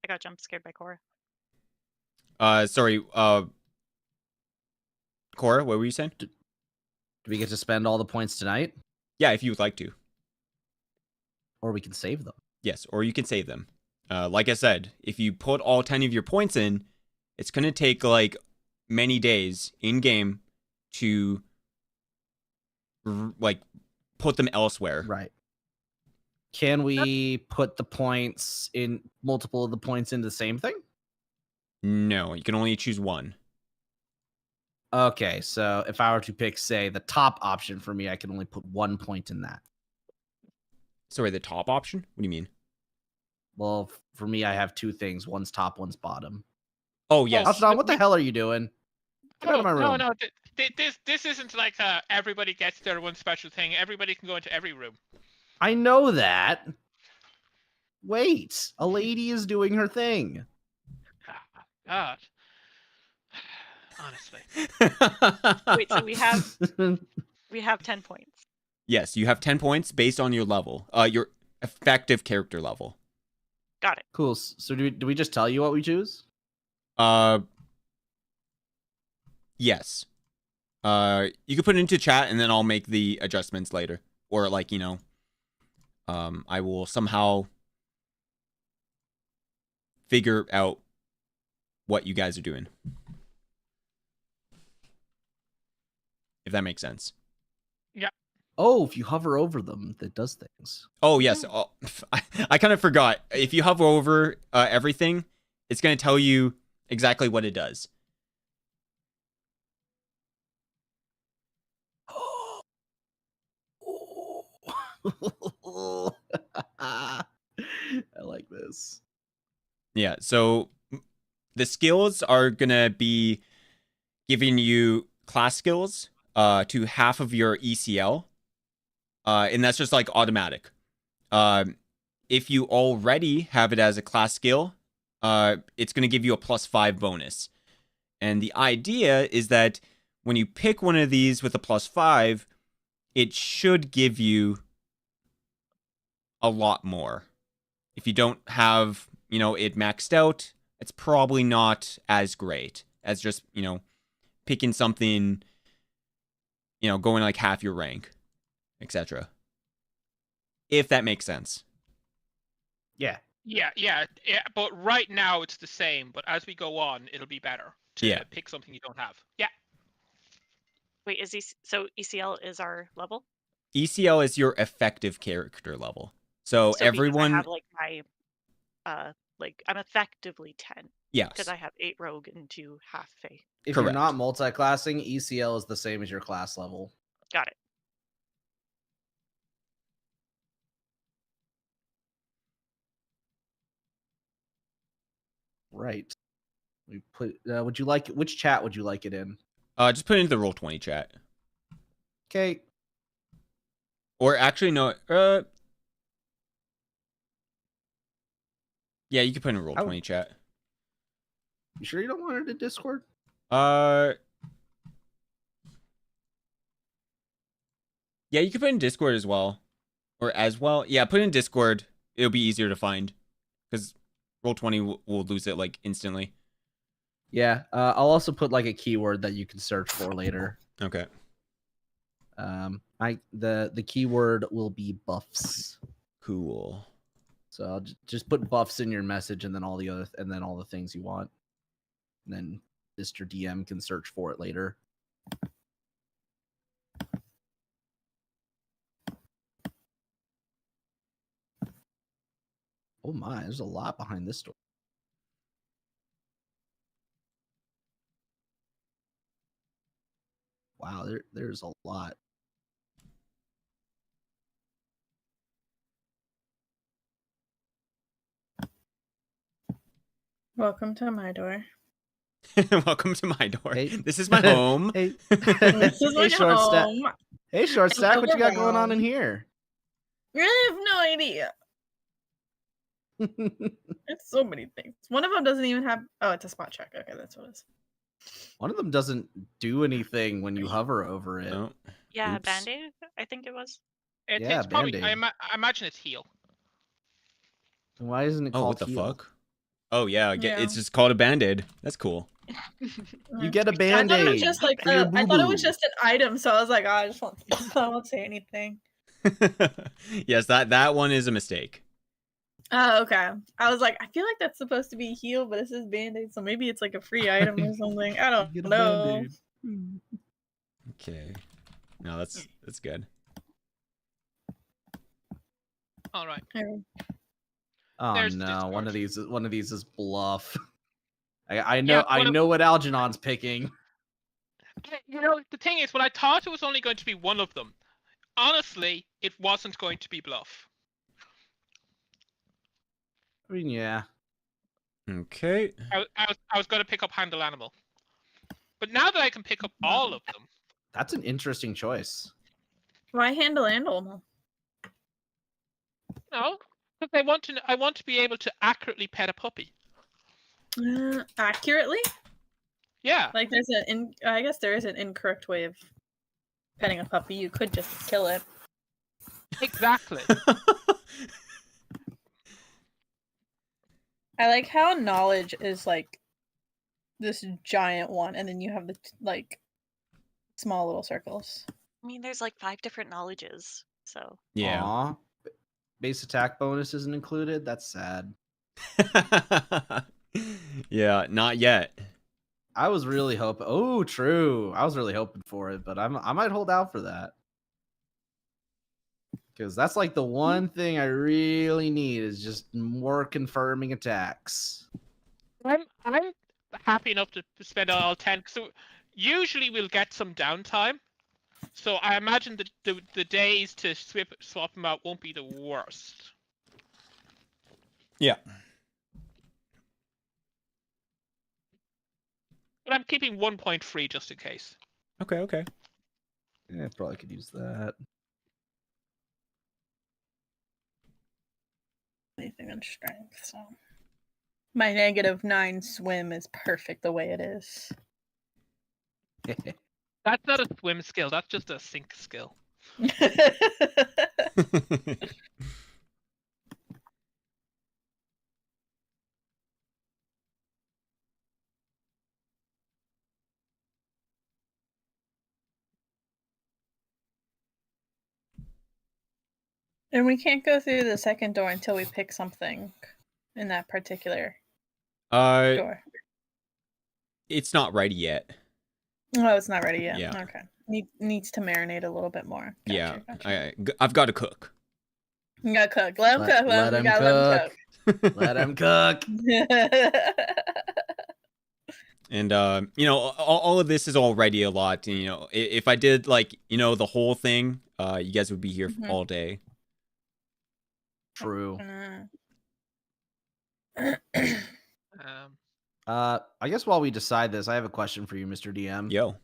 S6: I got jump scared by Cora.
S1: Sorry, Cora, what were you saying?
S2: Do we get to spend all the points tonight?
S1: Yeah, if you would like to.
S2: Or we can save them.
S1: Yes, or you can save them. Like I said, if you put all 10 of your points in, it's going to take like many days in game to like put them elsewhere.
S2: Right. Can we put the points in multiple of the points into the same thing?
S1: No, you can only choose one.
S2: Okay, so if I were to pick, say, the top option for me, I can only put 1 point in that.
S1: Sorry, the top option? What do you mean?
S2: Well, for me, I have 2 things. One's top, one's bottom.
S1: Oh, yes.
S2: Ashdon, what the hell are you doing? Get out of my room.
S4: No. This isn't like everybody gets their one special thing. Everybody can go into every room.
S2: I know that. Wait, a lady is doing her thing.
S4: God. Honestly.
S6: Wait, so we have 10 points.
S1: Yes, you have 10 points based on your level. Your effective character level.
S6: Got it.
S2: Cool. So do we just tell you what we choose?
S1: Yes. You can put it into chat and then I'll make the adjustments later. Or like, I will somehow figure out what you guys are doing. If that makes sense.
S4: Yeah.
S2: Oh, if you hover over them, that does things.
S1: Oh, yes. Oh, I kind of forgot. If you hover over everything, it's going to tell you exactly what it does.
S2: I like this.
S1: Yeah, so the skills are going to be giving you class skills to half of your ECL. And that's just like automatic. If you already have it as a class skill, it's going to give you a +5 bonus. And the idea is that when you pick one of these with a +5, it should give you a lot more. If you don't have, it maxed out, it's probably not as great as just, picking something, going like half your rank, etc. If that makes sense.
S2: Yeah.
S4: Yeah. But right now it's the same. But as we go on, it'll be better to pick something you don't have. Yeah.
S6: Wait, so ECL is our level?
S1: ECL is your effective character level. So everyone
S6: I have like my I'm effectively 10.
S1: Yes.
S6: Because I have 8 rogue and 2 half fae.
S2: If
S1: Correct.
S2: you're not multi-classing, ECL is the same as your class level.
S6: Got it.
S2: Right. We put. Which chat would you like it in?
S1: Just put it into the Roll20 chat.
S2: Okay.
S1: Or actually, no. Yeah, you can put it in Roll20 chat.
S2: You sure you don't want it in Discord?
S1: Yeah, you can put it in Discord as well. Or as well. Yeah, put it in Discord. It'll be easier to find. Because Roll20 will lose it, like, instantly.
S2: Yeah. I'll also put, like, a keyword that you can search for later.
S1: Okay.
S2: The keyword will be buffs.
S1: Cool.
S2: So I'll just put buffs in your message, and then all the things you want. And then Mr. DM can search for it later. Oh my, there's a lot behind this story. Wow, there's a lot.
S3: Welcome to my door.
S1: Welcome to my door.
S2: Hey.
S1: This is my home.
S2: Hey,
S3: This is my
S2: Short Stack.
S3: home.
S2: Hey, Short Stack, what you got going on
S3: overwhelmed.
S2: in here?
S3: Really have no idea. It's so many things. One of them doesn't even have. Oh, it's a spot check. Okay, that's what it is.
S2: One of them doesn't do anything when you hover over it.
S1: No.
S6: Yeah,
S2: Oops.
S6: Band-Aid, I think it was.
S4: It's probably.
S2: Band-Aid.
S4: I imagine it's heal.
S2: Why isn't it
S1: Oh,
S2: called
S1: what the
S2: heal?
S1: fuck? Oh, yeah.
S3: Yeah.
S1: It's just called a Band-Aid. That's cool.
S2: You get a
S3: I
S2: Band-Aid.
S3: thought it was just like
S2: for your
S3: I thought it was
S2: boo-boo.
S3: just an item, so I was like, oh, I just I won't say anything.
S1: Yes, that one is a mistake.
S3: Oh, okay. I was like, I feel like that's supposed to be heal, but this is Band-Aid, so maybe it's like a free item or something. I don't
S2: Get a
S3: know.
S2: Band-Aid.
S1: Okay. No, that's good.
S4: All right.
S2: Oh
S4: There's the
S2: no, one
S4: Discord.
S2: of these is bluff. I
S4: Yeah,
S2: know what Algernon's picking.
S4: The thing is, when I thought it was only going to be one of them, honestly, it wasn't going to be bluff.
S2: I mean, yeah.
S1: Okay.
S4: I was going to pick up Handle Animal. But now that I can pick up all of them.
S2: That's an interesting choice.
S3: Why handle animal?
S4: No, because I want to be able to accurately pet a puppy.
S3: Accurately?
S4: Yeah.
S3: Like I guess there is an incorrect way of petting a puppy. You could just kill it.
S4: Exactly.
S3: I like how knowledge is like this giant one, and then you have the like small little circles.
S6: I mean, there's like 5 different knowledges, so.
S1: Yeah.
S2: Aw. Base attack bonus isn't included. That's sad.
S1: Yeah, not yet.
S2: I was really hoping. Oh, true. I was really hoping for it, but I might hold out for that. Because that's like the one thing I really need is just more confirming attacks.
S4: I'm happy enough to spend all 10. So usually we'll get some downtime. So I imagine the days to swap them out won't be the worst.
S1: Yeah.
S4: But I'm keeping 1 point free just in case.
S1: Okay.
S2: Yeah, probably could use that.
S3: anything on strength, so my -9 swim is perfect the way it is.
S4: That's not a swim skill. That's just a sink skill.
S3: And we can't go through the second door until we pick something in that particular door.
S1: It's not ready yet.
S3: Oh, it's not ready yet.
S1: Yeah.
S3: Okay. Needs to marinate a little bit more. Gotcha,
S1: Yeah. I've got to cook.
S3: You gotta cook. Let him cook.
S2: Let him cook. Let him cook.
S1: And all of this is already a lot. And, if I did the whole thing, you guys would be here all day.
S2: True.
S6: I
S2: guess while we decide this, I have a question for you, Mr. DM.
S1: Yo.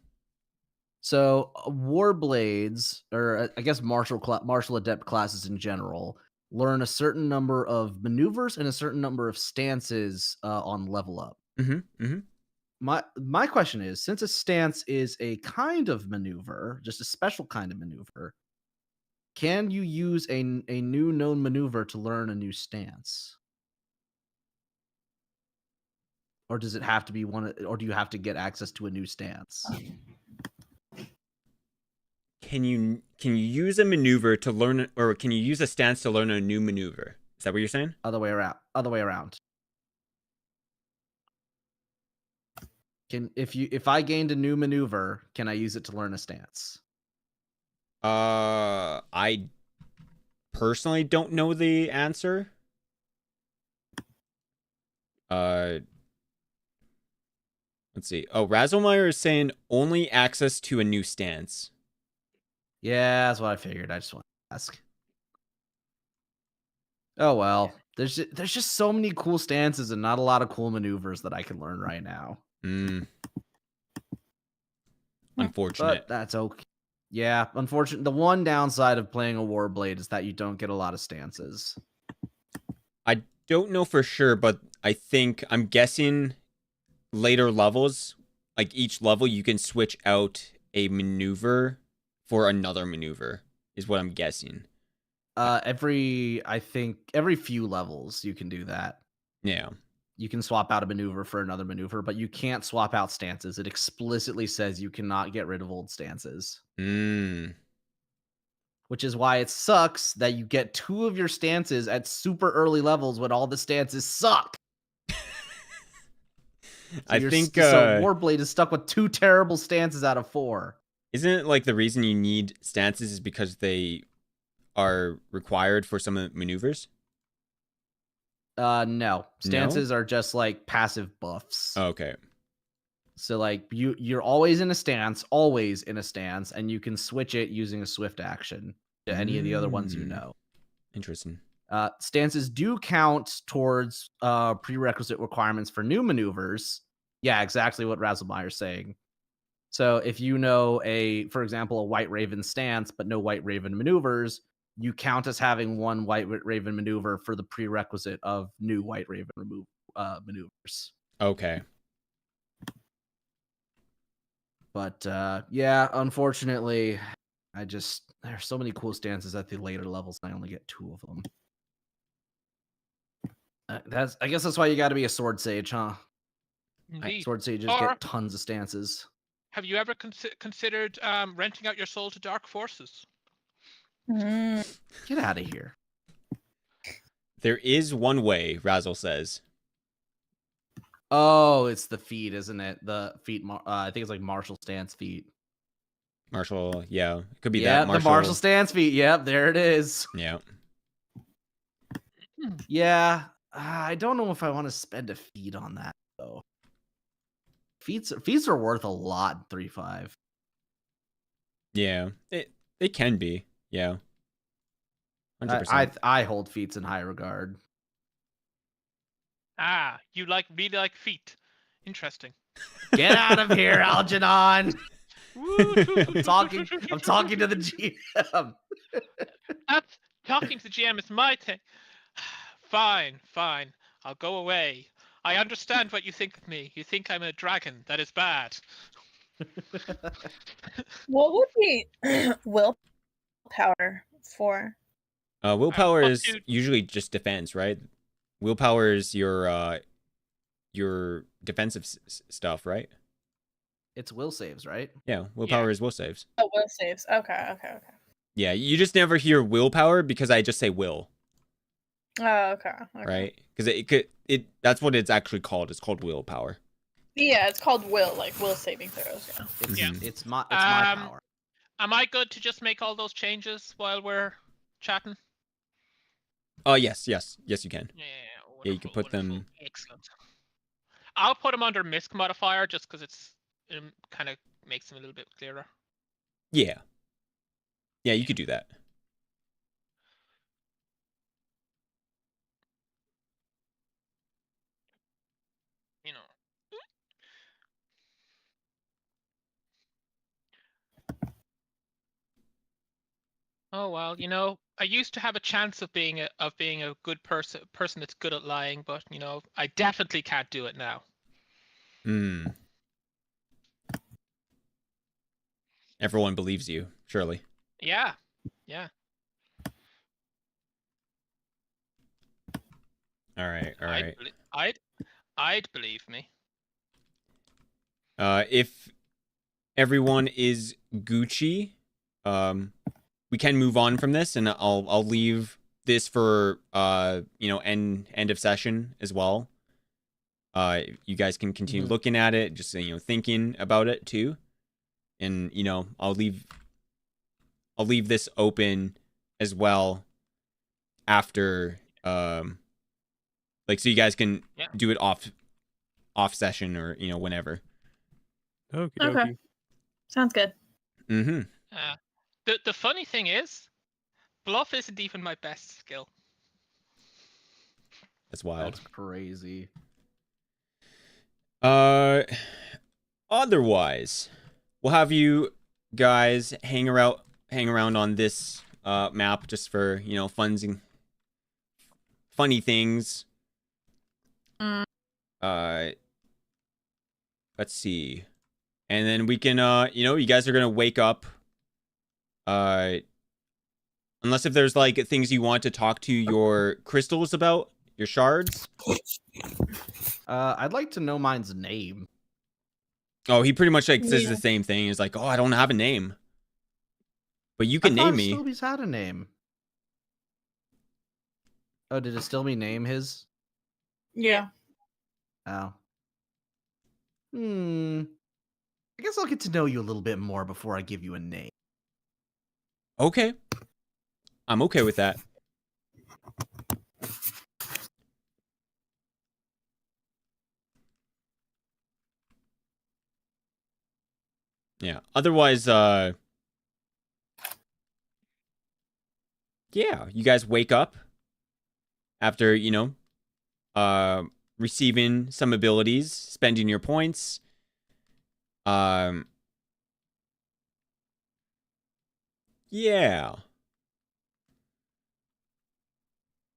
S2: So, Warblades, or I guess martial adept classes in general, learn a certain number of maneuvers and a certain number of stances on level up. My question is, since a stance is a kind of maneuver, just a special kind of maneuver, can you use a new known maneuver to learn a new stance? Or does it have to be one, or do you have to get access to a new stance?
S1: Can you use a maneuver to learn, or can you use a stance to learn a new maneuver? Is that what you're saying?
S2: Other way around. If I gained a new maneuver, can I use it to learn a stance?
S1: I personally don't know the answer. Let's see. Oh, Razzlemeyer is saying only access to a new stance.
S2: Yeah, that's what I figured. I just want to ask. Oh well, there's just so many cool stances and not a lot of cool maneuvers that I can learn right now.
S1: Unfortunate.
S2: But that's okay. Yeah, unfortunate. The one downside of playing a Warblade is that you don't get a lot of stances.
S1: I don't know for sure, but I'm guessing later levels, like each level, you can switch out a maneuver for another maneuver, is what I'm guessing.
S2: Every few levels you can do that.
S1: Yeah.
S2: You can swap out a maneuver for another maneuver, but you can't swap out stances. It explicitly says you cannot get rid of old stances. Which is why it sucks that you get 2 of your stances at super early levels when all the stances suck.
S1: I think
S2: so Warblade is stuck with 2 terrible stances out of 4.
S1: Isn't it like the reason you need stances is because they are required for some of the maneuvers?
S2: No. Stances are just like passive buffs.
S1: Okay.
S2: So like you're always in a stance, and you can switch it using a swift action to any of the other ones you know.
S1: Interesting.
S2: Stances do count towards prerequisite requirements for new maneuvers. Yeah, exactly what Razzlemeyer's saying. So if you know for example, a White Raven stance, but no White Raven maneuvers, you count as having one White Raven maneuver for the prerequisite of new White Raven maneuvers.
S1: Okay.
S2: But yeah, unfortunately, there's so many cool stances at the later levels, and I only get 2 of them. I guess that's why you got to be a sword sage, huh?
S4: Indeed.
S2: Sword sages get tons of stances.
S4: Have you ever considered renting out your soul to dark forces?
S2: Get out of here.
S1: There is one way, Razzle says.
S2: Oh, it's the feat, isn't it? The feat, I think it's like martial stance feat.
S1: Martial, yeah. It could be that.
S2: Yeah, the martial stance feat. Yep, there it is.
S1: Yeah.
S2: Yeah, I don't know if I want to spend a feat on that, though. Feats are worth a lot in 3.5.
S1: Yeah, they can be. Yeah.
S2: 100%. I hold feats in high regard.
S4: Ah, you really like feet. Interesting.
S2: Get out of here, Algernon. I'm talking to the GM.
S4: That's talking to the GM is my thing. Fine, fine. I'll go away. I understand what you think of me. You think I'm a dragon. That is bad.
S3: What would be willpower for?
S1: Willpower
S4: Plus
S1: is
S4: 2.
S1: usually just defense, right? Willpower is your defensive stuff, right?
S2: It's will saves, right?
S1: Yeah, willpower
S4: Yeah.
S1: is will saves.
S3: Oh, will saves. Okay.
S1: Yeah, you just never hear willpower because I just say will,
S3: Oh, okay.
S1: right? Because that's what it's actually called. It's called willpower.
S3: Yeah, it's called will, like will saving throws. Yeah.
S2: It's my power.
S4: Am I good to just make all those changes while we're chatting?
S1: Oh, yes, you can.
S4: Yeah,
S1: Yeah, you can put them.
S4: Excellent. I'll put them under misc modifier just because it kind of makes them a little bit clearer.
S1: Yeah, you could do that.
S4: You know. Oh well, I used to have a chance of being a good person that's good at lying, but I definitely can't do it now.
S1: Everyone believes you, surely.
S4: Yeah.
S1: All right.
S4: I'd believe me.
S1: If everyone is Gucci, we can move on from this, and I'll leave this for end of session as well. You guys can continue looking at it, just thinking about it too, and I'll leave this open as well after so you guys can do it off session or whenever.
S3: Okay. Sounds good.
S1: Mm-hmm.
S4: The funny thing is, bluff isn't even my best skill.
S1: That's wild.
S2: That's crazy.
S1: Otherwise, we'll have you guys hang around on this map just for funny things. Let's see, and then we can you guys are gonna wake up. Unless if there's things you want to talk to your crystals about, your shards.
S2: I'd like to know mine's name.
S1: Oh, he pretty much says the same thing. He's like, oh, I don't have a name. But you can name me.
S2: Stilby's had a name. Oh, did it still be name his?
S3: Yeah.
S2: Oh. I guess I'll get to know you a little bit more before I give you a name.
S1: Okay. I'm okay with that. Yeah. Otherwise, yeah, you guys wake up after, receiving some abilities, spending your points. Yeah.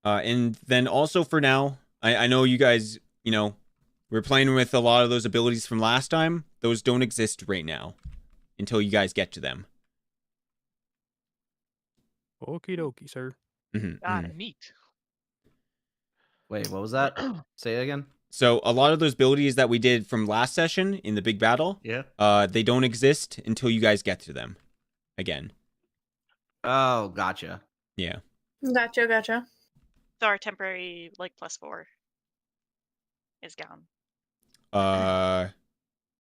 S1: And then also for now, I know you guys, we're playing with a lot of those abilities from last time. Those don't exist right now until you guys get to them.
S5: Okie dokie, sir.
S4: Neat.
S2: Wait, what was that? Say it again.
S1: So a lot of those abilities that we did from last session in the big battle, they don't exist until you guys get to them again.
S2: Oh, gotcha.
S1: Yeah.
S3: Gotcha.
S6: So our temporary +4 is gone.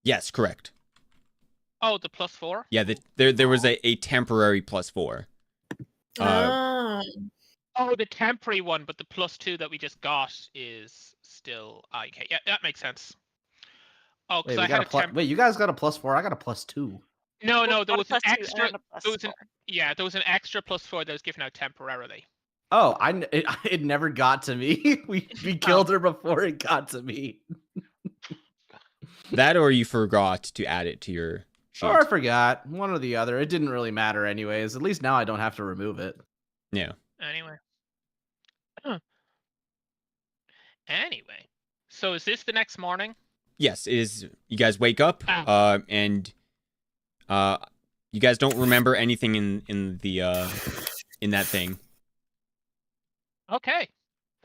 S1: Yes, correct.
S4: Oh, the +4?
S1: Yeah, there was a temporary +4.
S4: Oh, the temporary one, but the +2 that we just got is still okay. Yeah, that makes sense. Oh, because I had
S2: wait, you guys got a +4. I got a +2.
S4: No, there was an extra.
S6: There
S4: was an extra +4 that was given out temporarily.
S2: Oh, it never got to me. we killed her before it got to me.
S1: That or you forgot to add it to your sheet.
S2: Or I forgot. One or the other. It didn't really matter anyways. At least now I don't have to remove it.
S1: Yeah.
S4: Anyway. So is this the next morning?
S1: Yes, it is. You guys wake up, and you guys don't remember anything in that thing.
S4: Okay,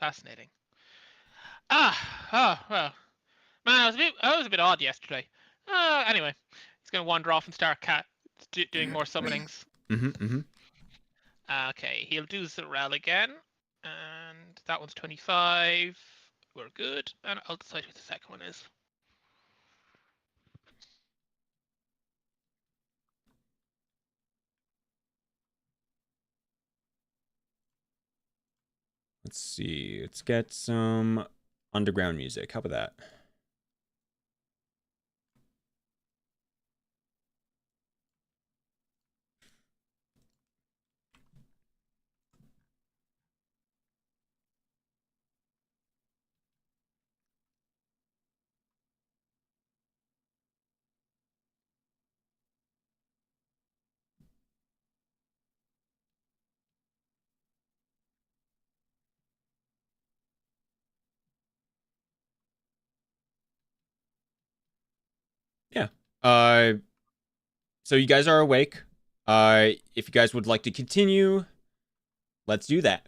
S4: fascinating. Well, man, I was a bit odd yesterday. Anyway, he's gonna wander off and start doing more summonings. Okay, he'll do Zarel again, and that one's 25. We're good, and I'll decide who the second one is.
S1: Let's see. Let's get some underground music. How about that? Yeah. So you guys are awake. If you guys would like to continue, let's do that.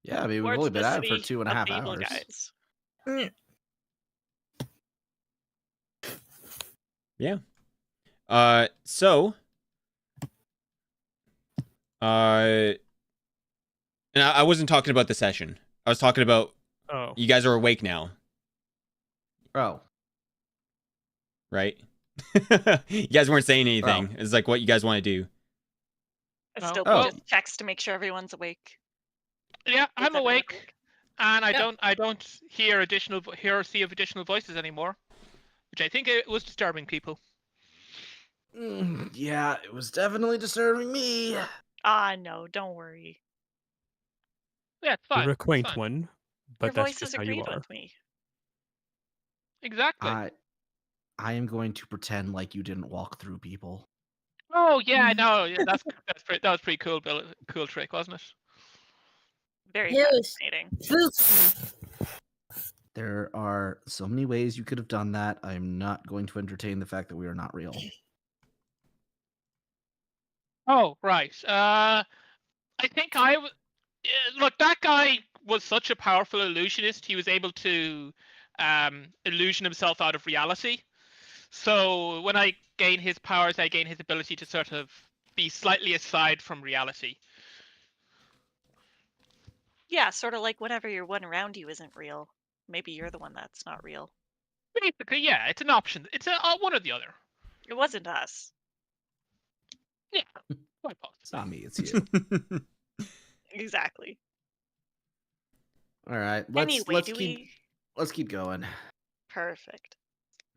S2: Yeah, I mean, we've
S6: Towards
S2: only been
S6: the
S2: at it for
S6: city
S2: 2.5
S6: of the evil
S2: hours.
S6: guys.
S1: Yeah. So, and I wasn't talking about the session. I was talking about you guys are awake now,
S2: Oh,
S1: right? You guys weren't saying anything.
S2: Oh.
S1: It's like what you guys want to do.
S6: I still
S2: Oh.
S6: just checks to make sure everyone's awake.
S4: Yeah,
S6: Is
S4: I'm
S6: everyone
S4: awake, and I don't hear or see of additional voices anymore, which I think it was disturbing people.
S2: Yeah, it was definitely disturbing me.
S6: No, don't worry.
S4: Yeah, it's fine.
S5: You're a
S4: it's
S5: quaint
S4: fine.
S5: one, but
S6: Your
S5: that's
S6: voices
S5: just how you
S6: agreed
S5: are.
S6: with me.
S4: Exactly.
S2: I am going to pretend like you didn't walk through people.
S4: Oh yeah, no, yeah, that was pretty cool, cool trick, wasn't it?
S6: Very
S7: It was
S6: fascinating.
S7: spooky.
S2: There are so many ways you could have done that. I am not going to entertain the fact that we are not real.
S4: Oh right. I think look. That guy was such a powerful illusionist. He was able to illusion himself out of reality. So when I gain his powers, I gain his ability to sort of be slightly aside from reality.
S6: Yeah, sort of like whenever your one around you isn't real. Maybe you're the one that's not real.
S4: Basically, yeah, it's an option. It's one or the other.
S6: It wasn't us.
S4: Yeah, quite possible.
S2: It's not me, it's you.
S6: Exactly.
S2: All right, let's keep going.
S6: Perfect.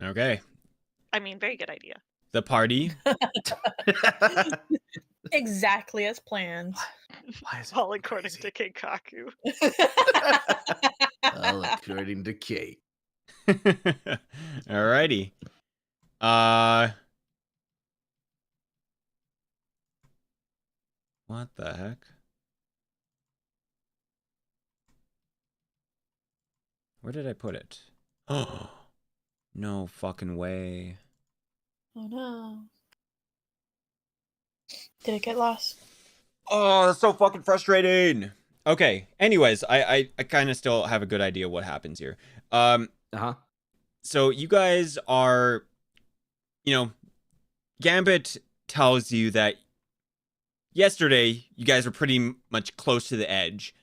S1: Okay.
S6: I mean, very good idea.
S1: The party.
S3: Exactly as planned.
S2: Why is it
S6: All according
S2: crazy?
S6: to Keikaku.
S2: All according to Kate.
S1: Alrighty. What the heck? Where did I put it? Oh, no fucking way.
S3: Oh no. Did it get lost?
S1: Oh, that's so fucking frustrating. Okay. Anyways, I kind of still have a good idea what happens here. So you guys are, Gambit tells you that yesterday you guys were pretty much close to the edge,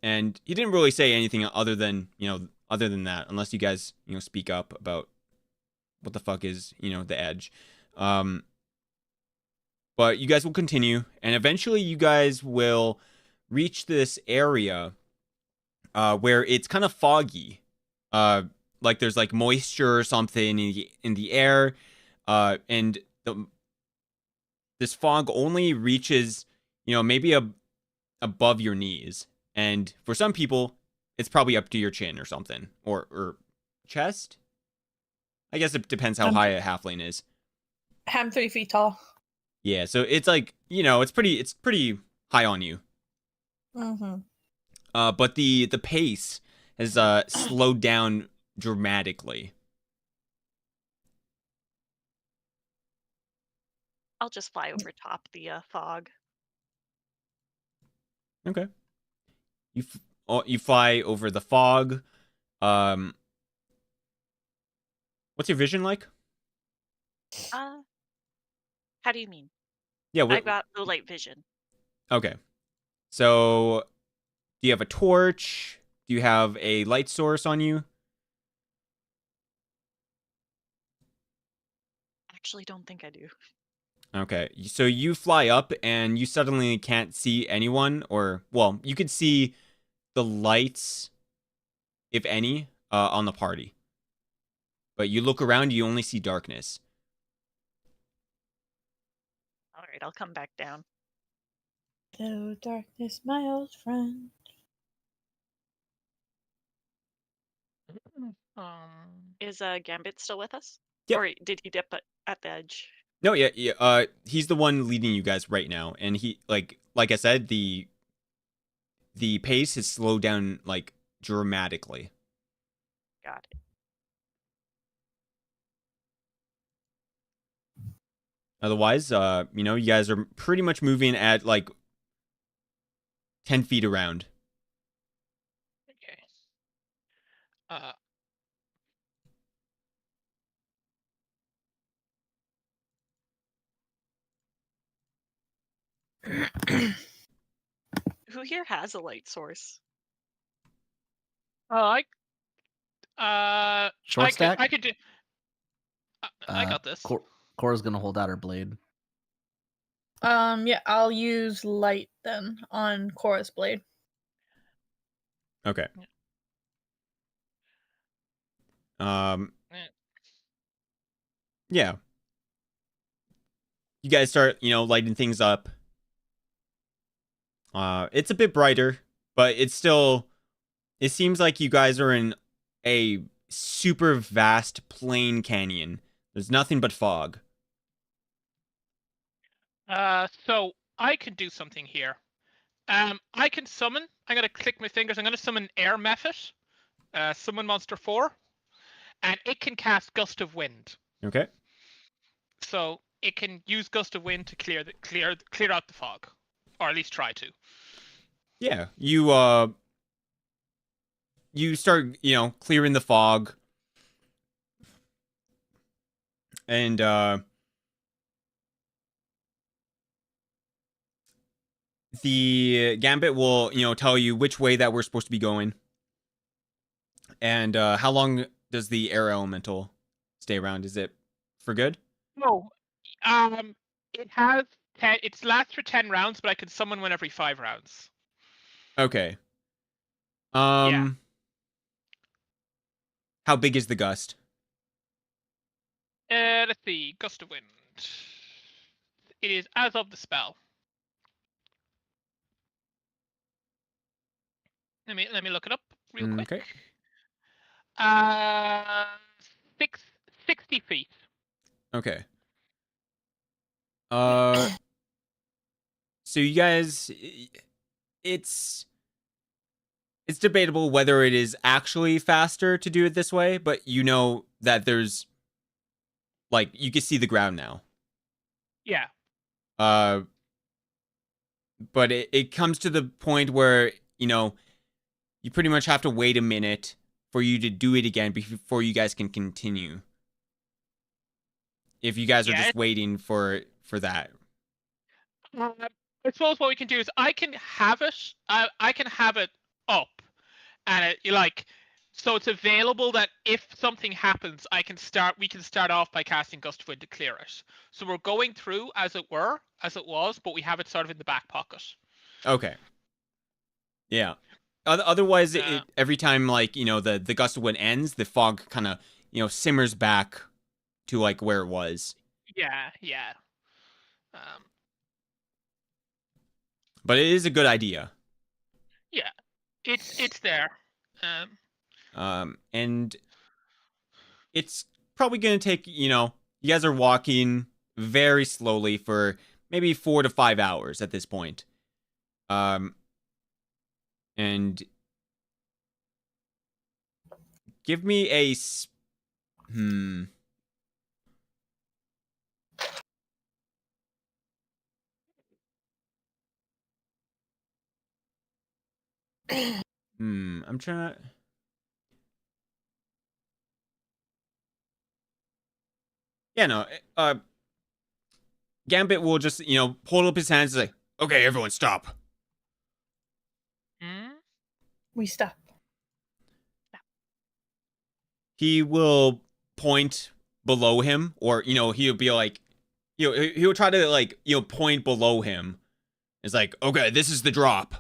S1: and he didn't really say anything other than that, unless you guys speak up about what the fuck is the edge. But you guys will continue, and eventually you guys will reach this area where it's kind of foggy. Like there's like moisture or something in the air, and this fog only reaches, maybe above your knees. And for some people, it's probably up to your chin or something, or chest. I guess it depends how high a halfling is.
S3: I'm 3 feet tall.
S1: Yeah, so it's like, it's pretty high on you.
S3: Mm-hmm.
S1: but the pace has slowed down dramatically.
S6: I'll just fly over top the fog.
S1: Okay. You fly over the fog. What's your vision like?
S6: How do you mean?
S1: Yeah,
S6: I got low light vision.
S1: Okay. So, do you have a torch? Do you have a light source on you?
S6: Actually, don't think I do.
S1: Okay. So you fly up and you suddenly can't see anyone, or well, you could see the lights, if any, on the party. But you look around, you only see darkness.
S6: All right, I'll come back down.
S3: Hello, darkness, my old friend.
S6: Is Gambit still with us?
S1: Yep.
S6: Or did he dip at the edge?
S1: No, yeah. He's the one leading you guys right now, and he like I said, the pace has slowed down like dramatically.
S6: Got it.
S1: Otherwise, you guys are pretty much moving at like 10 feet around.
S4: Okay.
S6: Who here has a light source?
S2: Short stack?
S4: I could do. I got this.
S2: Cora's gonna hold out her blade.
S3: Yeah, I'll use light then on Cora's blade.
S1: Okay. Yeah. You guys start, lighting things up. It's a bit brighter, but it seems like you guys are in a super vast plain canyon. There's nothing but fog.
S4: So I can do something here. I can summon. I'm gonna click my fingers. I'm gonna summon Air Method. Summon Monster 4, and it can cast Gust of Wind.
S1: Okay.
S4: So it can use Gust of Wind to clear out the fog, or at least try to.
S1: Yeah, you start, clearing the fog, and the Gambit will, tell you which way that we're supposed to be going. And how long does the air elemental stay around? Is it for good?
S4: No. It has 10. It lasts for 10 rounds, but I can summon one every 5 rounds.
S1: Okay.
S4: Yeah.
S1: How big is the gust?
S4: Let's see. Gust of Wind. It is as of the spell. Let me look it up real quick.
S1: Okay.
S4: 60 feet.
S1: Okay. So you guys, it's debatable whether it is actually faster to do it this way, but you know that there's, like, you can see the ground now.
S4: Yeah.
S1: But it comes to the point where, you pretty much have to wait a minute for you to do it again before you guys can continue. If you guys are just waiting for that.
S4: I suppose what we can do is I can have it up, and so it's available that if something happens, we can start off by casting Gust of Wind to clear it. So we're going through as it was, but we have it sort of in the back pocket.
S1: Okay. Yeah. Otherwise, every time, the Gust of Wind ends, the fog kind of, simmers back to, where it was.
S4: Yeah.
S1: But it is a good idea.
S4: Yeah. It's there.
S1: And it's probably going to take, you guys are walking very slowly for maybe 4 to 5 hours at this point. And give me a I'm trying to. Yeah, no. Gambit will just, hold up his hands and say, "Okay, everyone, stop."
S3: We stop.
S1: He will point below him, or he'll be like, he'll try to like, point below him. It's like, okay, this is the drop.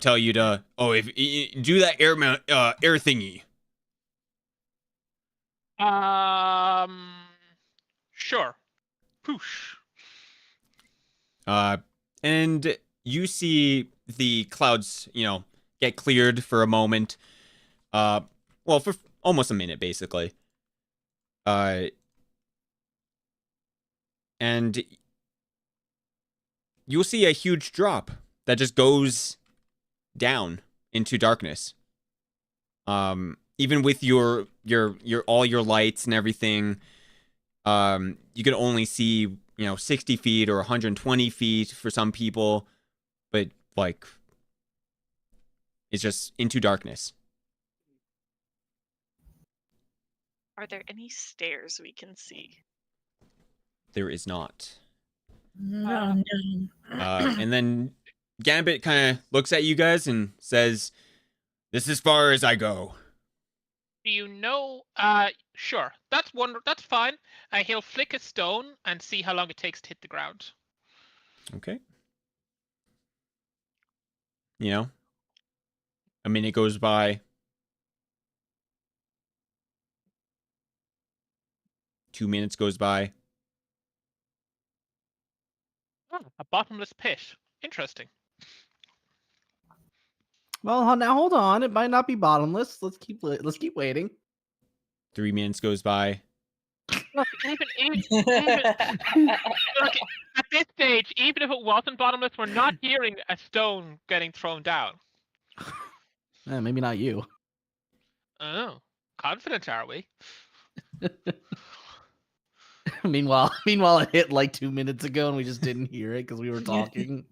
S1: Tell you to, if do that air thingy.
S4: Sure. Poosh.
S1: And you see the clouds, get cleared for a moment. Well, for almost a minute, basically. And you'll see a huge drop that just goes down into darkness. Even with your all your lights and everything, you can only see 60 feet or 120 feet for some people, but like it's just into darkness.
S6: Are there any stairs we can see?
S1: There is not.
S3: No.
S1: And then Gambit kind of looks at you guys and says, "This is as far as I go."
S4: Do you know? Sure. That's fine. He'll flick a stone and see how long it takes to hit the ground.
S1: Okay. A minute goes by. 2 minutes goes by.
S4: A bottomless pit. Interesting.
S2: Well, now hold on. It might not be bottomless. Let's keep waiting.
S1: 3 minutes goes by.
S4: Look, even look, at this stage, even if it wasn't bottomless, we're not hearing a stone getting thrown down.
S2: Maybe not you.
S4: Oh, confident are we?
S2: Meanwhile, it hit like 2 minutes ago, and we just didn't hear it because we were talking.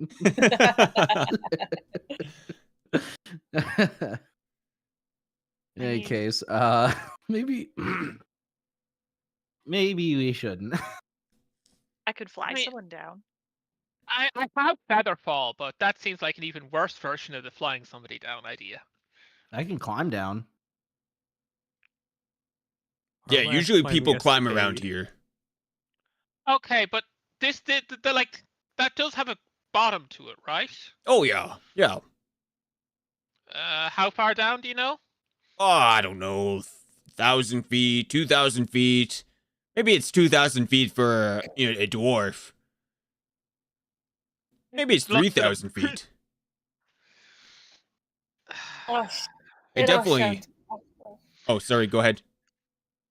S2: In any case, maybe we shouldn't.
S6: I could fly someone down.
S4: I have Featherfall, but that seems like an even worse version of the flying somebody down idea.
S2: I can climb down.
S1: Yeah, usually people climb around here.
S4: Okay, but this the like that does have a bottom to it, right?
S1: Oh yeah.
S4: How far down do you know?
S1: Oh, I don't know. 1,000 feet, 2,000 feet. Maybe it's 2,000 feet for a dwarf. Maybe it's 3,000 feet. It definitely. Oh, sorry. Go ahead.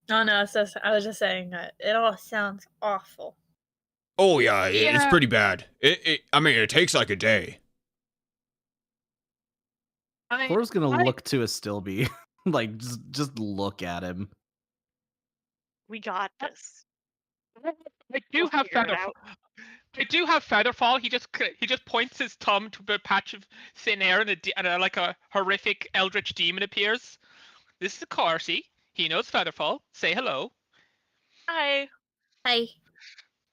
S3: No, I was just saying that it all sounds awful.
S1: Oh yeah, it's pretty bad. It takes like a day.
S2: Thor's gonna look to Astilby, like just look at him.
S6: We got this.
S4: I do have Featherfall. I do have Featherfall. He just points his thumb to a patch of thin air, and like a horrific eldritch demon appears. This is Carty. He knows Featherfall. Say hello.
S6: Hi.
S7: Hi.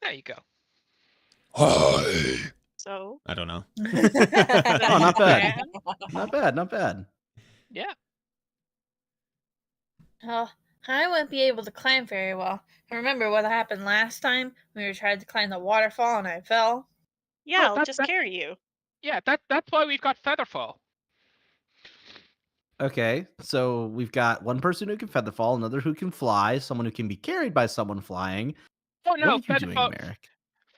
S4: There you go.
S1: Hi.
S6: So?
S1: I don't know.
S2: Oh, not bad. Not bad.
S4: Yeah.
S7: I wouldn't be able to climb very well. I remember what happened last time when we tried to climb the waterfall and I fell.
S6: Yeah, I'll just carry you.
S4: Yeah, that's why we've got Featherfall.
S2: Okay, so we've got one person who can featherfall, another who can fly, someone who can be carried by someone flying.
S4: Oh no,
S2: what are you doing, Merrick?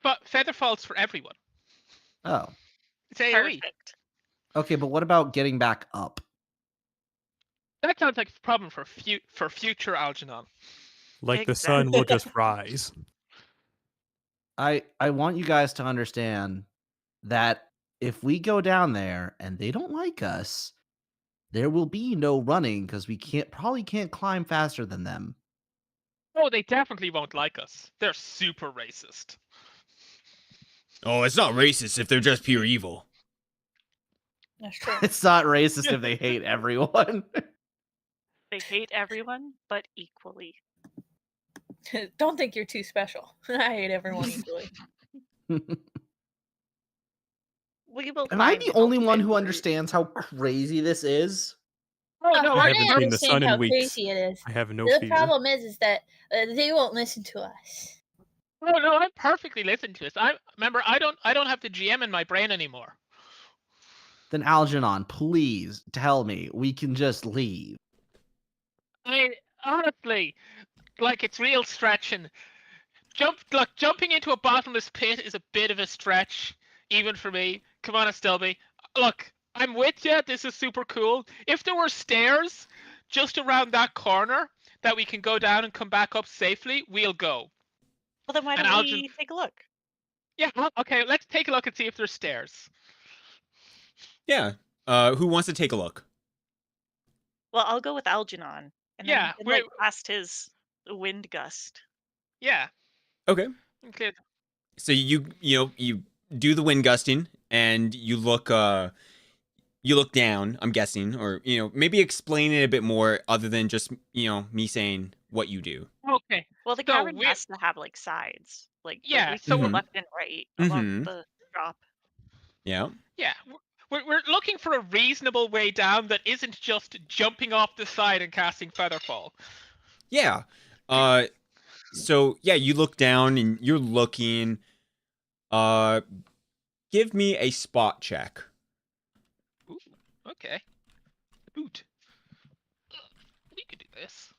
S4: Featherfall's for everyone.
S2: Oh.
S4: It's AoE.
S6: Perfect.
S2: Okay, but what about getting back up?
S4: That sounds like a problem for future Algernon.
S5: Like the sun will just rise.
S2: I want you guys to understand that if we go down there and they don't like us, there will be no running because we probably can't climb faster than them.
S4: Oh, they definitely won't like us. They're super racist.
S1: Oh, it's not racist if they're just pure evil.
S3: That's true.
S2: It's not racist if they hate everyone.
S6: They hate everyone, but equally.
S3: Don't think you're too special. I hate everyone equally.
S6: We will
S2: Am I
S6: find
S2: the only one who
S6: ultimate
S2: understands how crazy this is?
S4: Oh no,
S5: I
S7: I
S5: haven't seen the sun
S7: understand
S5: in
S7: how
S5: weeks.
S7: crazy it is.
S5: I have no
S7: The
S5: fear.
S7: problem is that they won't listen to us.
S4: Oh no, I'm perfectly listening to this. Remember, I don't have the GM in my brain anymore.
S2: Then Algernon, please tell me we can just leave.
S4: Honestly, like it's real stretching. Jumping into a bottomless pit is a bit of a stretch, even for me. Come on, Estelby. Look, I'm with you. This is super cool. If there were stairs just around that corner that we can go down and come back up safely, we'll go.
S6: Well, then why
S4: And
S6: don't we take a look?
S4: Yeah, okay, let's take a look and see if there's stairs.
S1: Yeah. Who wants to take a look?
S6: Well, I'll go with Algernon. And
S4: Yeah,
S6: then he can, cast his wind gust.
S4: Yeah.
S1: Okay.
S4: Okay.
S1: So you do the wind gusting and you look down, I'm guessing, or maybe explain it a bit more other than just me saying what you do.
S4: Okay.
S6: Well, the
S4: So
S6: cavern has to have like sides, like
S4: Yeah,
S6: we
S4: so
S6: can go
S1: Mhm.
S6: left and right along
S1: Mhm.
S6: the drop.
S1: Yeah.
S4: yeah, we're looking for a reasonable way down that isn't just jumping off the side and casting Featherfall.
S1: Yeah. So yeah, you look down and you're looking. Give me a spot check.
S4: Ooh, okay. Boot. We could do this.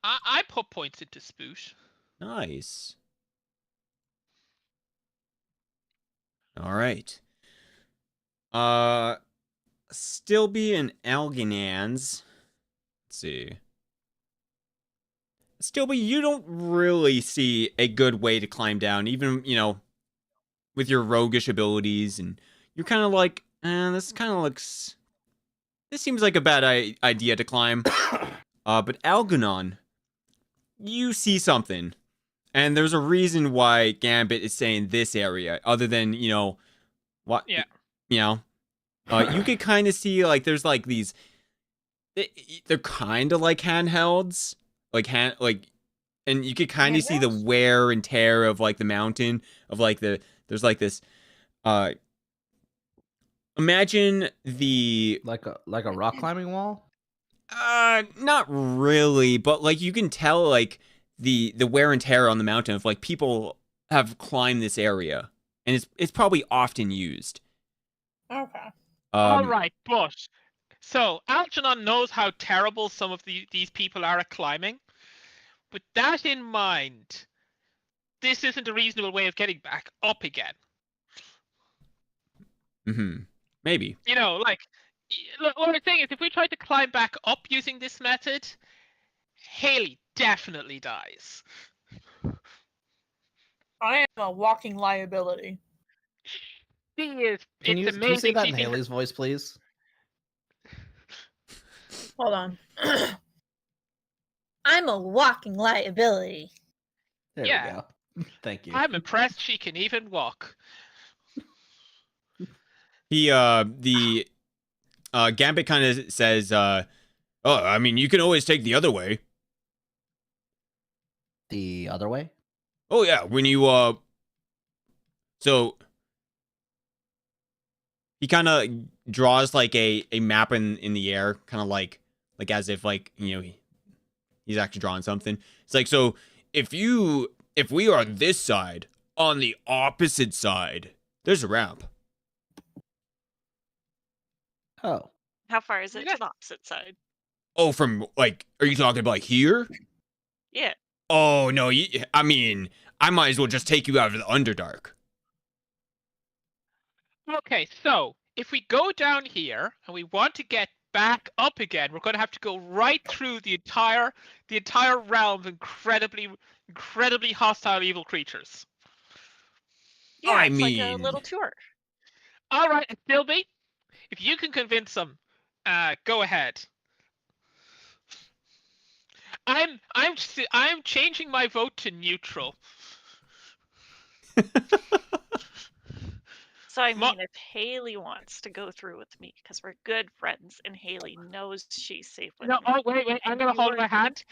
S4: I put points into Spoot.
S1: Nice. All right. Still be an Alginans. Let's see. Still be, you don't really see a good way to climb down, even, with your roguish abilities, and you're kind of like, this kind of looks, this seems like a bad idea to climb. But Algernon, you see something. And there's a reason why Gambit is saying this area, other than, what,
S4: Yeah.
S1: You could kind of see, like, there's, like, these, they're kind of like handhelds, and you could kind of see the wear and tear of, like, the mountain, of, like, there's, like, this, imagine the...
S2: Like a rock climbing wall?
S1: Not really, but, like, you can tell, like, the wear and tear on the mountain of, like, people have climbed this area, and it's probably often used.
S3: Okay.
S4: All right, but so Algernon knows how terrible some of these people are at climbing. With that in mind, this isn't a reasonable way of getting back up again.
S1: Maybe.
S4: Like, what I'm saying is, if we try to climb back up using this method, Haley definitely dies.
S3: I am a walking liability.
S4: She is.
S2: Can you say that in Haley's voice, please?
S3: Hold on.
S7: I'm a walking liability.
S2: There we go. Thank you.
S4: I'm impressed she can even walk.
S1: The Gambit kind of says, oh, I mean, you can always take the other way.
S2: The other way?
S1: Oh, yeah, when you, so, he kind of draws, like, a map in the air, kind of like as if, like, he's actually drawing something. It's like, so, if we are on this side, on the opposite side, there's a ramp.
S2: Oh.
S6: How far is it to the opposite side?
S1: Oh, from, like, are you talking about, like, here?
S6: Yeah.
S1: Oh, no, I mean, I might as well just take you out of the Underdark.
S4: Okay, so, if we go down here, and we want to get back up again, we're going to have to go right through the entire realm of incredibly hostile evil creatures.
S6: Yeah,
S1: I
S6: it's like a
S1: mean-
S6: little tour.
S4: All right, Stilby, if you can convince them, go ahead. I'm changing my vote to neutral.
S6: So I mean, if Haley wants to go through with me, because we're good friends, and Haley knows she's safe with me.
S4: Oh, wait, I'm gonna hold
S6: you're
S4: my hand.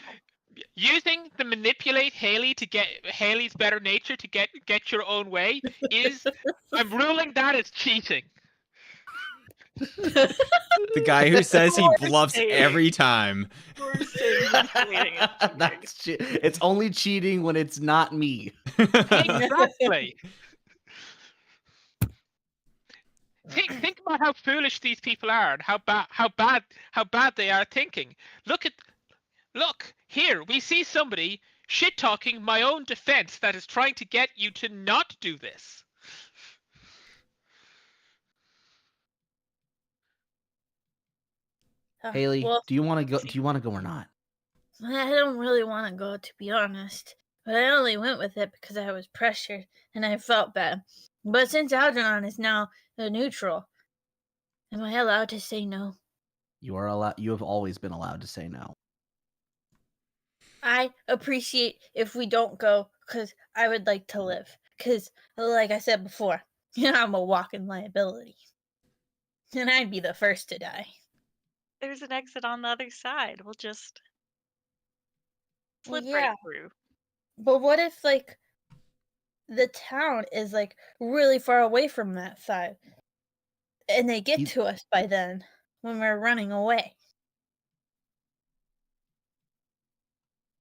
S6: neutral.
S4: Using the manipulate Haley to get Haley's better nature to get your own way is, I'm ruling that as cheating.
S1: The guy who says he
S6: You're
S1: bluffs
S6: saying-
S1: every time.
S6: You're saying manipulating is cheating.
S2: That's it's only cheating when it's not me.
S4: Exactly. Think about how foolish these people are and how bad they are thinking. Look here, we see somebody shit talking my own defense that is trying to get you to not do this.
S2: Haley,
S3: Well,
S2: do you want to go? Do you want to go or not?
S7: I don't really want to go, to be honest. But I only went with it because I was pressured and I felt bad. But since Algernon is now a neutral, am I allowed to say no?
S2: You are allowed. You have always been allowed to say no.
S7: I appreciate if we don't go because I would like to live. Because, like I said before, I'm a walking liability. And I'd be the first to die.
S6: There's an exit on the other side. We'll just slip
S7: Yeah.
S6: right through.
S7: But what if, like, the town is, like, really far away from that side? And they get to us by then when we're running away.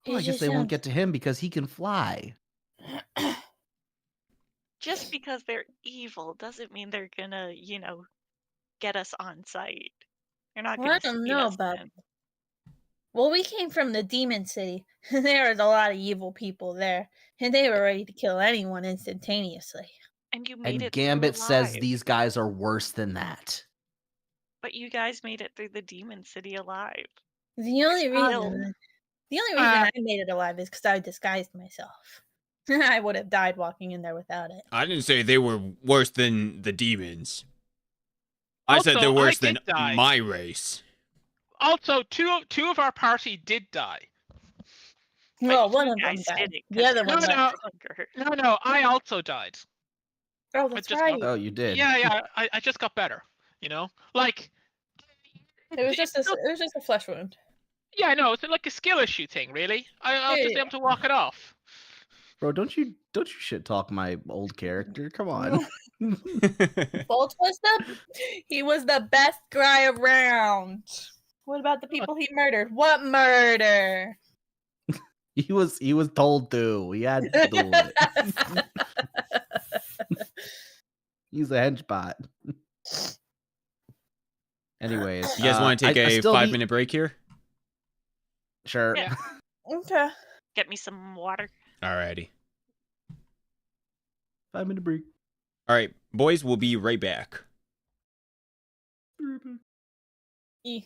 S2: Well, I guess they won't get to him because he can fly.
S6: Just because they're evil doesn't mean they're gonna, get us on site. They're not
S7: Well,
S6: gonna
S7: I don't
S6: see
S7: know
S6: us
S7: about.
S6: then.
S7: Well, we came from the Demon City. There was a lot of evil people there, and they were ready to kill anyone instantaneously.
S6: And you made
S2: And
S6: it
S2: Gambit
S6: through
S2: says
S6: alive.
S2: these guys are worse than that.
S6: But you guys made it through the Demon City alive.
S7: The only
S6: Still-
S7: reason I made it alive is because I disguised myself. I would have died walking in there without it.
S1: I didn't say they were worse than the demons. I said
S4: Also,
S1: they're worse
S4: I
S1: than
S4: did die.
S1: my race.
S4: Also, two of our party did die.
S7: Well,
S6: But
S7: one
S6: you
S7: of them
S6: guys
S7: died.
S6: didn't,
S7: The
S6: 'cause
S7: other
S6: you're
S7: one
S4: No,
S7: died.
S4: no. No, I also died.
S7: Oh, that's
S4: just-
S7: right.
S2: Oh, you did.
S4: Yeah, I just got better. Like,
S7: It was just a flesh wound.
S4: yeah, I know, it's like a skill issue thing, really. I was just
S7: Yeah.
S4: able to walk it off.
S2: Bro, don't you shit talk my old character? Come on.
S7: Bolt he was the best guy around. What about the people he murdered? What murder?
S2: He was told to. He had to do it. He's a henchbot. Anyways,
S1: You guys want to take a 5-minute break here?
S2: Sure.
S6: Yeah.
S7: Okay.
S6: Get me some water.
S1: Alrighty.
S2: 5-minute break.
S1: Alright, boys, we'll be right back.
S7: E.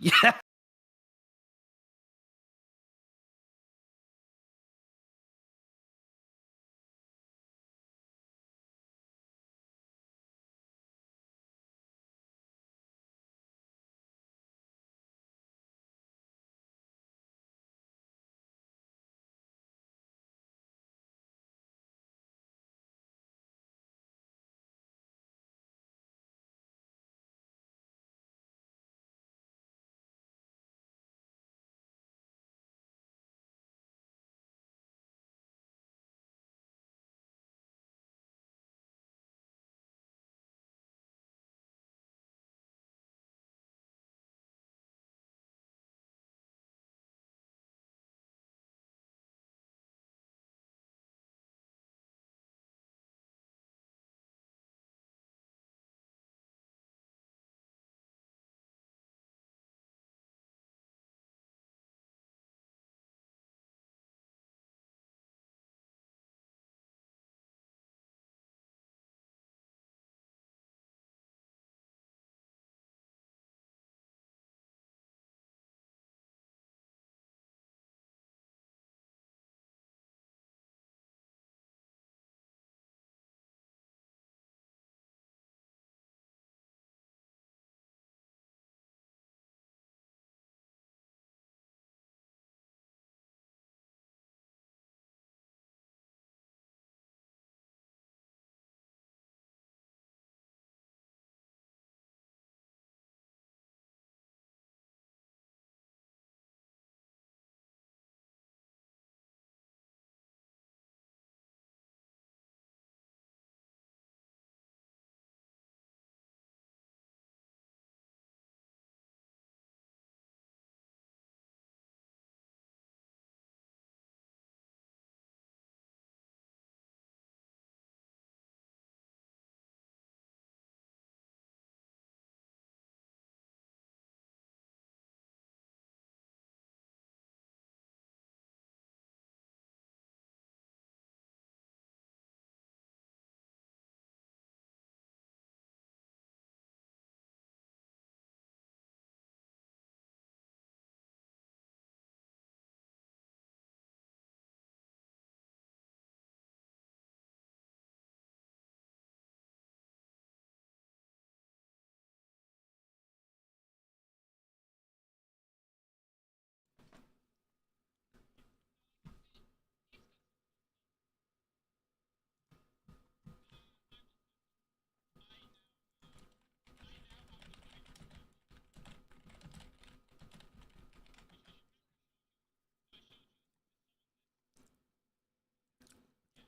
S2: Yeah.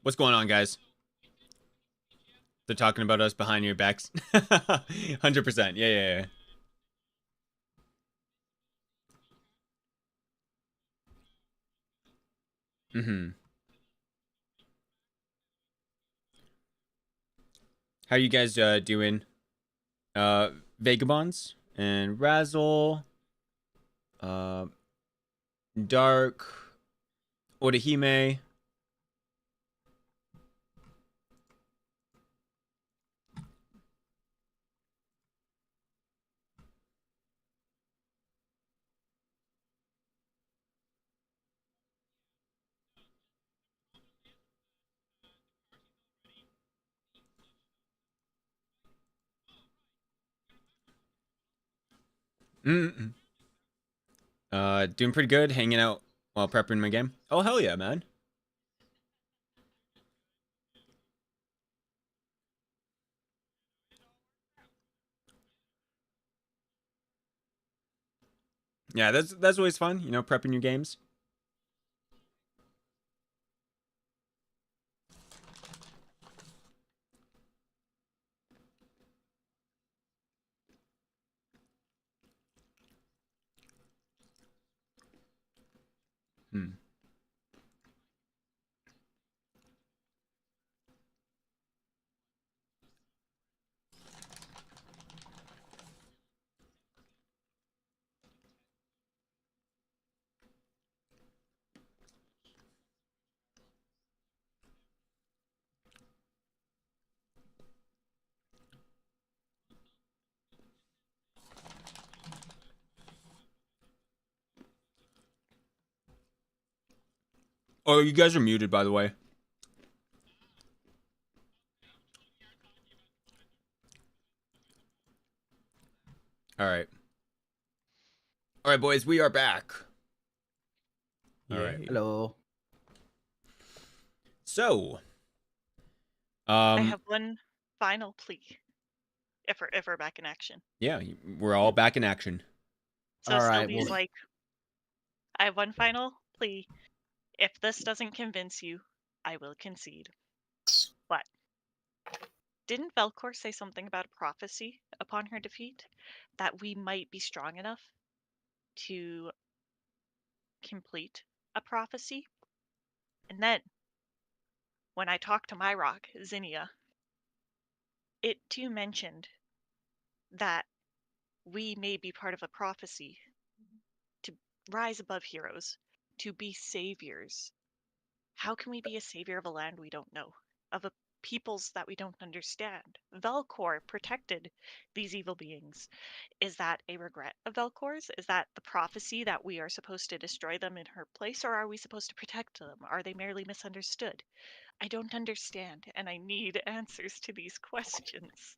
S1: What's going on, guys? They're talking about us behind your backs. 100%. Yeah. Mm-hmm. How you guys doing? Vagabonds and Razzle, uh, Dark, Orihime. Mm-mm. Doing pretty good, hanging out while prepping my game. Oh, hell yeah, man. Yeah, that's always fun, you know, prepping your games. Hmm. Oh, you guys are muted, by the way. All right. All right, boys, we are back. All right.
S5: Yay.
S2: Hello.
S1: So,
S6: I have one final plea. If we're back in action.
S1: yeah, we're all back in action.
S6: So
S2: All right,
S6: Sylvie's
S2: well-
S6: like, I have one final plea. If this doesn't convince you, I will concede. But didn't Velcor say something about a prophecy upon her defeat? That we might be strong enough to complete a prophecy? And then, when I talked to my rock, Zinnia, it too mentioned that we may be part of a prophecy to rise above heroes, to be saviors. How can we be a savior of a land we don't know, of a peoples that we don't understand? Velcor protected these evil beings. Is that a regret of Velcor's? Is that the prophecy that we are supposed to destroy them in her place, or are we supposed to protect them? Are they merely misunderstood? I don't understand, and I need answers to these questions.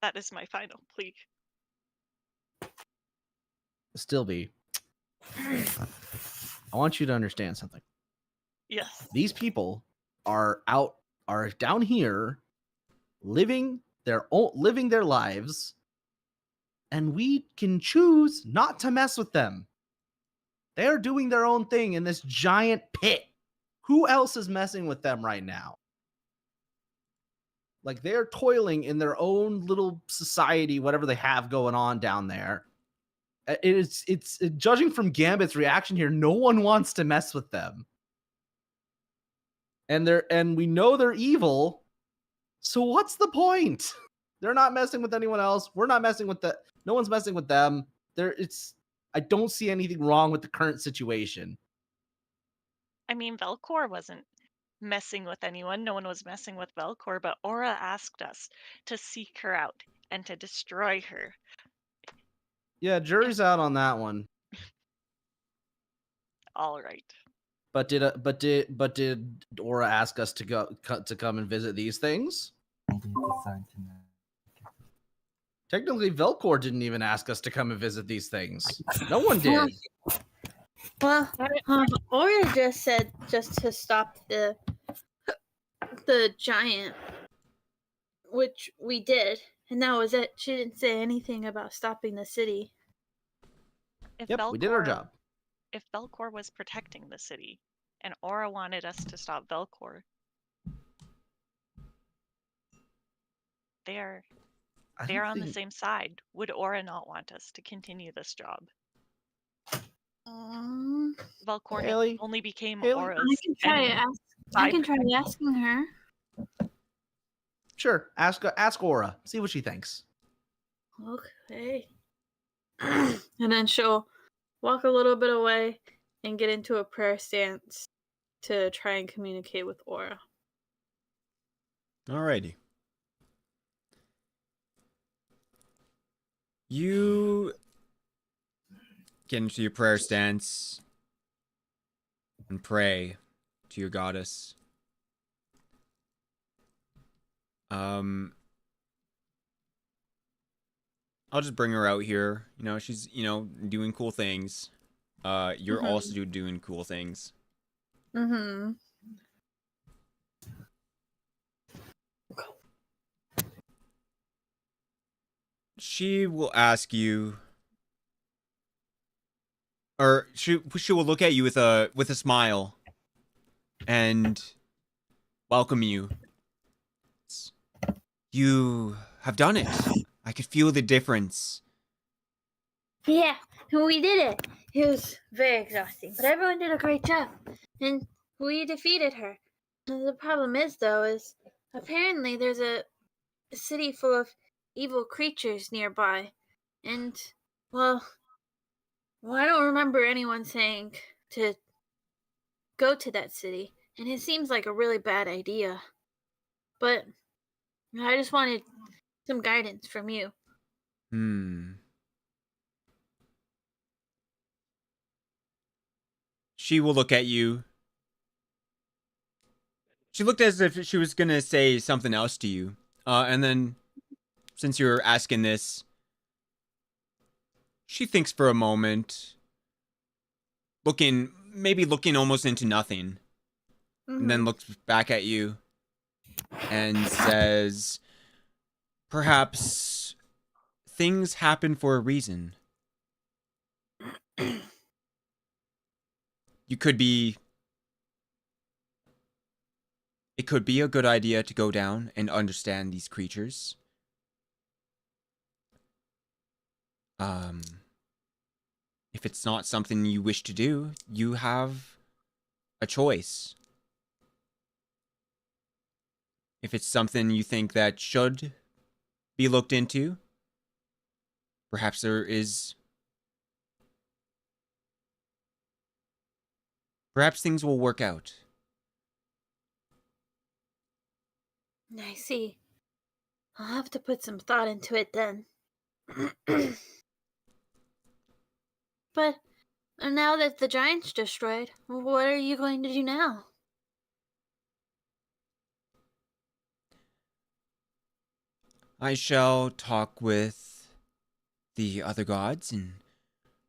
S6: That is my final plea.
S2: Stillby, I want you to understand something.
S6: Yes.
S2: These people are down here living their lives, and we can choose not to mess with them. They're doing their own thing in this giant pit. Who else is messing with them right now? Like, they're toiling in their own little society, whatever they have going on down there. It's judging from Gambit's reaction here, no one wants to mess with them. And we know they're evil. So what's the point? They're not messing with anyone else. We're not messing with no one's messing with them. I don't see anything wrong with the current situation.
S6: I mean, Velcor wasn't messing with anyone. No one was messing with Velcor, but Aura asked us to seek her out and to destroy her.
S2: Yeah, jury's out on that one.
S6: All right.
S2: But did Aura ask us to come and visit these things? Technically, Velcor didn't even ask us to come and visit these things. No one did.
S7: Well, Aura just said just to stop the giant, which we did, and that was it. She didn't say anything about stopping the city.
S2: Yep, we did our job.
S6: If Velcor was protecting the city, and Aura wanted us to stop Velcor, they're on the same side. Would Aura not want us to continue this job? Velcor
S2: Haley,
S6: only became
S2: Haley,
S6: Aura's
S7: I can try asking her.
S2: Sure, ask Aura. See what she thinks.
S7: Okay. And then she'll walk a little bit away and get into a prayer stance to try and communicate with Aura.
S1: Alrighty. You get into your prayer stance and pray to your goddess. I'll just bring her out here. You know, she's, doing cool things. You're also doing cool things.
S7: Mm-hmm.
S1: She will ask you, or she will look at you with a smile and welcome you. You have done it. I could feel the difference.
S7: Yeah, we did it. It was very exhausting, but everyone did a great job, and we defeated her. The problem is, though, is apparently there's a city full of evil creatures nearby, and well, I don't remember anyone saying to go to that city, and it seems like a really bad idea. But I just wanted some guidance from you.
S1: she will look at you. She looked as if she was gonna say something else to you. And then, since you're asking this, she thinks for a moment, maybe looking almost into nothing, and then looks back at you and says, perhaps things happen for a reason. It could be a good idea to go down and understand these creatures. If it's not something you wish to do, you have a choice. If it's something you think that should be looked into, perhaps perhaps things will work out.
S7: I see. I'll have to put some thought into it then. But now that the giant's destroyed, what are you going to do now?
S1: I shall talk with the other gods and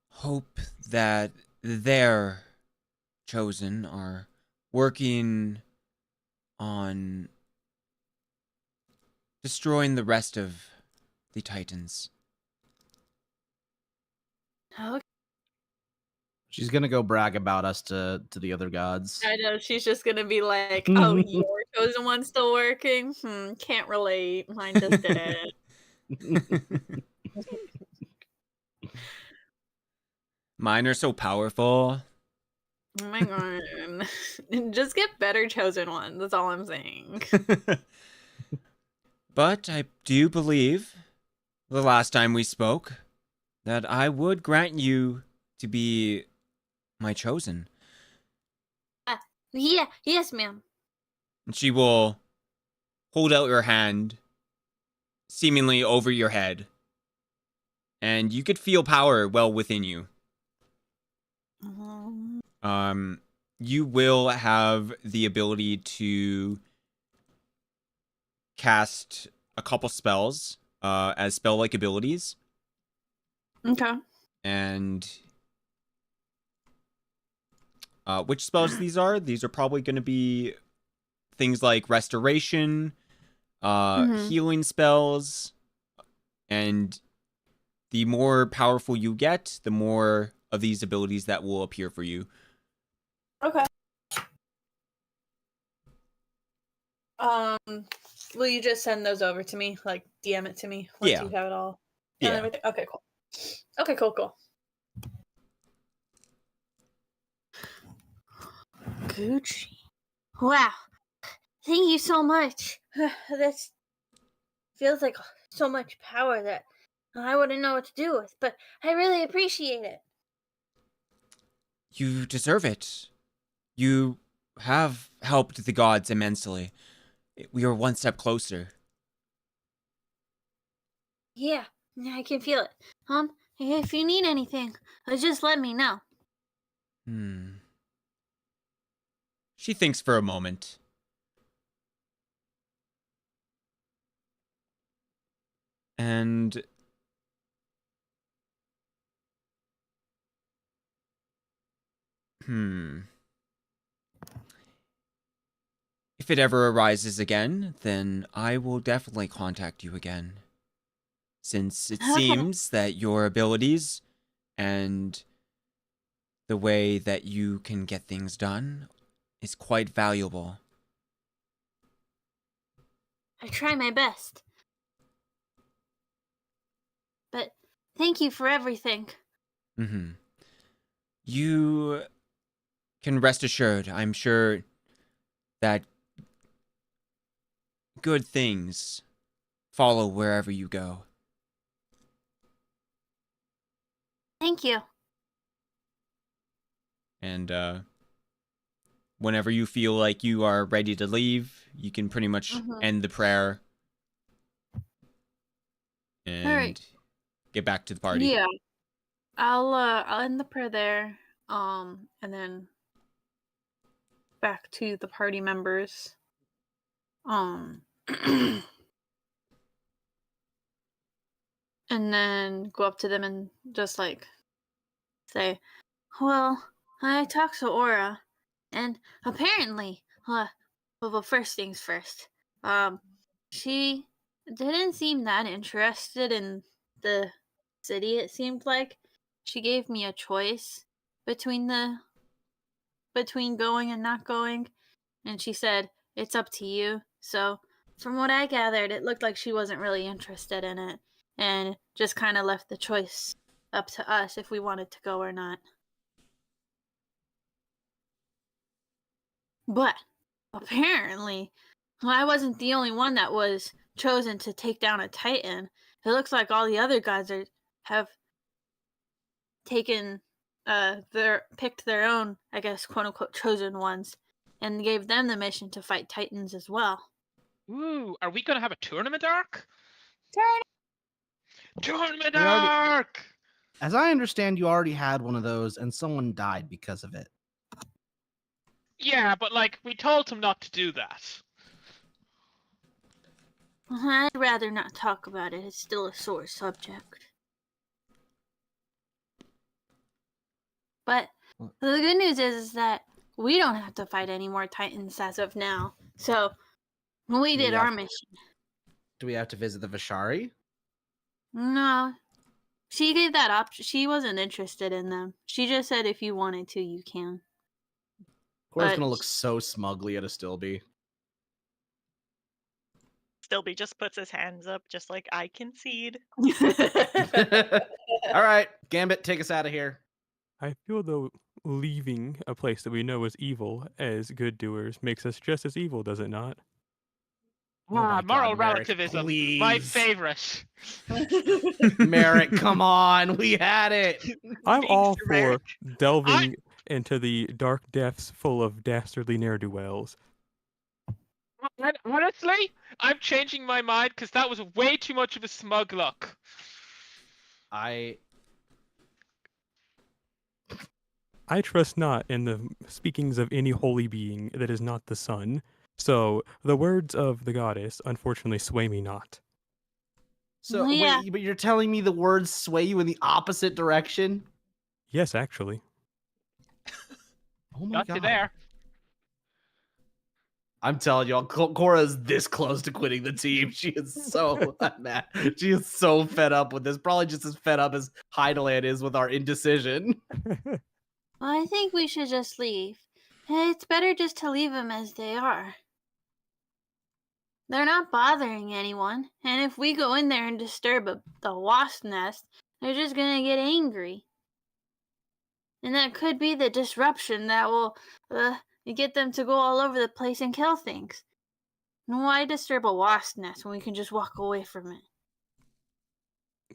S1: hope that their chosen are working on destroying the rest of the Titans.
S7: Okay.
S2: She's gonna go brag about us to the other gods.
S3: I know, she's just gonna be like, oh, your chosen one's still working? Can't relate. Mine just did it.
S1: Mine are so powerful.
S3: Oh my god. Just get better chosen ones, that's all I'm saying.
S1: But I do believe, the last time we spoke, that I would grant you to be my chosen.
S7: Yeah, yes, ma'am.
S1: And she will hold out her hand, seemingly over your head. And you could feel power well within you. You will have the ability to cast a couple spells as spell-like abilities.
S3: Okay.
S1: And which spells these are? These are probably going to be things like restoration, healing spells, and the more powerful you get, the more of these abilities that will appear for you.
S3: Okay. Will you just send those over to me? Like, DM it to me once
S1: Yeah.
S3: you have it all?
S1: Yeah.
S3: Everything? Okay, cool. Okay, cool.
S7: Gucci. Wow. Thank you so much. This feels like so much power that I wouldn't know what to do with, but I really appreciate it.
S1: You deserve it. You have helped the gods immensely. We are one step closer.
S7: Yeah, I can feel it. If you need anything, just let me know.
S1: She thinks for a moment. And if it ever arises again, then I will definitely contact you again. Since it seems that your abilities and the way that you can get things done is quite valuable.
S7: I try my best. But thank you for everything.
S1: You can rest assured, I'm sure that good things follow wherever you go.
S7: Thank you.
S1: And whenever you feel like you are ready to leave, you can pretty much end the prayer and get back to the party.
S3: Yeah. I'll end the prayer there. And then back to the party members. And then go up to them and just like say, well, I talked to Aura, and apparently, well, first things first, she didn't seem that interested in the city, it seemed like. She gave me a choice between going and not going, and she said, it's up to you. So, from what I gathered, it looked like she wasn't really interested in it, and just kind of left the choice up to us if we wanted to go or not. But apparently, I wasn't the only one that was chosen to take down a Titan. It looks like all the other gods have taken picked their own, I guess, quote unquote, chosen ones, and gave them the mission to fight Titans as well.
S4: Ooh, are we gonna have a tournament arc? Tournament
S2: We already-
S4: arc!
S2: As I understand, you already had one of those, and someone died because of it.
S4: Yeah, but like we told him not to do that.
S7: I'd rather not talk about it. It's still a sore subject. But the good news is that we don't have to fight any more Titans as of now. So we did our mission.
S2: Do we have to visit the Vishari?
S7: No. She gave that option. She wasn't interested in them. She just said if you wanted to, you can.
S2: Cora's gonna look so smugly at a Stilby.
S6: Stilby just puts his hands up, just like I concede.
S2: All right, Gambit, take us out of here.
S5: I feel though leaving a place that we know is evil as good doers makes us just as evil, does it not?
S2: Oh my
S4: Moral
S2: God, Merrick,
S4: relativism,
S2: please.
S4: my favorite.
S2: Merrick, come on, we had it.
S5: I'm all
S6: Thanks,
S5: for
S6: Merrick.
S5: delving into the dark depths full of dastardly ne'er-do-wells.
S4: Honestly, I'm changing my mind because that was way too much of a smug look.
S5: I trust not in the speakings of any holy being that is not the sun. So the words of the goddess unfortunately sway me not.
S2: So
S7: Yeah.
S2: wait, but you're telling me the words sway you in the opposite direction?
S5: Yes, actually.
S2: Oh my
S4: Got
S2: God.
S4: you there.
S2: I'm telling y'all, Cora's this close to quitting the team. She is so mad. She is so fed up with this. Probably just as fed up as Hydalann is with our indecision.
S7: Well, I think we should just leave. It's better just to leave them as they are. They're not bothering anyone, and if we go in there and disturb the wasp nest, they're just gonna get angry. And that could be the disruption that will get them to go all over the place and kill things. And why disturb a wasp nest when we can just walk away from it?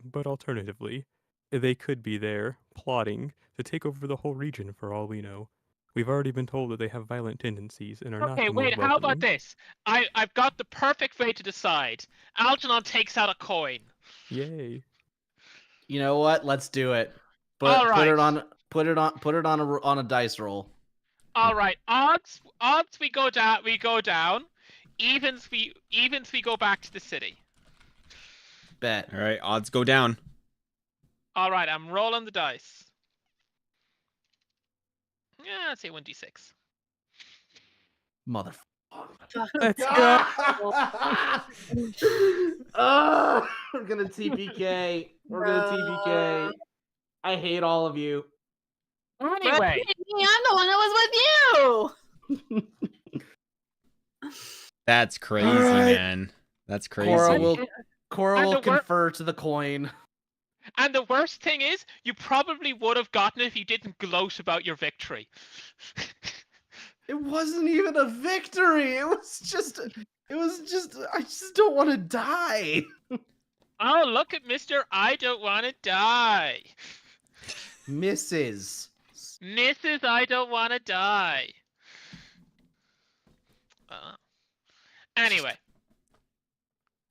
S5: But alternatively, they could be there plotting to take over the whole region for all we know. We've already been told that they have violent tendencies and are not
S4: Okay,
S5: the
S4: wait,
S5: most
S4: how about
S5: welcoming.
S4: this? I've got the perfect way to decide. Algernon takes out a coin.
S5: Yay.
S2: You know what? Let's do it.
S4: All
S2: Put
S4: right.
S2: it on a dice roll.
S4: All right, odds we go down. Evens we go back to the city.
S2: Bet.
S1: All right, odds go down.
S4: All right, I'm rolling the dice. Yeah, I'd say 1d6.
S2: Mother.
S5: Let's go.
S2: We're gonna TPK. We're gonna TPK. I hate all of you.
S4: Anyway,
S3: I'm the one that was with you.
S1: That's crazy,
S2: All right.
S1: man. That's crazy.
S2: Cora
S4: And
S2: will
S4: the
S2: confer to the coin.
S4: and the worst thing is, you probably would have gotten it if you didn't gloat about your victory.
S2: It wasn't even a victory. It was just. I just don't want to die.
S4: Oh, look at Mr. I don't want to die.
S2: Mrs.
S4: I don't want to die. Anyway.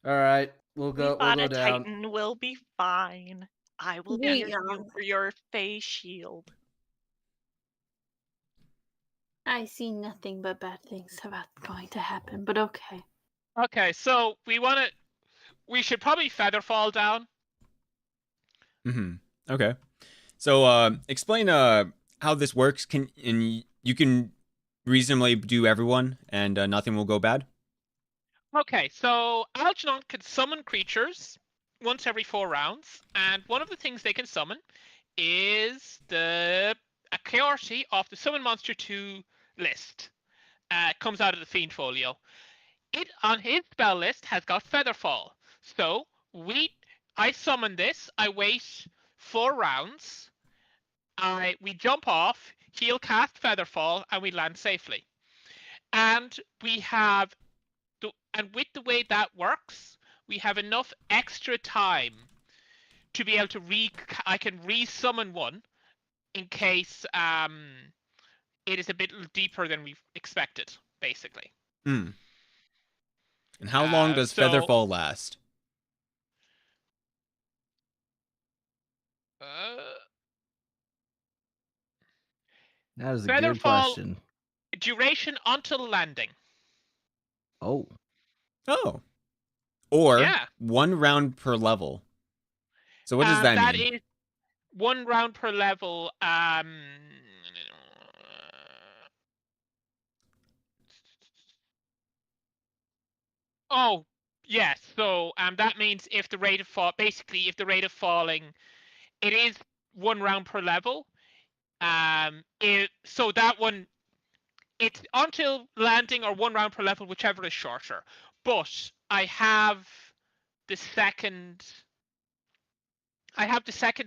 S2: All right, we'll
S6: We
S2: go.
S6: fought
S2: We'll
S6: a
S2: go down.
S6: Titan. We'll be fine. I will be
S3: Yeah.
S6: your face shield.
S7: I see nothing but bad things about going to happen, but okay.
S4: Okay, so we should probably featherfall down.
S1: Okay. So explain how this works. You can reasonably do everyone, and nothing will go bad.
S4: Okay, so Algernon can summon creatures once every 4 rounds, and one of the things they can summon is a priority of the Summon Monster 2 list. Comes out of the Fiend Folio. It on his spell list has got Featherfall. So I summon this, I wait 4 rounds, we jump off, he'll cast Featherfall, and we land safely. And with the way that works, we have enough extra time to be able to I can re-summon one in case it is a bit deeper than we expected, basically.
S1: And how long does Featherfall last?
S2: That is a good question.
S4: Duration until landing.
S2: Oh.
S1: Or 1 round per level. So what does that mean?
S4: That is 1 round per level. Oh, yes. So that means if the rate of falling, it is 1 round per level. So that one, it's until landing or 1 round per level, whichever is shorter. But I have the second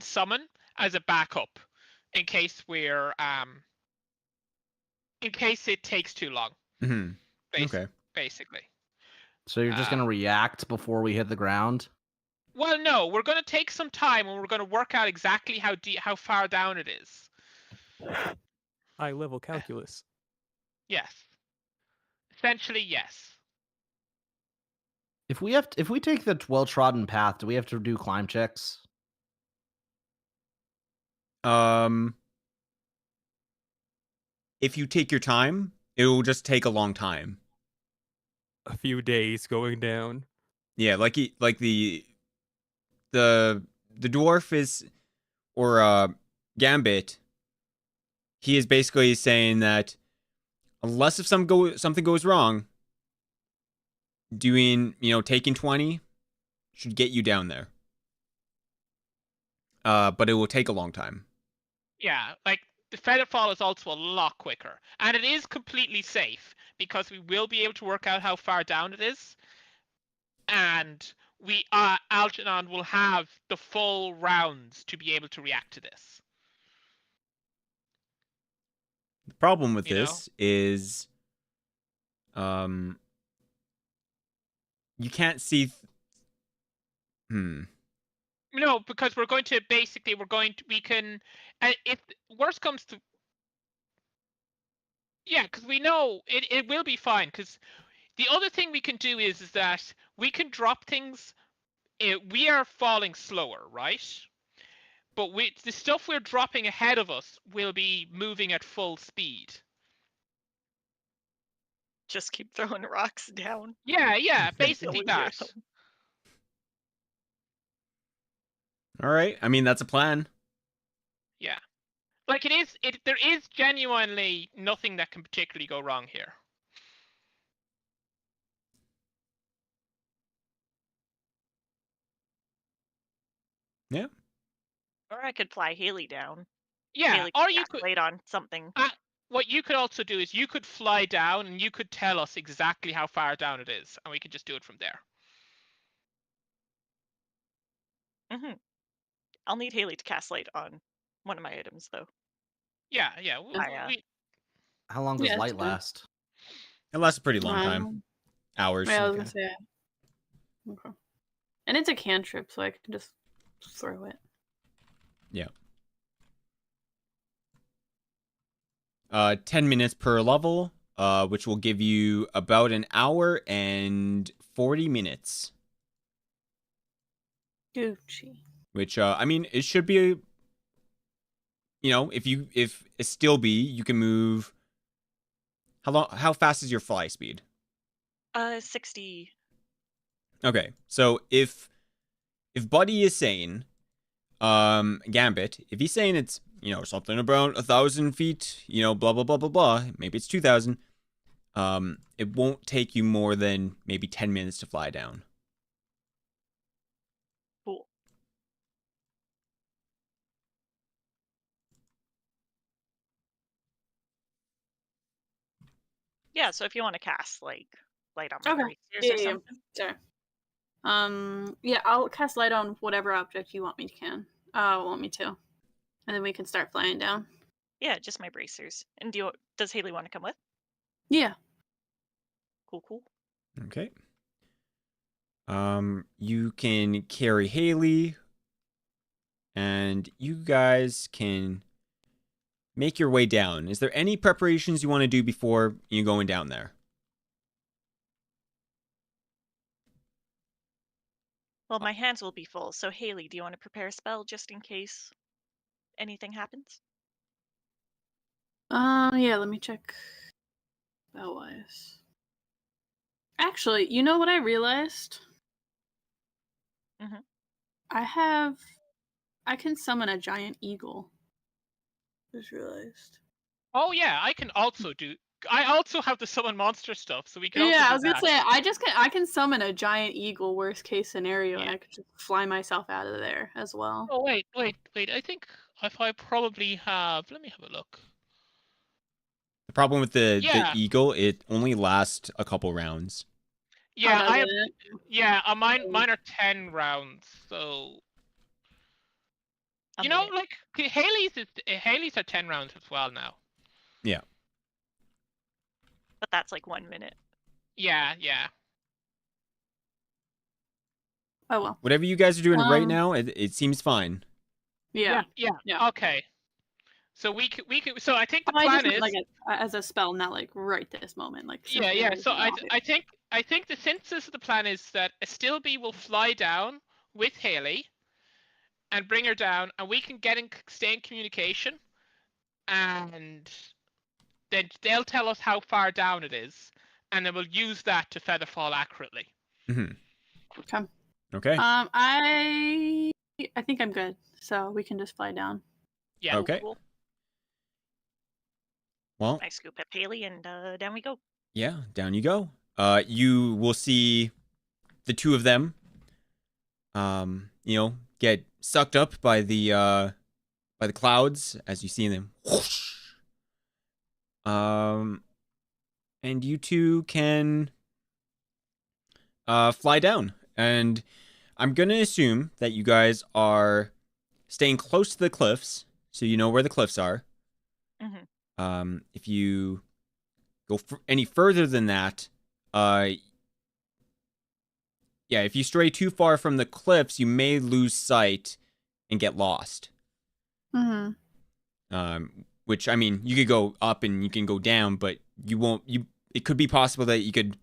S4: summon as a backup in case it takes too long.
S1: Okay.
S4: Basically.
S2: So you're just gonna react before we hit the ground?
S4: Well, no, we're gonna take some time and we're gonna work out exactly how far down it is.
S5: High level calculus.
S4: Yes. Essentially, yes.
S2: If we take the well-trodden path, do we have to do climb checks?
S1: If you take your time, it will just take a long time.
S5: A few days going down.
S1: Yeah, like the dwarf is, or Gambit. He is basically saying that unless if something goes wrong, taking 20 should get you down there. But it will take a long time.
S4: Yeah, like the Featherfall is also a lot quicker, and it is completely safe because we will be able to work out how far down it is, and Algernon will have the full rounds to be able to react to this.
S1: The problem with this is, you can't see.
S4: No, because we can, if worst comes to, yeah, because we know it will be fine. Because the other thing we can do is that we can drop things. We are falling slower, right? But the stuff we're dropping ahead of us will be moving at full speed.
S6: Just keep throwing rocks down.
S4: Yeah, basically that.
S1: All right. I mean, that's a plan.
S4: Yeah. Like there is genuinely nothing that can particularly go wrong here.
S1: Yeah.
S6: Or I could fly Haley down.
S4: Yeah,
S6: Haley
S4: or you could
S6: wait on something.
S4: What you could also do is you could fly down and you could tell us exactly how far down it is, and we could just do it from there.
S6: I'll need Haley to cast light on one of my items, though.
S4: Yeah.
S2: How long does light last?
S1: It lasts a pretty long time. Hours.
S3: Yeah, I was gonna say. Okay. And it's a cantrip, so I can just throw it.
S1: Yeah. 10 minutes per level, which will give you about an hour and 40 minutes.
S3: Gucci.
S1: Which, I mean, it should be, if it still be, you can move How fast is your fly speed?
S6: 60.
S1: Okay, so if Buddy is saying, Gambit, if he's saying it's, you know, something about 1,000 feet, you know, blah blah blah blah blah, maybe it's 2,000. It won't take you more than maybe 10 minutes to fly down.
S6: Cool. Yeah, so if you want to cast, like, light on my
S8: Okay.
S6: bracers or
S8: Yeah.
S6: something.
S8: Sorry. Yeah, I'll cast light on whatever object you want me to. And then we can start flying down.
S6: Yeah, just my bracers. And does Haley want to come with?
S8: Yeah.
S6: Cool.
S1: Okay. You can carry Haley, and you guys can make your way down. Is there any preparations you want to do before you going down there?
S6: Well, my hands will be full, so Haley, do you want to prepare a spell just in case anything happens?
S8: Yeah, let me check spell-wise. Actually, you know what I realized?
S6: Mhm.
S8: I can summon a giant eagle. Just realized.
S4: Oh yeah, I also have the summon monster stuff, so we can also
S8: Yeah,
S4: do
S8: I was gonna
S4: that.
S8: say I can summon a giant eagle, worst case scenario, and
S4: Yeah.
S8: I could just fly myself out of there as well.
S4: Oh wait. I think if I probably have. Let me have a look.
S1: The problem with the
S4: Yeah.
S1: eagle, it only lasts a couple rounds.
S4: Yeah,
S8: does
S4: I have.
S8: it?
S4: Yeah, mine are 10 rounds, so you know, like Haley's are 10 rounds as well now.
S1: Yeah.
S6: But that's like 1 minute.
S4: Yeah.
S8: Oh well.
S1: Whatever you guys are doing right now, it seems fine.
S8: Yeah.
S4: Okay. So we could. So I think the
S8: I
S4: plan
S8: just meant,
S4: is
S8: like as a spell, not like right this moment. Like
S4: Yeah. So I think the synthesis of the plan is that Astilbe will fly down with Haley and bring her down, and we can stay in communication, and then they'll tell us how far down it is, and then we'll use that to feather fall accurately.
S8: Okay.
S1: Okay.
S8: I think I'm good, so we can just fly down.
S4: Yeah.
S1: Okay.
S6: Cool.
S1: Well,
S6: I scoop up Haley and down we go.
S1: yeah, down you go. You will see the two of them, you know, get sucked up by the clouds as you see them. Whoosh. And you two can fly down. And I'm gonna assume that you guys are staying close to the cliffs, so you know where the cliffs are.
S6: Mm-hmm.
S1: If you go any further than that, yeah, if you stray too far from the cliffs, you may lose sight and get lost. Which, I mean, you could go up and you can go down, but you won't. It could be possible that you could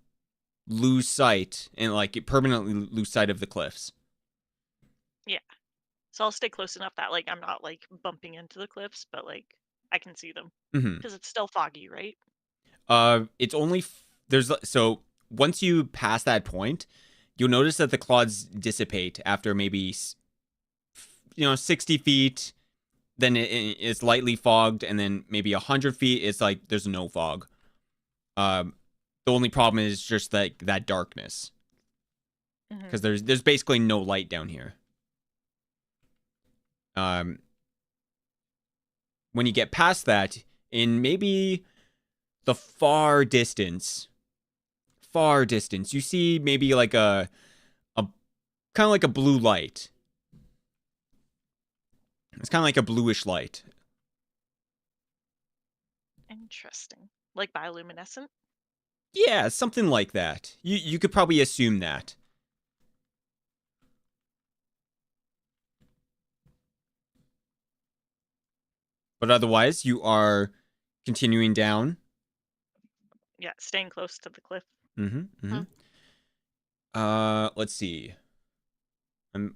S1: lose sight and like permanently lose sight of the cliffs.
S6: Yeah. So I'll stay close enough that like I'm not like bumping into the cliffs, but like I can see them because it's still foggy, right?
S1: It's only so once you pass that point, you'll notice that the clouds dissipate after maybe 60 feet. Then it's lightly fogged, and then maybe 100 feet, it's like there's no fog. The only problem is just like that darkness, because there's basically no light down here. When you get past that, in maybe the far distance, you see maybe like a kind of like a blue light. It's kind of like a bluish light.
S6: Interesting. Like bioluminescent?
S1: Yeah, something like that. You could probably assume that. But otherwise, you are continuing down.
S6: Yeah, staying close to the cliff.
S1: Let's see. I'm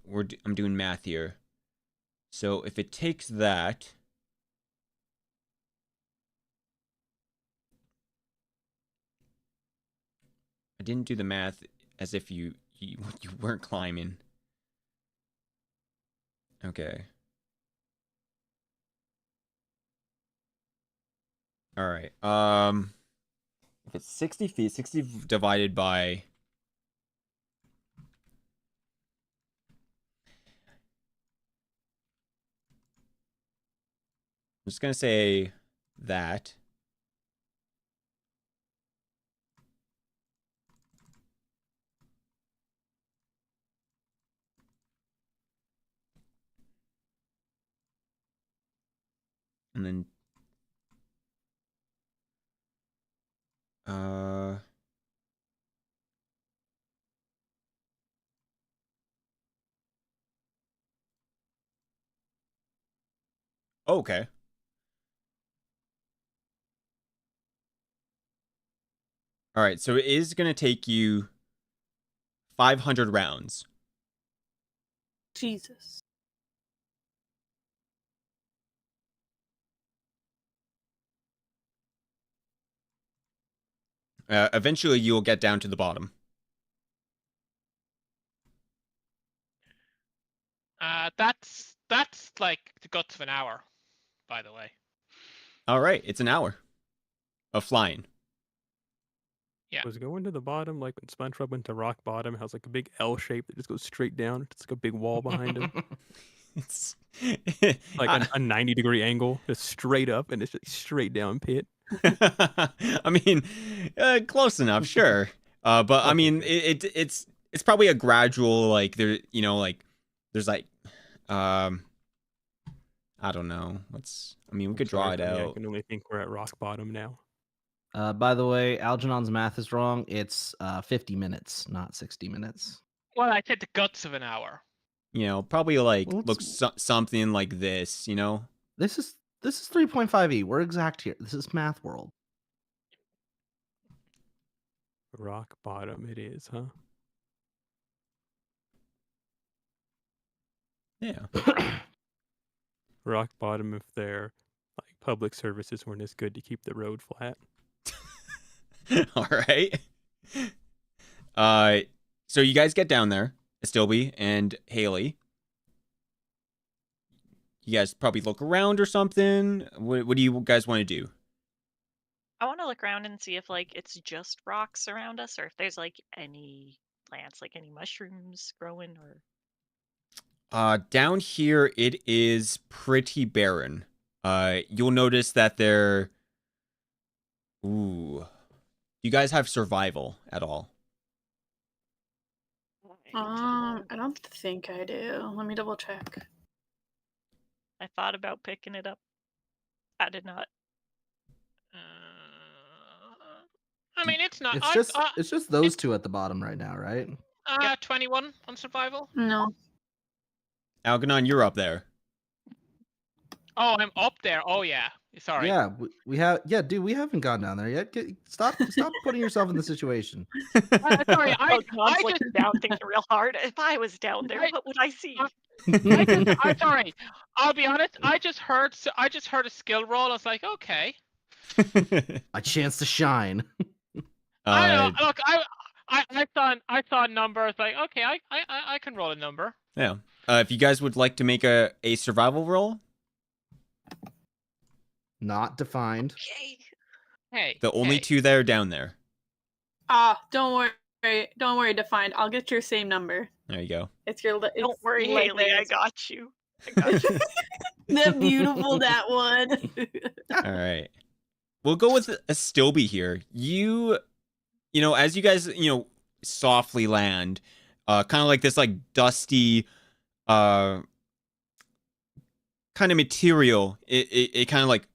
S1: doing math here. So if it takes that, I didn't do the math as if you weren't climbing. Okay. All right. If it's 60 feet, 60 divided by... I'm just going to say that. And then... Okay. All right, so it is going to take you 500 rounds.
S8: Jesus.
S1: Eventually, you'll get down to the bottom.
S4: That's like the guts of an hour, by the way.
S1: All right, it's an hour of flying.
S4: Yeah.
S5: Was going to the bottom like when SpongeBob went to rock bottom? It has like a big L shape that just goes straight down. It's like a big wall behind him.
S1: It's
S5: like a 90-degree angle, just straight up, and it's just straight down pit.
S1: I mean, close enough, sure. But I mean, it's probably a gradual, like there, you know, like there's like, I don't know. We could draw it out.
S5: I can only think we're at rock bottom now.
S2: By the way, Algernon's math is wrong. It's 50 minutes, not 60 minutes.
S4: Well, I said the guts of an hour.
S1: You know, probably like
S2: Well,
S1: looks something like this. You know,
S2: This is 3.5e. We're exact here. This is math world.
S5: Rock bottom it is, huh?
S1: yeah.
S5: Rock bottom if their like public services weren't as good to keep the road flat.
S1: All right. So you guys get down there, Astilby and Haley. You guys probably look around or something. What do you guys want to do?
S6: I want to look around and see if like it's just rocks around us, or if there's like any plants, like any mushrooms growing, or.
S1: Down here it is pretty barren. You'll notice that there. Ooh. You guys have survival at all?
S8: I don't think I do. Let me double check.
S6: I thought about picking it up. I did not.
S4: I mean, it's not.
S2: It's just those two at the bottom right now, right?
S4: 21 on survival.
S8: No.
S1: Algernon, you're up there.
S4: Oh, I'm up there. Oh yeah. Sorry.
S2: Yeah, we have. Yeah, dude, we haven't gone down there yet. Stop putting yourself in the situation.
S4: Sorry,
S6: I looking down thinking real hard. If I was down there, what would I see?
S4: I'm sorry. I'll be honest. I just heard a skill roll. I was like, okay.
S2: A chance to shine.
S4: I know. Look, I saw a number. I was like, okay, I can roll a number.
S1: Yeah. If you guys would like to make a survival roll.
S2: Not defined.
S6: Okay.
S4: Hey.
S1: The only two that are down there.
S8: Don't worry, defined. I'll get your same number.
S1: There you go.
S8: It's your.
S6: Don't worry, Haley. I got you.
S3: That beautiful that one.
S1: All right. We'll go with Astilby here. You know, as you guys, softly land, kind of like this, like dusty, kind of material. It kind of like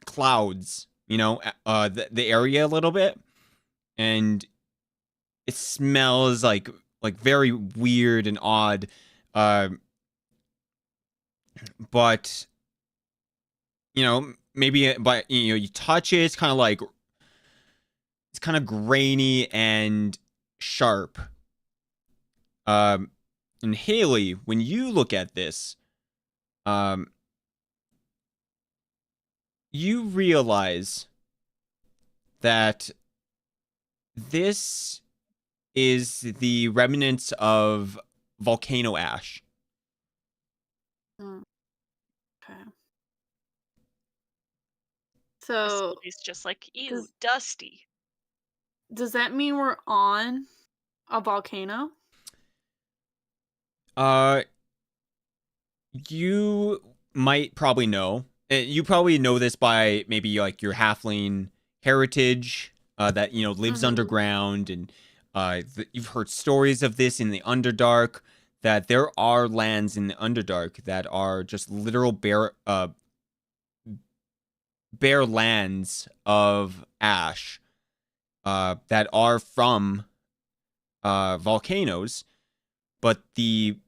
S1: clouds, the area a little bit, and it smells like very weird and odd. But maybe, but you touch it, it's kind of grainy and sharp. And Haley, when you look at this, you realize that this is the remnants of volcano ash.
S8: Okay.
S6: This
S8: So
S6: movie's just like, ew,
S8: does-
S6: dusty.
S8: does that mean we're on a volcano?
S1: You might probably know. You probably know this by maybe like your halfling heritage that lives
S8: Mhm.
S1: underground, and you've heard stories of this in the Underdark. That there are lands in the Underdark that are just literal bare lands of ash that are from volcanoes, but the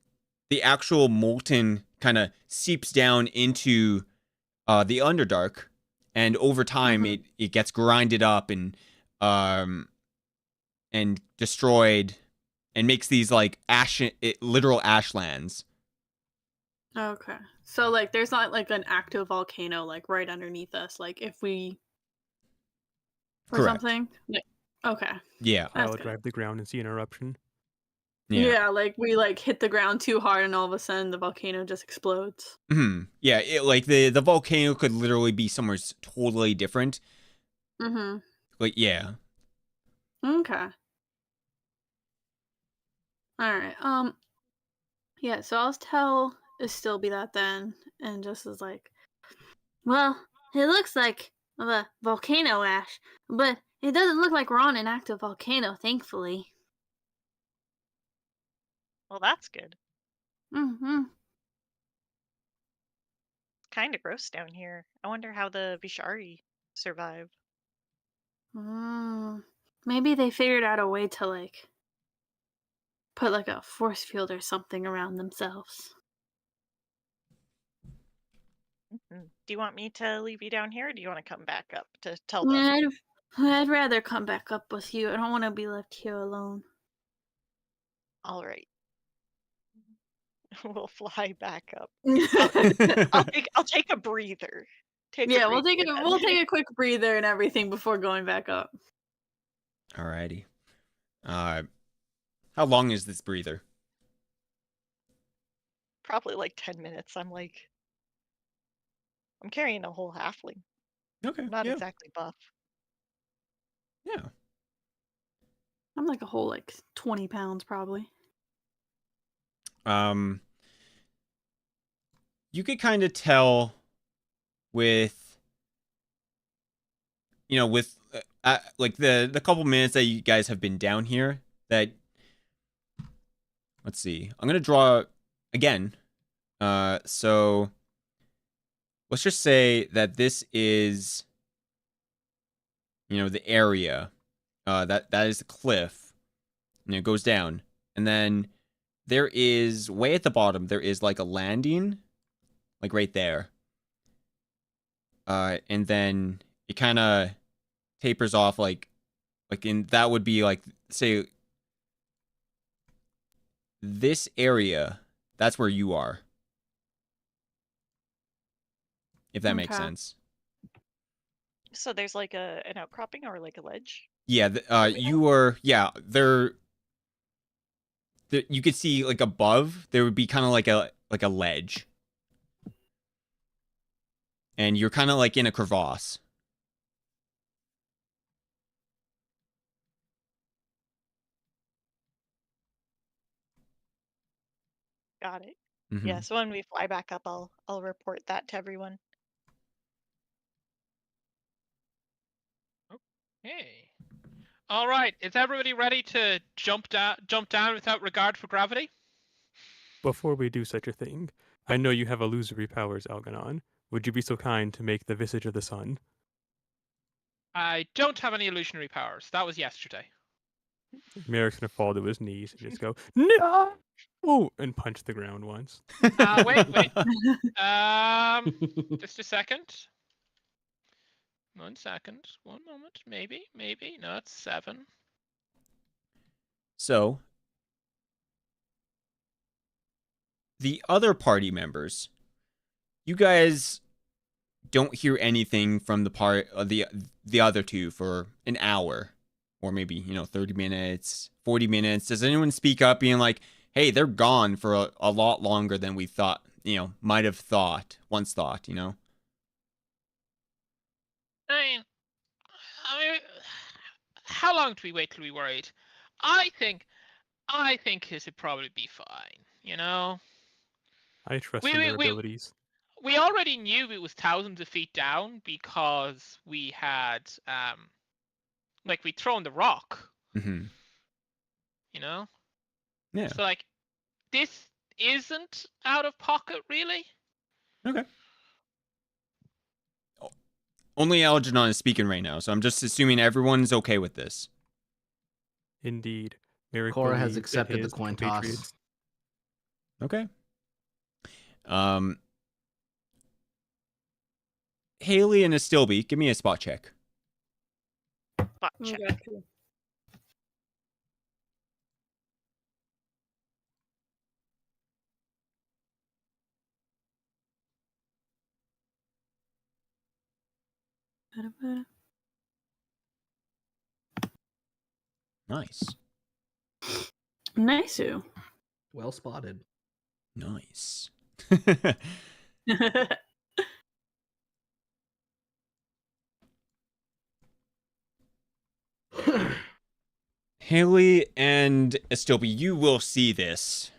S1: actual molten kind of seeps down into the Underdark, and over time it gets grinded up and destroyed, and makes these like literal ashlands.
S8: Okay. So like there's not like an active volcano like right underneath us, like if we or
S1: Correct.
S8: something? Okay.
S1: Yeah.
S8: That's
S5: I'll
S8: good.
S5: drive the ground and see an eruption.
S8: Yeah, like we like hit the ground too hard and all of a sudden the volcano just explodes.
S1: Yeah, like the volcano could literally be somewhere totally different.
S8: Mm-hmm.
S1: Like, yeah.
S8: Okay. Alright. Yeah, so I'll tell still be that then, and just is like,
S7: Well, it looks like a volcano ash, but it doesn't look like we're on an active volcano, thankfully.
S6: Well, that's good.
S7: Mm-hmm.
S6: Kind of gross down here. I wonder how the Vishari survive.
S8: Maybe they figured out a way to like put like a force field or something around themselves.
S6: Do you want me to leave you down here, or do you want to come back up to tell them?
S7: I'd rather come back up with you. I don't want to be left here alone.
S6: All right. We'll fly back up.
S8: Yeah,
S6: I'll take a breather.
S8: we'll take a quick breather and everything before going back up.
S1: Alrighty. How long is this breather?
S6: Probably like 10 minutes. I'm carrying a whole halfling.
S1: Okay.
S6: I'm not
S1: yeah.
S6: exactly buff.
S1: Yeah.
S8: I'm like a whole like 20 pounds probably.
S1: You could kind of tell with like the couple minutes that you guys have been down here that, let's see, I'm gonna draw again. So let's just say that this is the area that is the cliff, and it goes down, and then there is way at the bottom there is like a landing, like right there, and then it kind of tapers off like in that would be like, say, this area, that's where you are, if that makes
S8: Okay.
S1: sense.
S6: So there's like an outcropping or like a ledge?
S1: Yeah, you are, yeah, you could see like above there would be kind of like a ledge, and you're kind of like in a crevasse.
S6: Got it.
S1: Mm-hmm.
S6: Yeah, so when we fly back up, I'll report that to everyone.
S4: Okay. All right. Is everybody ready to jump down without regard for gravity?
S5: Before we do such a thing, I know you have illusory powers, Algernon. Would you be so kind to make the visage of the sun?
S4: I don't have any illusionary powers. That was yesterday.
S5: Merrick's gonna fall to his knees and just go, no! Oh, and punch the ground once.
S4: Wait. Just a second. 1 second. 1 moment. Maybe. No, it's 7.
S1: So the other party members, you guys don't hear anything from the part of the other two for an hour, or maybe 30 minutes, 40 minutes. Does anyone speak up, being like, "Hey, they're gone for a lot longer than we thought. Might have once thought."
S4: I mean, how long do we wait till we worried? I think this would probably be fine.
S5: I trust
S4: We
S5: in
S4: we
S5: their
S4: we
S5: abilities.
S4: we already knew it was thousands of feet down because we had like we'd thrown the rock.
S1: Mm-hmm. Yeah.
S4: So like this isn't out of pocket really.
S1: Okay. Only Algernon is speaking right now, so I'm just assuming everyone's okay with this.
S5: Indeed. Merrick
S2: Cora has
S5: believes that
S2: accepted the
S5: his
S2: coin
S5: compatriots-
S2: toss.
S1: Okay. Haley and Astilby, give me a spot check.
S6: Spot check.
S8: Okay.
S1: Nice.
S8: Nice.
S2: Well spotted.
S1: Nice. Haley and Astilby, you will see this.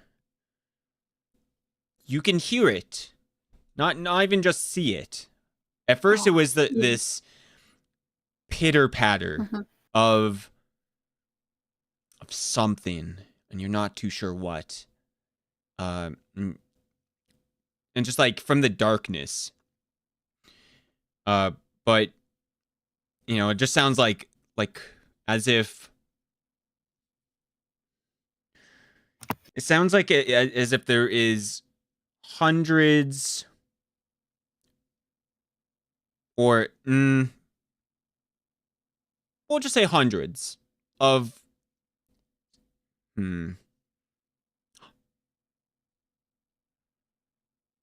S1: You can hear it. Not even just see it. At first it was this pitter-patter of something, and you're not too sure what. And just like from the darkness. But it just sounds like as if it sounds like as if there is hundreds or we'll just say hundreds of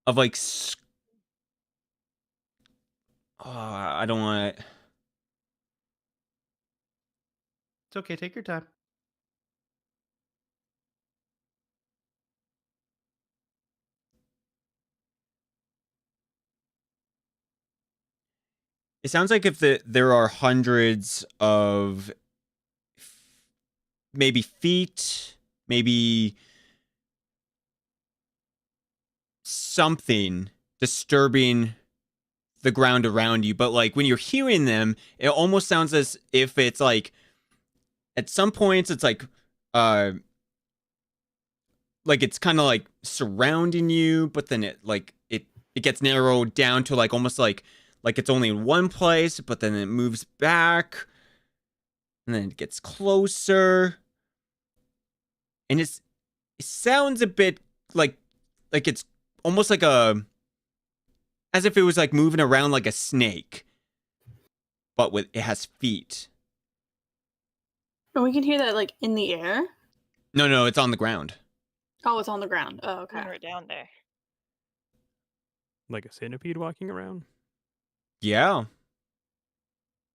S1: of like I don't want to.
S2: It's okay. Take your time.
S1: It sounds like if there are hundreds of maybe feet, maybe something disturbing the ground around you, but like when you're hearing them, it almost sounds as if it's like at some points it's like it's kind of like surrounding you, but then it gets narrowed down to like almost like it's only in one place, but then it moves back and then it gets closer, and it sounds a bit like it's almost like as if it was like moving around like a snake, but it has feet.
S8: And we can hear that like in the air.
S1: No, it's on the ground.
S8: Oh, it's on the ground. Oh, okay.
S6: We're down there.
S5: Like a centipede walking around?
S1: Yeah.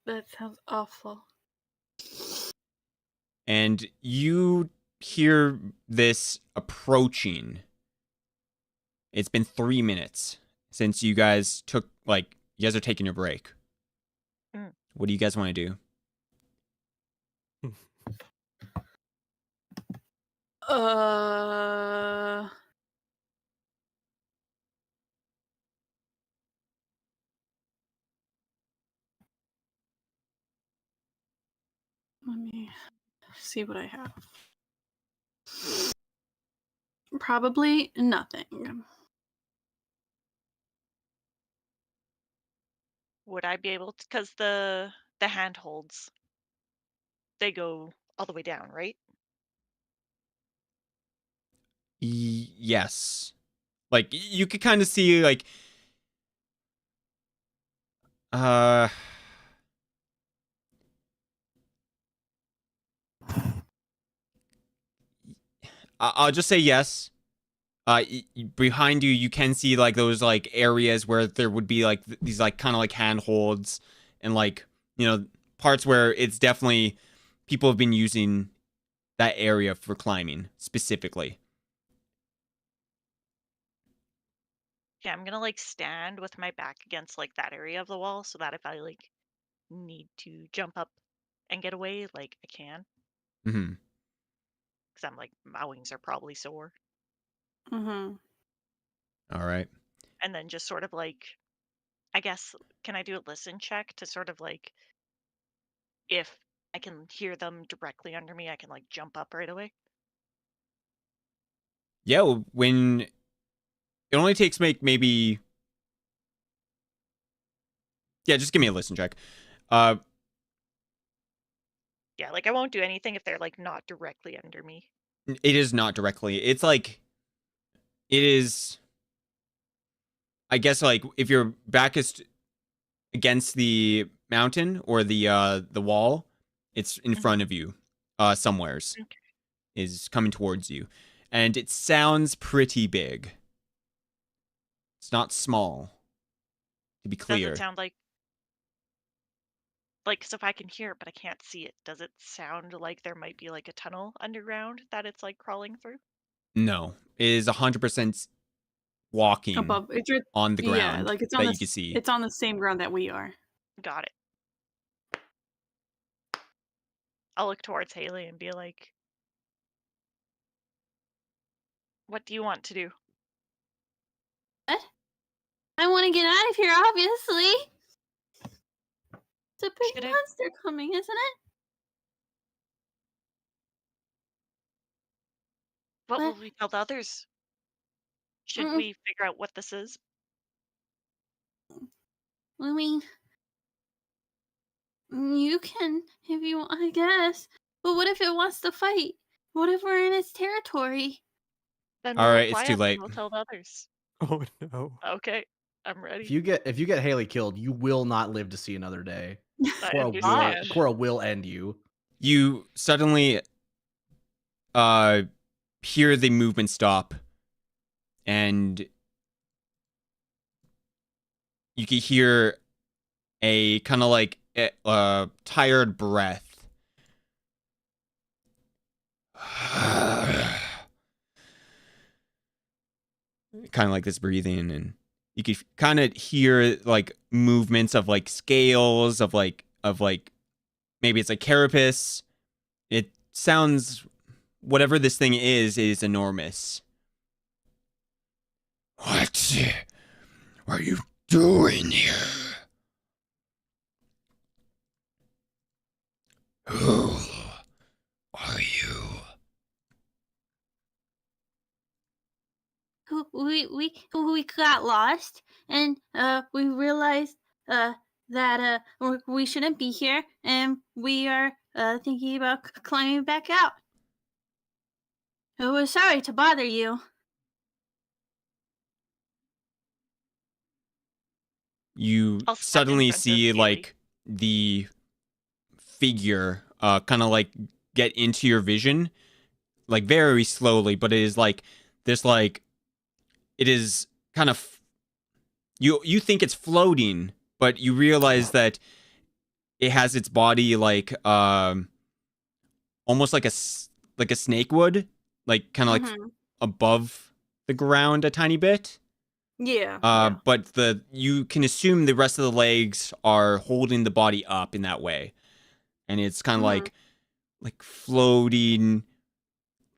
S8: That sounds awful.
S1: And you hear this approaching. It's been 3 minutes since you guys you guys are taking your break. What do you guys want to do?
S8: Let me see what I have. Probably nothing.
S6: Would I be able to? Because the handholds, they go all the way down, right?
S1: Yes. Like you could kind of see like I'll just say yes. behind you, you can see like those like areas where there would be like these like kind of like handholds and like, you know, parts where it's definitely people have been using that area for climbing specifically.
S6: Yeah, I'm gonna like stand with my back against like that area of the wall so that if I like need to jump up and get away, like I can.
S1: Mm-hmm.
S6: Because I'm like, my wings are probably sore.
S8: Mm-hmm.
S1: All right.
S6: And then just sort of like, I guess, can I do a listen check to sort of like, if I can hear them directly under me, I can like jump up right away?
S1: Yeah, well, when it only takes maybe yeah, just give me a listen check.
S6: Yeah, like I won't do anything if they're like not directly under me.
S1: It is not directly. It's like it is. I guess like if your back is against the mountain or the wall, it's in front of you, somewheres.
S6: Okay.
S1: Is coming towards you, and it sounds pretty big. It's not small. To be
S6: Does
S1: clear.
S6: it sound like, so if I can hear it but I can't see it, does it sound like there might be like a tunnel underground that it's like crawling through?
S1: No, it is 100% walking
S8: Above,
S1: on the
S8: yeah,
S1: ground
S8: like it's
S1: that
S8: on
S1: you can see.
S8: It's on the same ground that we are.
S6: Got it. I'll look towards Haley and be like, what do you want to do?
S7: What? I want to get out of here, obviously. It's a big
S6: Should I-
S7: monster coming, isn't it?
S6: What
S7: What?
S6: will we tell the others? Should
S7: Mm.
S6: we figure out what this is?
S7: I mean, you can if you want, I guess. But what if it wants to fight? What if we're in its territory?
S6: Then
S1: All
S6: we'll
S1: right, it's
S6: fly
S1: too
S6: up
S1: late.
S6: and we'll tell the others.
S5: Oh no.
S6: Okay, I'm ready.
S2: If you get Haley killed, you will not live to see another day.
S6: I
S8: understand.
S2: Cora will end you.
S1: You suddenly hear the movement stop, and you can hear a kind of like tired breath. Kind of like this breathing, and you can kind of hear like movements of like scales of like maybe it's like carapace. It sounds, whatever this thing is enormous. What are you doing here? Who are you?
S7: We got lost, and we realized that we shouldn't be here, and we are thinking about climbing back out. We're sorry to bother you.
S1: You
S6: I'll step in
S1: suddenly
S6: front of
S1: see
S6: Haley.
S1: like the figure kind of like get into your vision, like very slowly, but it is like this, like it is kind of, you think it's floating, but you realize that it has its body like almost like a snake would, like kind of like above the ground a tiny bit.
S8: Yeah.
S1: But you can assume the rest of the legs are holding the body up in that way, and it's kind of like floating,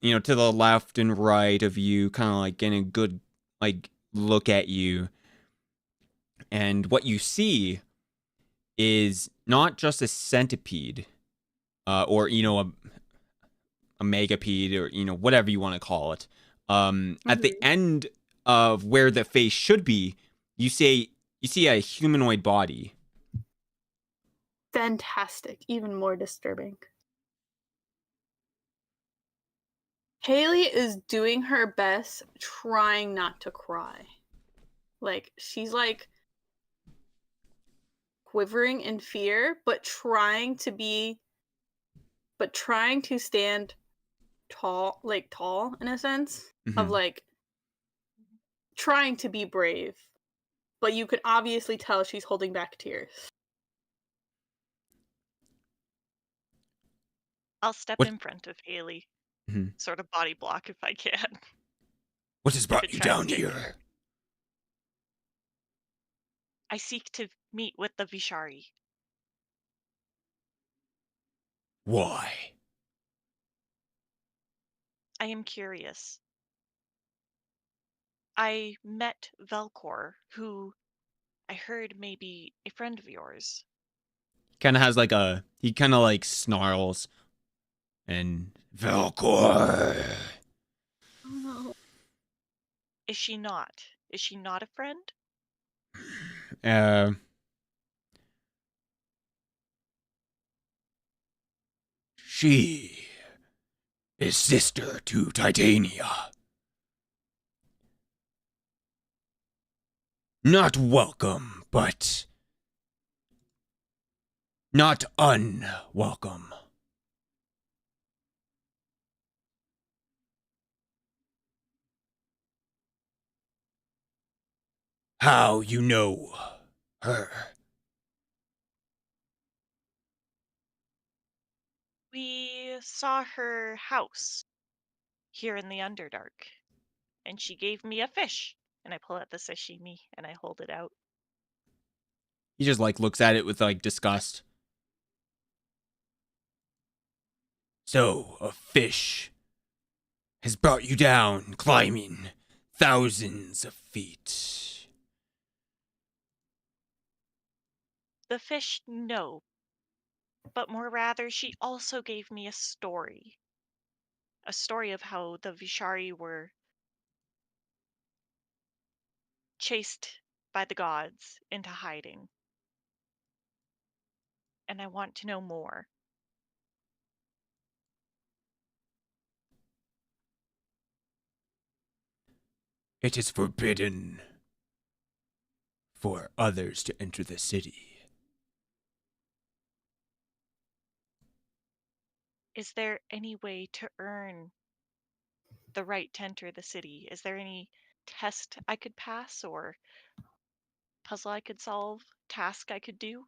S1: you know, to the left and right of you, kind of like getting a good like look at you. And what you see is not just a centipede, or you know a megapede, or you know whatever you want to call it. At the end of where the face should be, you see a humanoid body.
S8: Fantastic. Even more disturbing. Haley is doing her best, trying not to cry. Like, she's like quivering in fear, but trying to stand tall in a sense of like trying to be brave, but you can obviously tell she's holding back tears.
S6: I'll step
S1: What-
S6: in front of Haley,
S1: Mhm.
S6: sort of body block if I can.
S1: What has brought
S6: To
S1: you
S6: try and
S1: down
S6: stay
S1: here?
S6: there. I seek to meet with the Vishari.
S1: Why?
S6: I am curious. I met Velcor, who I heard may be a friend of yours.
S1: Kind of has like he kind of like snarls and Velcor.
S7: Oh no.
S6: Is she not? Is she not a friend?
S1: She is sister to Titania. Not welcome, but not unwelcome. How you know her?
S6: We saw her house here in the Underdark, and she gave me a fish. And I pull out the sashimi and I hold it out.
S1: He just like looks at it with like disgust. So, a fish has brought you down, climbing thousands of feet.
S6: The fish, no. But more rather, she also gave me a story. A story of how the Vishari were chased by the gods into hiding. And I want to know more.
S1: It is forbidden for others to enter the city.
S6: Is there any way to earn the right to enter the city? Is there any test I could pass or puzzle I could solve, task I could do?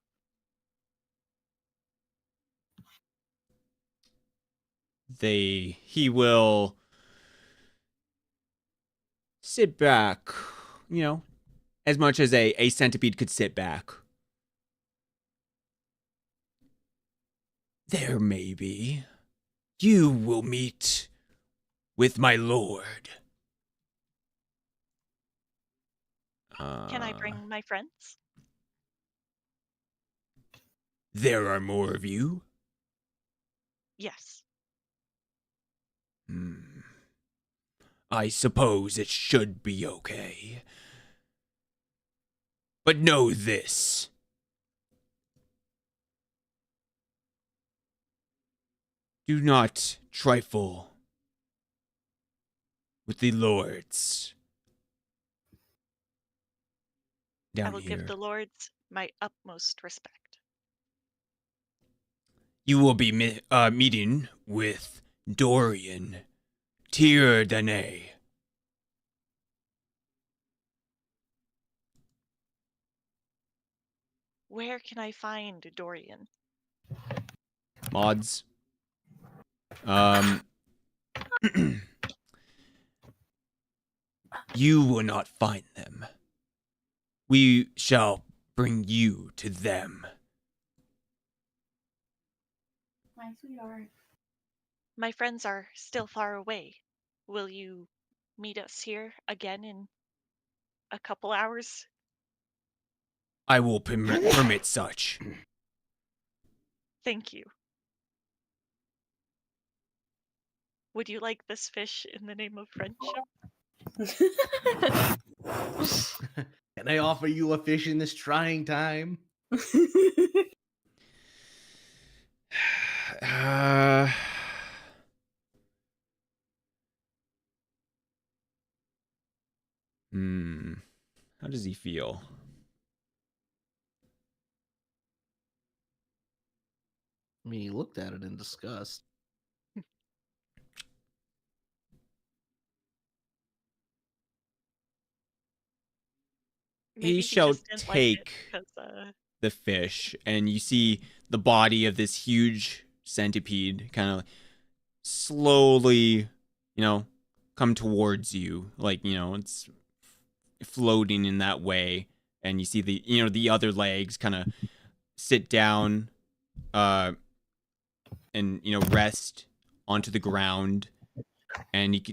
S1: He will sit back, as much as a centipede could sit back. There may be. You will meet with my lord.
S6: Can I bring my friends?
S1: There are more of you?
S6: Yes.
S1: I suppose it should be okay. But know this. Do not trifle with the lords down
S6: I will
S1: here.
S6: give the lords my utmost respect.
S1: You will be meeting with Dorian Tierdane.
S6: Where can I find Dorian?
S1: Mods. You will not find them. We shall bring you to them.
S8: My sweetheart.
S6: My friends are still far away. Will you meet us here again in a couple hours?
S1: I will permit such.
S6: Thank you. Would you like this fish in the name of friendship?
S2: Can I offer you a fish in this trying time?
S1: How does he feel?
S2: I mean, he looked at it in disgust.
S6: Maybe he
S1: shall
S6: just didn't like it
S1: take
S6: because
S1: the fish, and you see the body of this huge centipede kind of slowly, come towards you. Like, it's floating in that way. And you see the other legs kind of sit down, and, rest onto the ground. And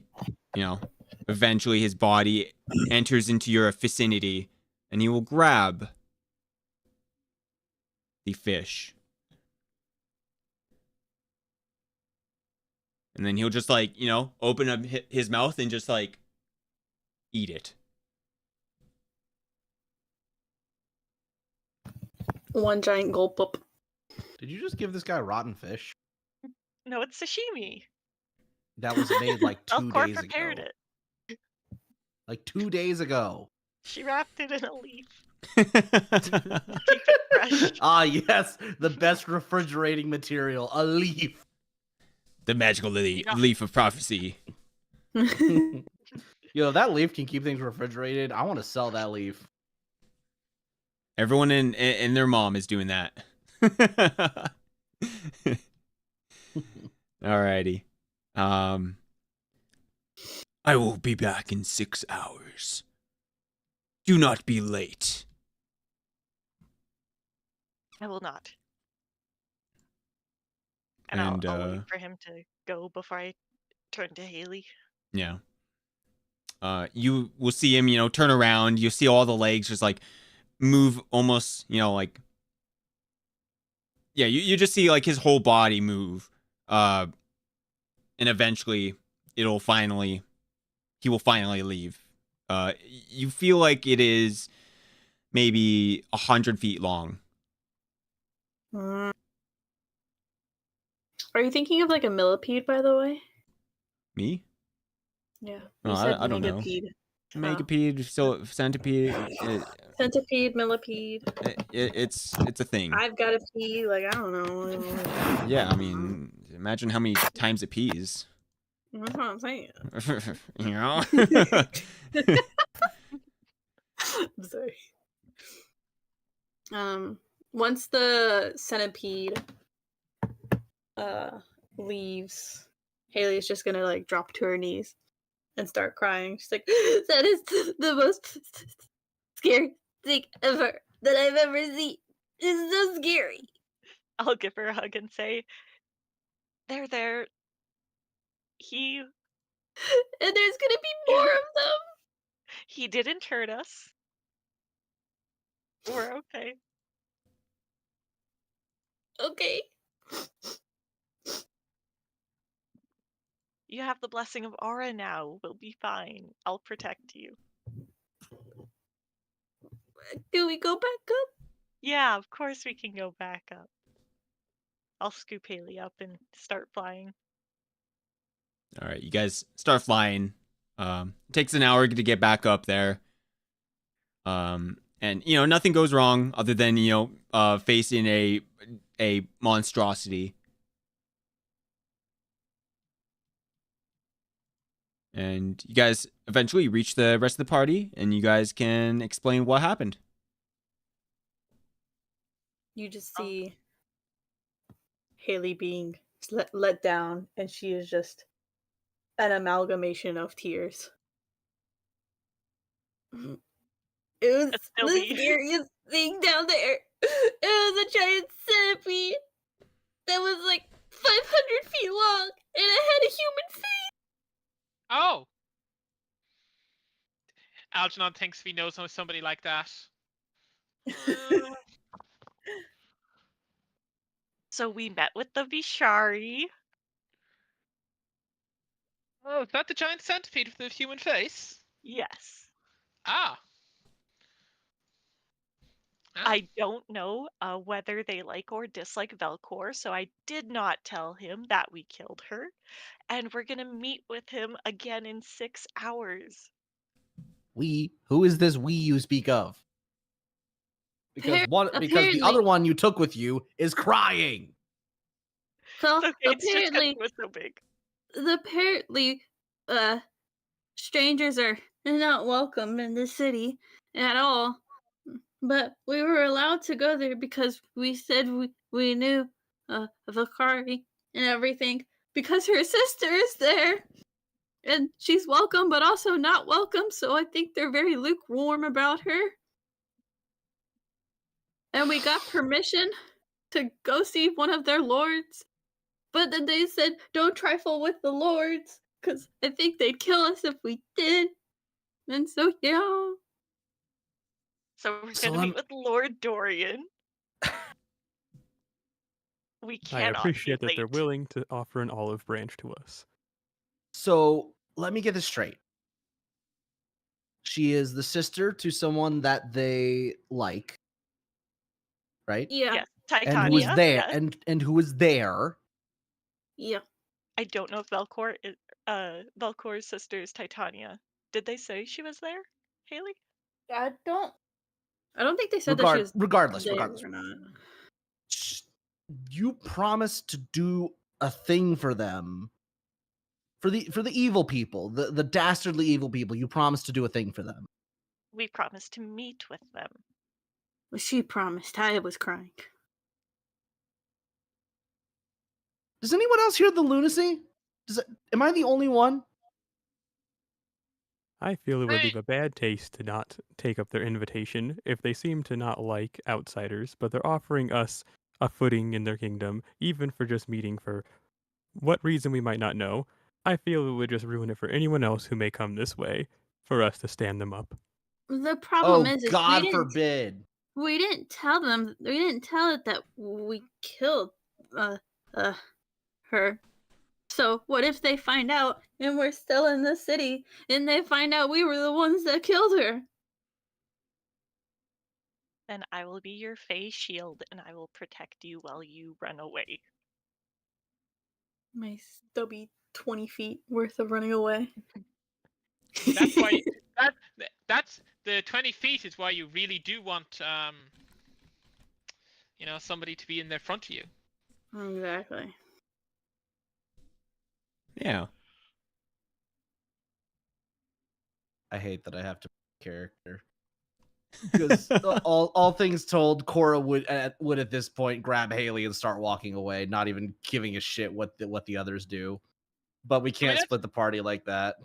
S1: eventually his body enters into your vicinity, and he will grab the fish. And then he'll just open up his mouth and just eat it.
S8: One giant gulp up.
S2: Did you just give this guy rotten fish?
S6: no, it's sashimi.
S2: That was made like 2
S6: Velcor
S2: days
S6: prepared
S2: ago.
S6: it.
S2: Like 2 days ago.
S6: She wrapped it in a leaf. Keep it fresh.
S2: Ah, yes, the best refrigerating material, a leaf.
S1: The magical leaf of prophecy.
S2: Yo, that leaf can keep things refrigerated. I want to sell that leaf.
S1: Everyone in their mom is doing that. Alrighty. I will be back in 6 hours. Do not be late.
S6: I will not. And I'll wait for him to go before I turn to Haley.
S1: Yeah. You will see him, turn around. You'll see all the legs just move almost, yeah, you just see his whole body move. And eventually he will finally leave. You feel like it is maybe 100 feet long.
S8: Are you thinking of a millipede, by the way?
S1: Me?
S8: Yeah.
S1: No,
S8: You said
S1: I don't know.
S8: megapede.
S1: Megapede, so centipede.
S8: Centipede, millipede.
S1: It's a thing.
S8: I've got a pee. I don't know.
S1: Yeah, I mean, imagine how many times it pees.
S8: That's what I'm saying.
S1: I'm
S8: sorry. Once the centipede leaves, Haley's just gonna drop to her knees and start crying. She's like, "That is the most scary thing ever that I've ever seen. It's so scary."
S6: I'll give her a hug and say, there. And
S8: there's gonna be more of them.
S6: He didn't hurt us. We're okay.
S8: Okay.
S6: You have the blessing of Aura now. We'll be fine. I'll protect you.
S8: Can we go back up?
S6: Yeah, of course we can go back up. I'll scoop Haley up and start flying.
S1: All right, you guys start flying. It takes an hour to get back up there. And nothing goes wrong other than facing a monstrosity. And you guys eventually reach the rest of the party, and you guys can explain what happened.
S8: You just see Haley being let down, and she is just an amalgamation of tears. It was the scariest thing down there. It was a giant centipede that was 500 feet long, and it had a human face.
S4: Oh! Algernon thinks he knows somebody like that.
S6: So we met with the Vishari.
S4: Oh, is that the giant centipede with the human face?
S6: Yes.
S4: Ah.
S6: I don't know whether they like or dislike Velcor, so I did not tell him that we killed her. And we're going to meet with him again in 6 hours.
S2: We? Who is this we you speak of? Because the other one you took with you is crying.
S8: Well,
S6: It's okay, apparently, it's so big.
S8: Apparently, strangers are not welcome in this city at all.
S7: But we were allowed to go there because we said we knew Vakari and everything because her sister is there. And she's welcome, but also not welcome, so I think they're very lukewarm about her. And we got permission to go see one of their lords. But then they said, don't trifle with the lords, because I think they'd kill us if we did. And so, yeah.
S6: So we're
S2: So
S6: gonna meet with Lord Dorian. We
S5: I
S6: cannot
S5: appreciate
S6: be
S5: that they're
S6: late.
S5: willing to offer an olive branch to us.
S2: So let me get this straight. She is the sister to someone that they like, right?
S7: Yeah.
S6: Yes,
S2: And who is
S6: Titania.
S2: there?
S6: Yes.
S2: And who is there?
S7: Yeah.
S6: I don't know if Velcor's sister is Titania. Did they say she was there, Haley?
S7: I don't think they said that she was
S2: Regardless,
S7: there or not.
S2: you promised to do a thing for them. For the evil people, the dastardly evil people, you promised to do a thing for them.
S6: We promised to meet with them.
S7: Well, she promised. I was crying.
S2: Does anyone else hear the lunacy? Am I the only one?
S5: I feel it would
S4: Hey.
S5: leave a bad taste to not take up their invitation if they seem to not like outsiders, but they're offering us a footing in their kingdom, even for just meeting for what reason we might not know. I feel it would just ruin it for anyone else who may come this way, for us to stand them up.
S7: The problem is
S2: God forbid.
S7: we didn't tell them. We didn't tell it that we killed her. So what if they find out and we're still in the city and they find out we were the ones that killed her?
S6: Then I will be your face shield and I will protect you while you run away.
S3: My stubby 20 feet worth of running away.
S4: That's why that's the 20 feet is why you really do want somebody to be in the front of you.
S3: Exactly.
S1: Yeah.
S2: I hate that I have to character. Because all things told, Cora would at this point grab Haley and start walking away, not even giving a shit what the others do. But we can't split the party like that.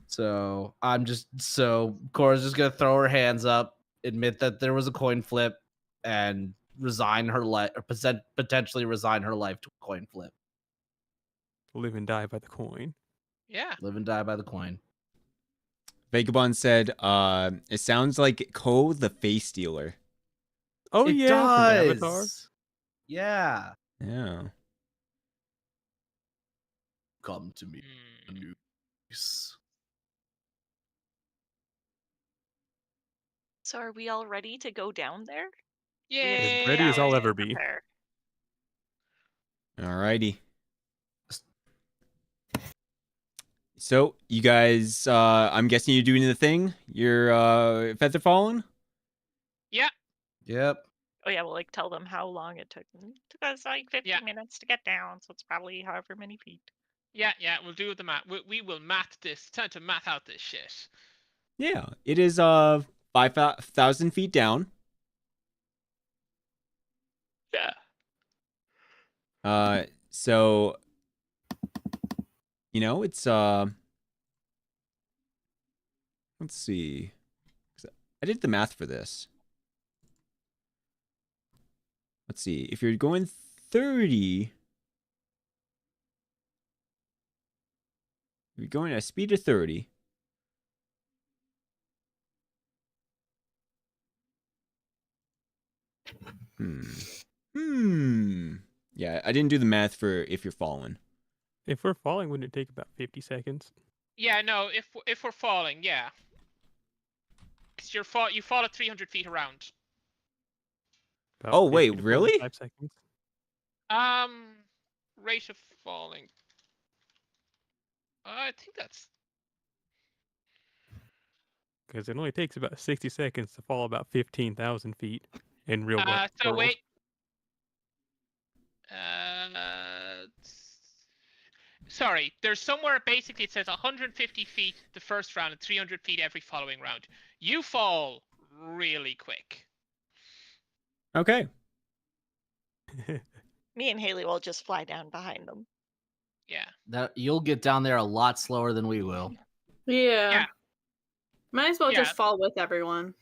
S2: So Cora's just gonna throw her hands up, admit that there was a coin flip, and resign her life, or potentially resign her life to a coin flip.
S5: Live and die by the coin.
S4: Yeah.
S2: Live and die by the coin.
S1: Vagabond said, it sounds like Ko the face stealer.
S5: Oh,
S2: It
S5: yeah, from Avatar.
S2: does. Yeah.
S1: Yeah.
S2: Come to me, news.
S6: So are we all ready to go down there?
S4: Yeah.
S5: As ready as I'll ever be.
S6: Prepare.
S1: Alrighty. So, you guys, I'm guessing you're doing the thing? You're, feather falling?
S4: Yeah.
S2: Yep.
S6: Oh yeah, we'll tell them how long it took. It took us 15 minutes to get down, so it's probably however many feet.
S4: Yeah, we'll do the math. We will math this. Time to math out this shit.
S1: Yeah, it is 5,000 feet down.
S4: Yeah.
S1: So it's let's see. I did the math for this. Let's see. If you're going 30, if you're going at a speed of 30, yeah, I didn't do the math for if you're falling.
S5: If we're falling, wouldn't it take about 50 seconds?
S4: Yeah, no, if we're falling, yeah. You fall at 300 feet around.
S5: About
S1: Oh,
S5: 50
S1: wait,
S5: to
S1: really?
S5: 45 seconds.
S4: Rate of falling. I think that's...
S5: Because it only takes about 60 seconds to fall about 15,000 feet in real world.
S4: So wait. sorry. There's somewhere basically it says 150 feet the first round and 300 feet every following round. You fall really quick.
S1: Okay.
S6: Me and Haley will just fly down behind them.
S4: Yeah.
S2: That you'll get down there a lot slower than we will.
S8: Yeah. Might as well
S4: Yeah.
S8: just fall with everyone.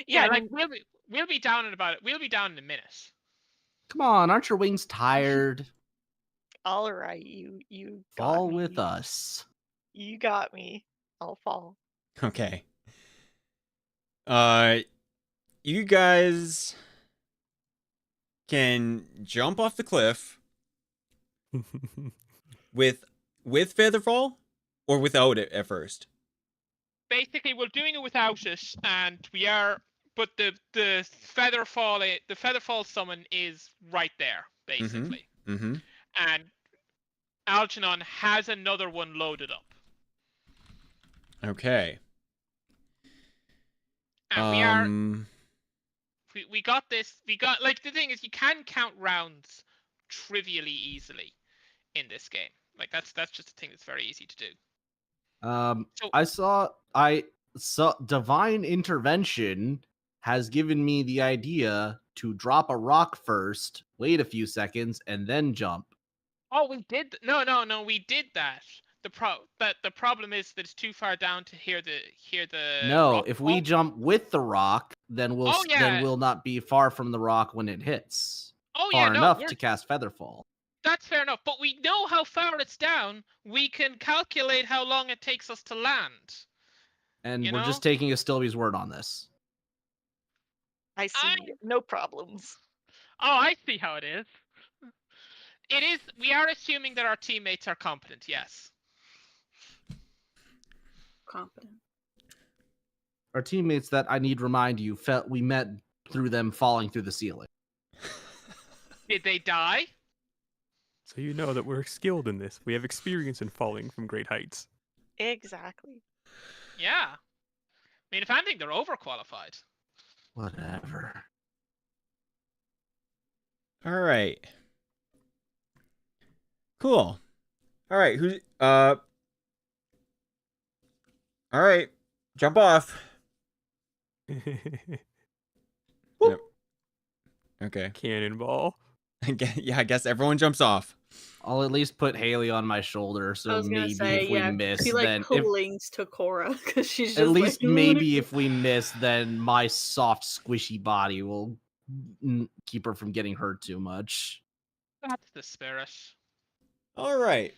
S6: Yeah,
S4: like we'll be down in a minute.
S2: Come on, aren't your wings tired?
S6: all right, you got
S2: Fall
S6: me.
S2: with us.
S6: You got me. I'll fall.
S1: Okay. You guys can jump off the cliff with Featherfall or without it at first.
S4: Basically, we're doing it without it, and we are. But the Featherfall summon is right there, basically.
S1: Mm-hmm.
S4: And Algernon has another one loaded up.
S1: Okay.
S4: And we got this. We got, like, the thing is, you can count rounds trivially easily in this game. Like, that's just a thing that's very easy to do.
S2: I saw Divine Intervention has given me the idea to drop a rock first, wait a few seconds, and then jump.
S4: Oh, we did. No, we did that. But the problem is that it's too far down to hear the.
S2: No,
S4: rock
S2: if we
S4: fall.
S2: jump with the rock, then we'll not be far from the rock when it hits.
S4: Oh
S2: Far
S4: yeah, no,
S2: enough to cast Featherfall.
S4: That's fair enough. But we know how far it's down. We can calculate how long it takes us to land.
S2: And we're just taking Astilbe's word on this.
S6: I see. No problems.
S4: Oh, I see how it is. It is. We are assuming that our teammates are competent. Yes.
S8: Competent.
S2: Our teammates that I need to remind you, we met through them falling through the ceiling.
S4: Did they die?
S5: So you know that we're skilled in this. We have experience in falling from great heights.
S6: Exactly.
S4: Yeah. I mean, if anything, they're overqualified.
S2: Whatever.
S1: All right. Cool. All right. All right. Jump off. Yep. Okay.
S5: Cannonball.
S1: Yeah, I guess everyone jumps off.
S2: I'll at least put Haley on my shoulder,
S8: I
S2: so
S8: was gonna
S2: maybe
S8: say,
S2: if we
S8: yeah,
S2: miss,
S8: she like
S2: then
S8: clings to Cora because she's just
S2: at least
S8: like,
S2: maybe if we miss, then my soft, squishy body will keep her from getting hurt too much.
S4: That's the spirit.
S1: All right.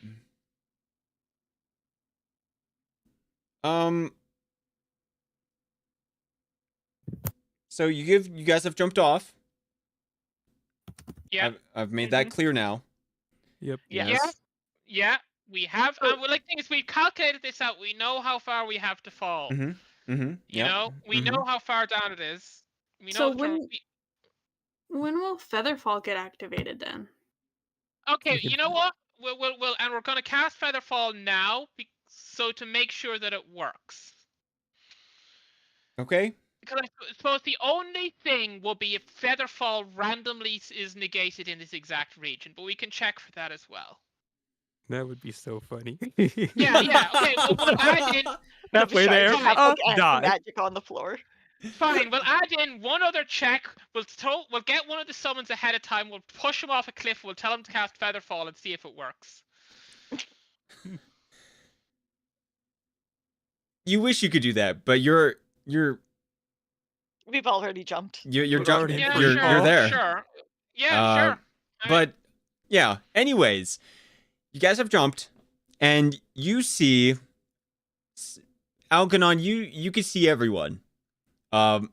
S1: So you guys have jumped off.
S4: Yeah.
S1: I've made that clear now.
S5: Yep.
S1: Yes.
S4: Yeah. We have. Well, like, thing is, we've calculated this out. We know how far we have to fall.
S1: You
S4: know, we know how far down it is. We know.
S8: So when will Featherfall get activated then?
S4: Okay, you know what? We'll and we're gonna cast Featherfall now, so to make sure that it works.
S1: Okay.
S4: Because I suppose the only thing will be if Featherfall randomly is negated in this exact region, but we can check for that as well.
S5: That would be so funny.
S4: Yeah. Okay, we'll add in.
S5: Halfway there, die.
S6: Magic on the floor.
S4: Fine, we'll add in one other check. We'll get one of the summons ahead of time. We'll push him off a cliff. We'll tell him to cast Featherfall and see if it works.
S1: You wish you could do that, but you're.
S6: We've already jumped.
S1: You're jumping.
S4: Yeah,
S1: you're there.
S4: Sure. Yeah, sure.
S1: But yeah. Anyways, you guys have jumped, and you see Algernon. You can see everyone. And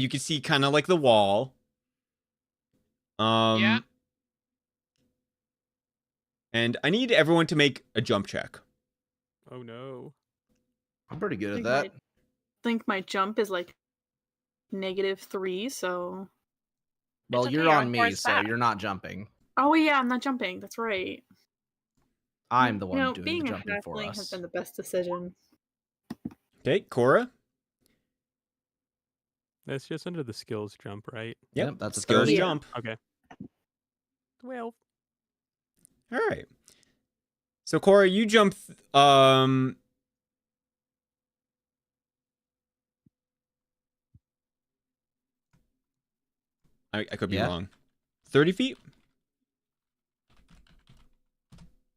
S1: you can see kind of like the wall.
S4: Yeah.
S1: And I need everyone to make a jump check.
S5: Oh no.
S2: I'm pretty good at that.
S8: I think my jump is like -3, so.
S2: Well,
S6: okay,
S2: you're
S6: you're
S2: on
S6: on
S2: me,
S6: Cora's
S2: so
S6: back.
S2: you're not jumping.
S8: Oh yeah, I'm not jumping. That's right.
S2: I'm the one
S8: You know,
S2: doing
S8: being
S2: the
S8: a
S2: jumping for
S8: halfling
S2: us.
S8: has been the best decision.
S1: Okay, Cora.
S5: That's just under the skills jump, right?
S2: Yep, that's a
S1: skills
S2: third.
S1: jump.
S5: Okay. 12.
S1: All right. So Cora, you jump. I could be wrong. 30 feet.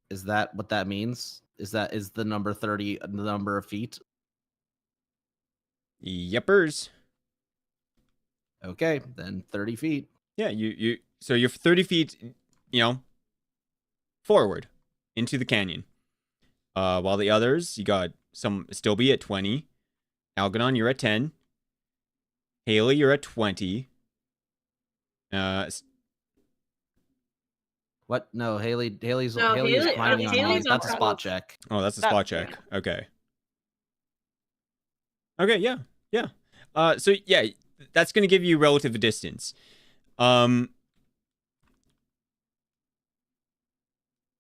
S2: Is that what that means? Is the number 30 the number of feet?
S1: Yepers.
S2: Okay, then 30 feet.
S1: Yeah, so you're 30 feet, forward into the canyon. While the others, you got some still be at 20. Algernon, you're at 10. Haley, you're at 20.
S2: What? No, Haley's
S8: No,
S2: Haley is
S8: Haley-
S2: climbing on
S8: Haley's
S2: walls.
S8: on
S2: That's a spot
S8: pedals.
S2: check.
S1: Oh, that's a
S6: That-
S1: spot check. Okay. Okay, yeah. So yeah, that's gonna give you relative distance.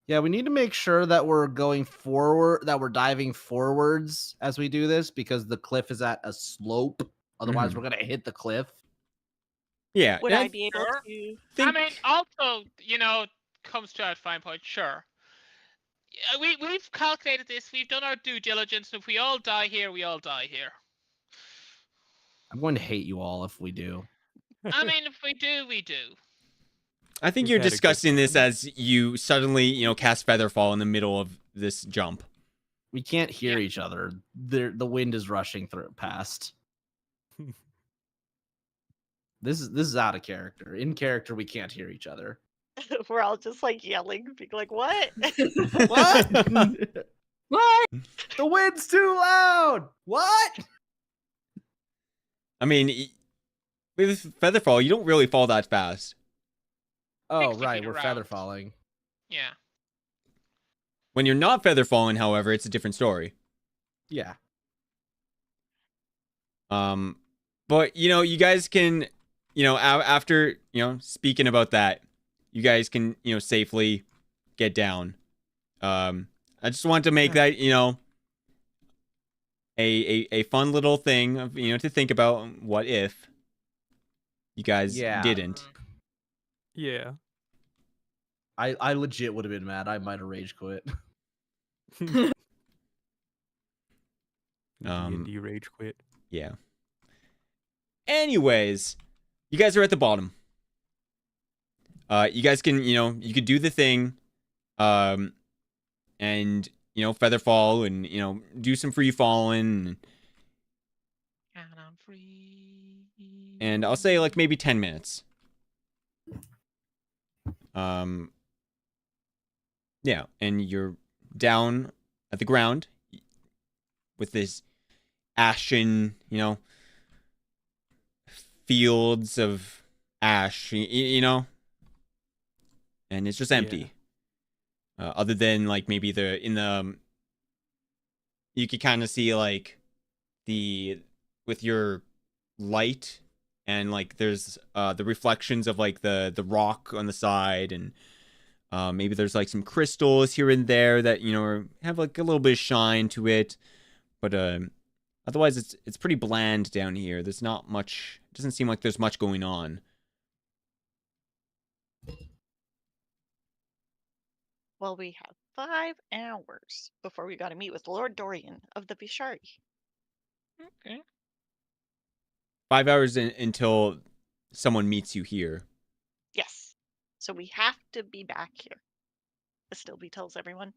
S2: Yeah, we need to make sure that we're going forward, that we're diving forwards as we do this, because the cliff is at a slope. Otherwise, we're gonna hit the cliff.
S1: Yeah.
S6: Would
S1: and
S6: I be able
S4: Sure.
S6: to?
S4: I mean, also, comes to a fine point. Sure. Yeah, we've calculated this. We've done our due diligence. If we all die here, we all die here.
S2: I'm going to hate you all if we do.
S4: I mean, if we do, we do.
S1: I think
S5: We've
S1: you're
S5: had a good
S1: discussing this
S5: time.
S1: as you suddenly, cast Featherfall in the middle of this jump.
S2: We can't hear
S4: Yeah.
S2: each other. The wind is rushing through past. This is out of character. In character, we can't hear each other.
S6: We're all just like yelling, being like, "What?"
S2: What?
S8: What?
S2: The wind's too loud. What?
S1: I mean, with Featherfall, you don't really fall that fast.
S2: Oh,
S4: 60
S2: right.
S4: feet
S2: We're
S4: around.
S2: feather falling.
S4: Yeah.
S1: When you're not Featherfalling, however, it's a different story.
S2: Yeah.
S1: But you guys can, after speaking about that, you guys can safely get down. I just wanted to make that a fun little thing of to think about. What if you guys
S2: Yeah.
S1: didn't?
S5: Yeah.
S2: I legit would have been mad. I might have rage quit.
S5: D&D rage quit.
S1: Yeah. Anyways, you guys are at the bottom. You guys can, you could do the thing, and featherfall and do some free falling,
S4: And I'm free.
S1: and I'll say like maybe 10 minutes. Yeah, and you're down at the ground with this ashen, fields of ash, and it's just empty. Other than like maybe you could kind of see like with your light, and like there's the reflections of like the rock on the side, and maybe there's like some crystals here and there that have like a little bit of shine to it, but otherwise it's pretty bland down here. There's not much. It doesn't seem like there's much going on.
S6: Well, we have 5 hours before we got to meet with Lord Dorian of the Bishari.
S4: Okay.
S1: 5 hours until someone meets you here.
S6: Yes. So we have to be back here. Astilby tells everyone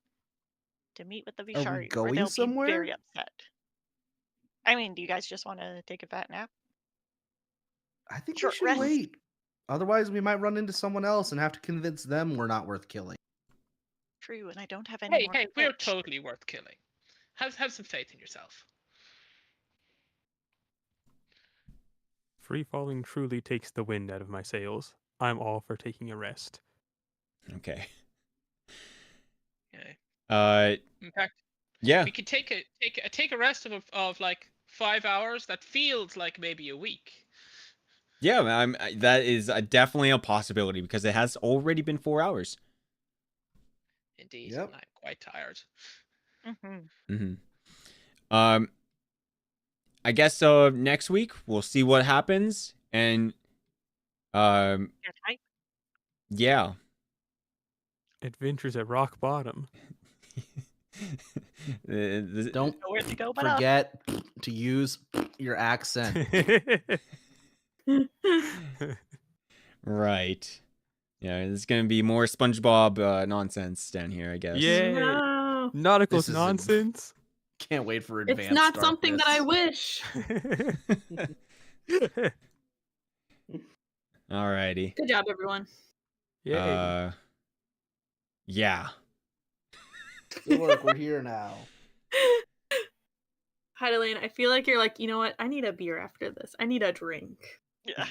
S6: to meet with the Bishari, or
S2: going
S6: they'll
S2: somewhere?
S6: be very upset. I mean, do you guys just want to take a fat nap?
S2: I think
S6: Short
S2: we should
S6: rest.
S2: wait. Otherwise, we might run into someone else and have to convince them we're not worth killing.
S6: True, and I don't have any more.
S4: Hey, we're
S6: pitch.
S4: totally worth killing. Have some faith in yourself.
S5: Free falling truly takes the wind out of my sails. I'm all for taking a rest.
S1: Okay.
S4: Okay. In fact,
S1: Yeah.
S4: we could take a rest of like 5 hours. That feels like maybe a week.
S1: Yeah, that is definitely a possibility because it has already been 4 hours.
S4: Indeed,
S2: Yep.
S4: and I'm quite tired.
S6: Mm-hmm.
S1: I guess next week we'll see what happens, and
S6: Get hype.
S1: yeah.
S5: Adventures at rock bottom.
S2: Don't
S6: Nowhere to go but up.
S2: forget to use your accent.
S1: Right. Yeah, there's gonna be more SpongeBob nonsense down here, I guess.
S5: Yay!
S3: No.
S5: Nautical
S2: This is
S5: nonsense.
S2: Can't wait for advanced
S3: It's not something that I
S2: darkness.
S3: wish.
S1: Alrighty.
S3: Good job, everyone.
S5: Yay.
S1: Yeah.
S2: Good work. We're here now.
S3: Hydalann, I feel like you're like, you know what? I need a beer after this. I need a drink.
S6: Yeah.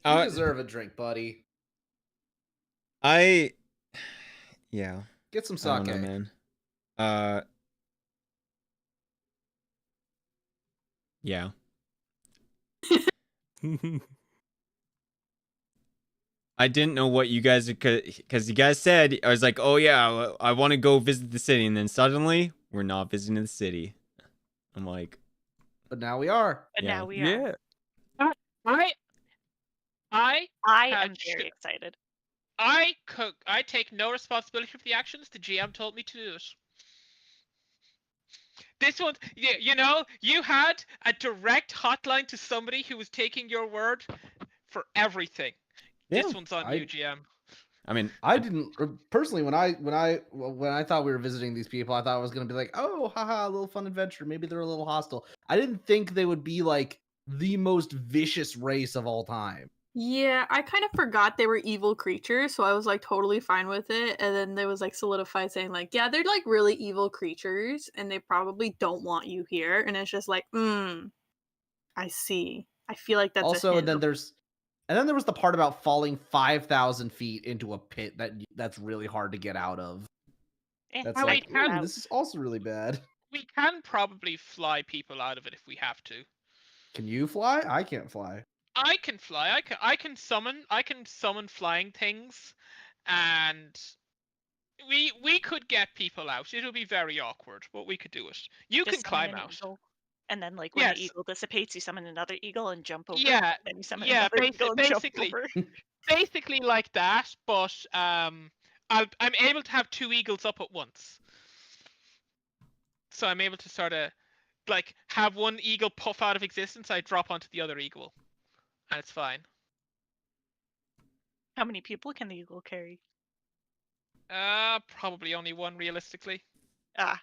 S2: You
S1: Uh,
S2: deserve a drink, buddy.
S1: yeah.
S2: Get some
S1: I don't
S2: sake.
S1: know, man. Yeah. I didn't know what you guys, because you guys said, I was like, oh yeah, I want to go visit the city, and then suddenly we're not visiting the city. I'm like,
S2: But now we are.
S6: But
S1: Yeah.
S6: now we are.
S5: Yeah.
S4: I
S6: I
S4: had
S6: am very excited.
S4: I take no responsibility for the actions. The GM told me to do it. This one, you know, you had a direct hotline to somebody who was taking your word for everything.
S1: yeah.
S4: This one's on you, GM.
S1: I mean,
S2: I didn't personally when I thought we were visiting these people, I thought it was gonna be like, oh, haha, a little fun adventure. Maybe they're a little hostile. I didn't think they would be like the most vicious race of all time.
S3: Yeah, I kind of forgot they were evil creatures, so I was like totally fine with it. And then there was like solidified saying like, yeah, they're like really evil creatures, and they probably don't want you here. And it's just like, I see. I feel like that's
S2: Also,
S3: a
S2: and then there was the part about falling 5,000 feet into a pit that's really hard to get out of. That's
S4: Well,
S2: like,
S4: we can-
S2: this is also really bad.
S4: We can probably fly people out of it if we have to.
S2: Can you fly? I can't fly.
S4: I can fly. I can summon flying things, and we could get people out. It'll be very awkward, but we could do it. You
S6: Just
S4: can
S6: summon
S4: climb
S6: an
S4: out.
S6: eagle, and then like when
S4: Yes.
S6: the eagle dissipates, you summon another eagle and jump over.
S4: Yeah,
S6: Then you summon
S4: yeah,
S6: another eagle and jump
S4: basically.
S6: over.
S4: Basically like that, but I'm able to have two eagles up at once. So I'm able to sort of like have one eagle puff out of existence. I drop onto the other eagle, and it's fine.
S6: How many people can the eagle carry?
S4: Probably only one realistically.
S6: Ah,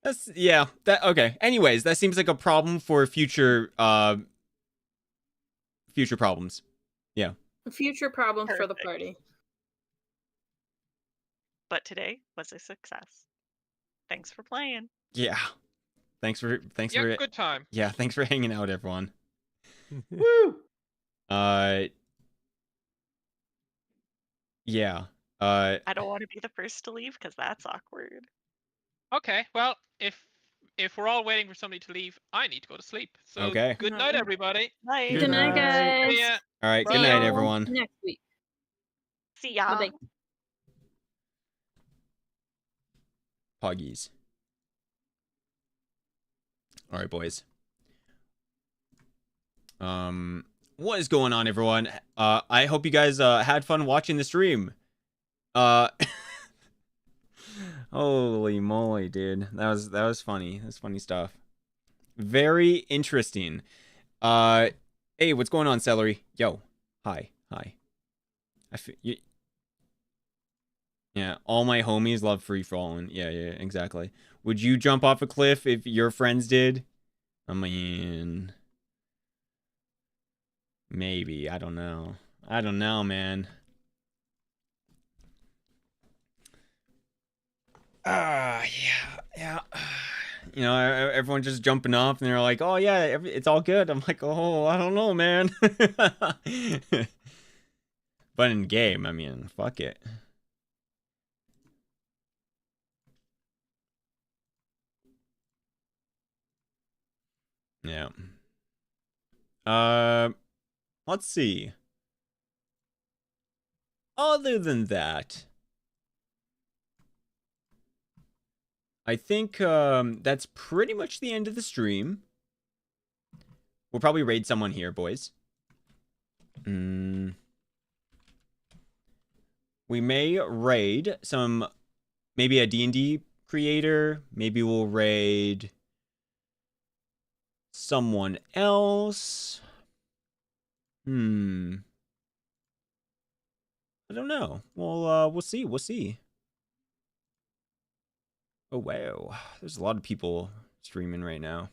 S1: that's, yeah, that, okay. Anyways, that seems like a problem for future problems. Yeah.
S3: future problems for the
S6: Perfect.
S3: party.
S6: but today was a success. Thanks for playing.
S1: Yeah. Thanks for
S4: Yeah, good time.
S1: yeah, thanks for hanging out, everyone.
S2: Woo!
S1: Yeah.
S6: I don't want to be the first to leave because that's awkward.
S4: Okay, well, if we're all waiting for somebody to leave, I need to go to sleep. So
S1: Okay.
S4: good night, everybody.
S6: Bye.
S5: Good
S3: Good night,
S5: night.
S3: guys.
S4: See ya.
S1: All right.
S4: See
S1: Good night,
S3: y'all
S1: everyone.
S3: Next week.
S6: See ya.
S3: Bye-bye.
S1: Poggies. All right, boys. What is going on, everyone? I hope you guys had fun watching the stream. Holy moly, dude. That was funny. That's funny stuff. Very interesting. Hey, what's going on, Celery? Yo. Hi. Yeah, all my homies love free falling. Yeah, exactly. Would you jump off a cliff if your friends did? I mean, maybe. I don't know. I don't know, man. Yeah. You know, everyone just jumping off, and they're like, "Oh yeah, it's all good." I'm like, "Oh, I don't know, man." But in game, I mean, fuck it. Yeah. Let's see. Other than that, I think that's pretty much the end of the stream. We'll probably raid someone here, boys. We may raid some, maybe a D&D creator. Maybe we'll raid someone else. I don't know. We'll see. We'll see. Oh, wow. There's a lot of people streaming right now.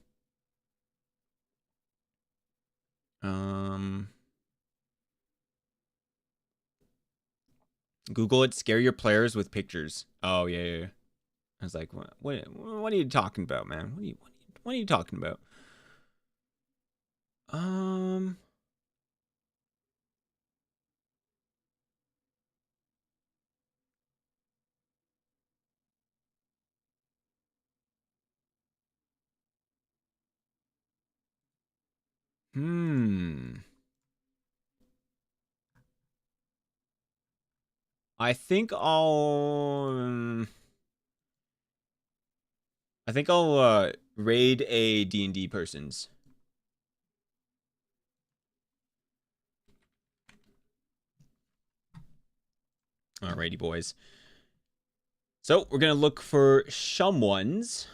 S1: Google it. Scare your players with pictures. Oh, yeah. I was like, what are you talking about, man? What are you talking about? I think I'll raid a D&D person's. Alrighty, boys. So we're gonna look for someone's.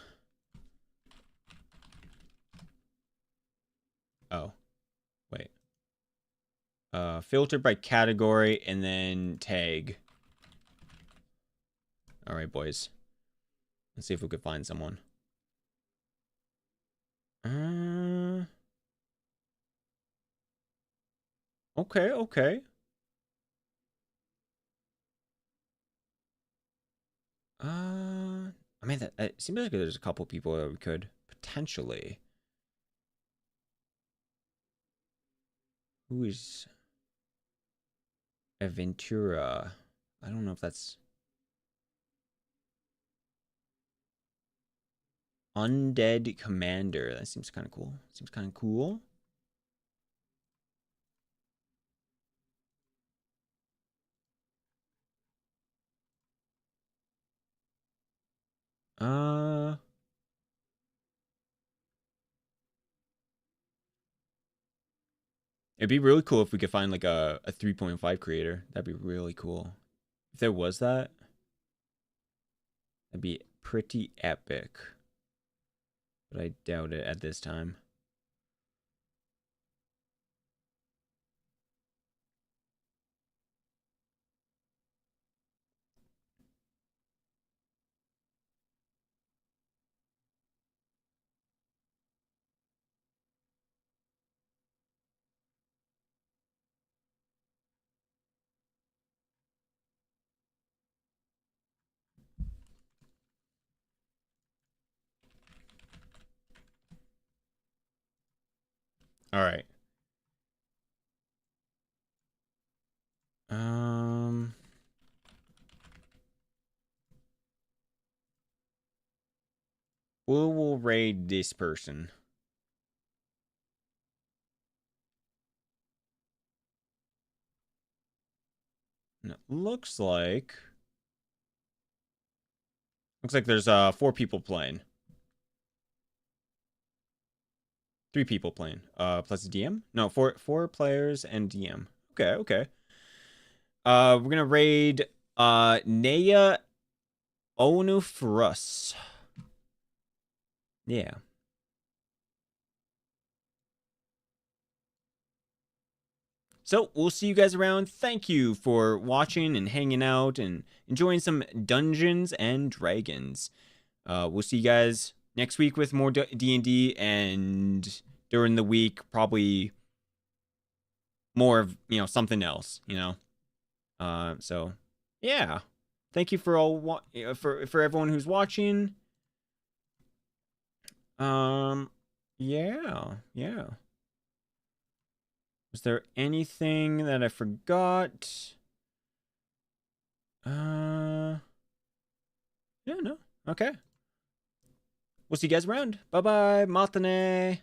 S1: Oh, wait. Filter by category and then tag. All right, boys. Let's see if we could find someone. Okay. I mean, it seems like there's a couple people that we could potentially. Who is Aventura? I don't know if that's Undead Commander. That seems kind of cool. It'd be really cool if we could find like a 3.5 creator. That'd be really cool. If there was that, that'd be pretty epic. But I doubt it at this time. All right. We'll raid this person. And it looks like there's 4 people playing. 3 people playing. Plus a DM? No, 4 players and DM. Okay. We're gonna raid Naya Onufrus. Yeah. So we'll see you guys around. Thank you for watching and hanging out and enjoying some Dungeons and Dragons. We'll see you guys next week with more D&D, and during the week probably more of, something else, so yeah. Thank you for all for everyone who's watching. Yeah. Was there anything that I forgot? Yeah, no. Okay. We'll see you guys around. Bye-bye. Matane.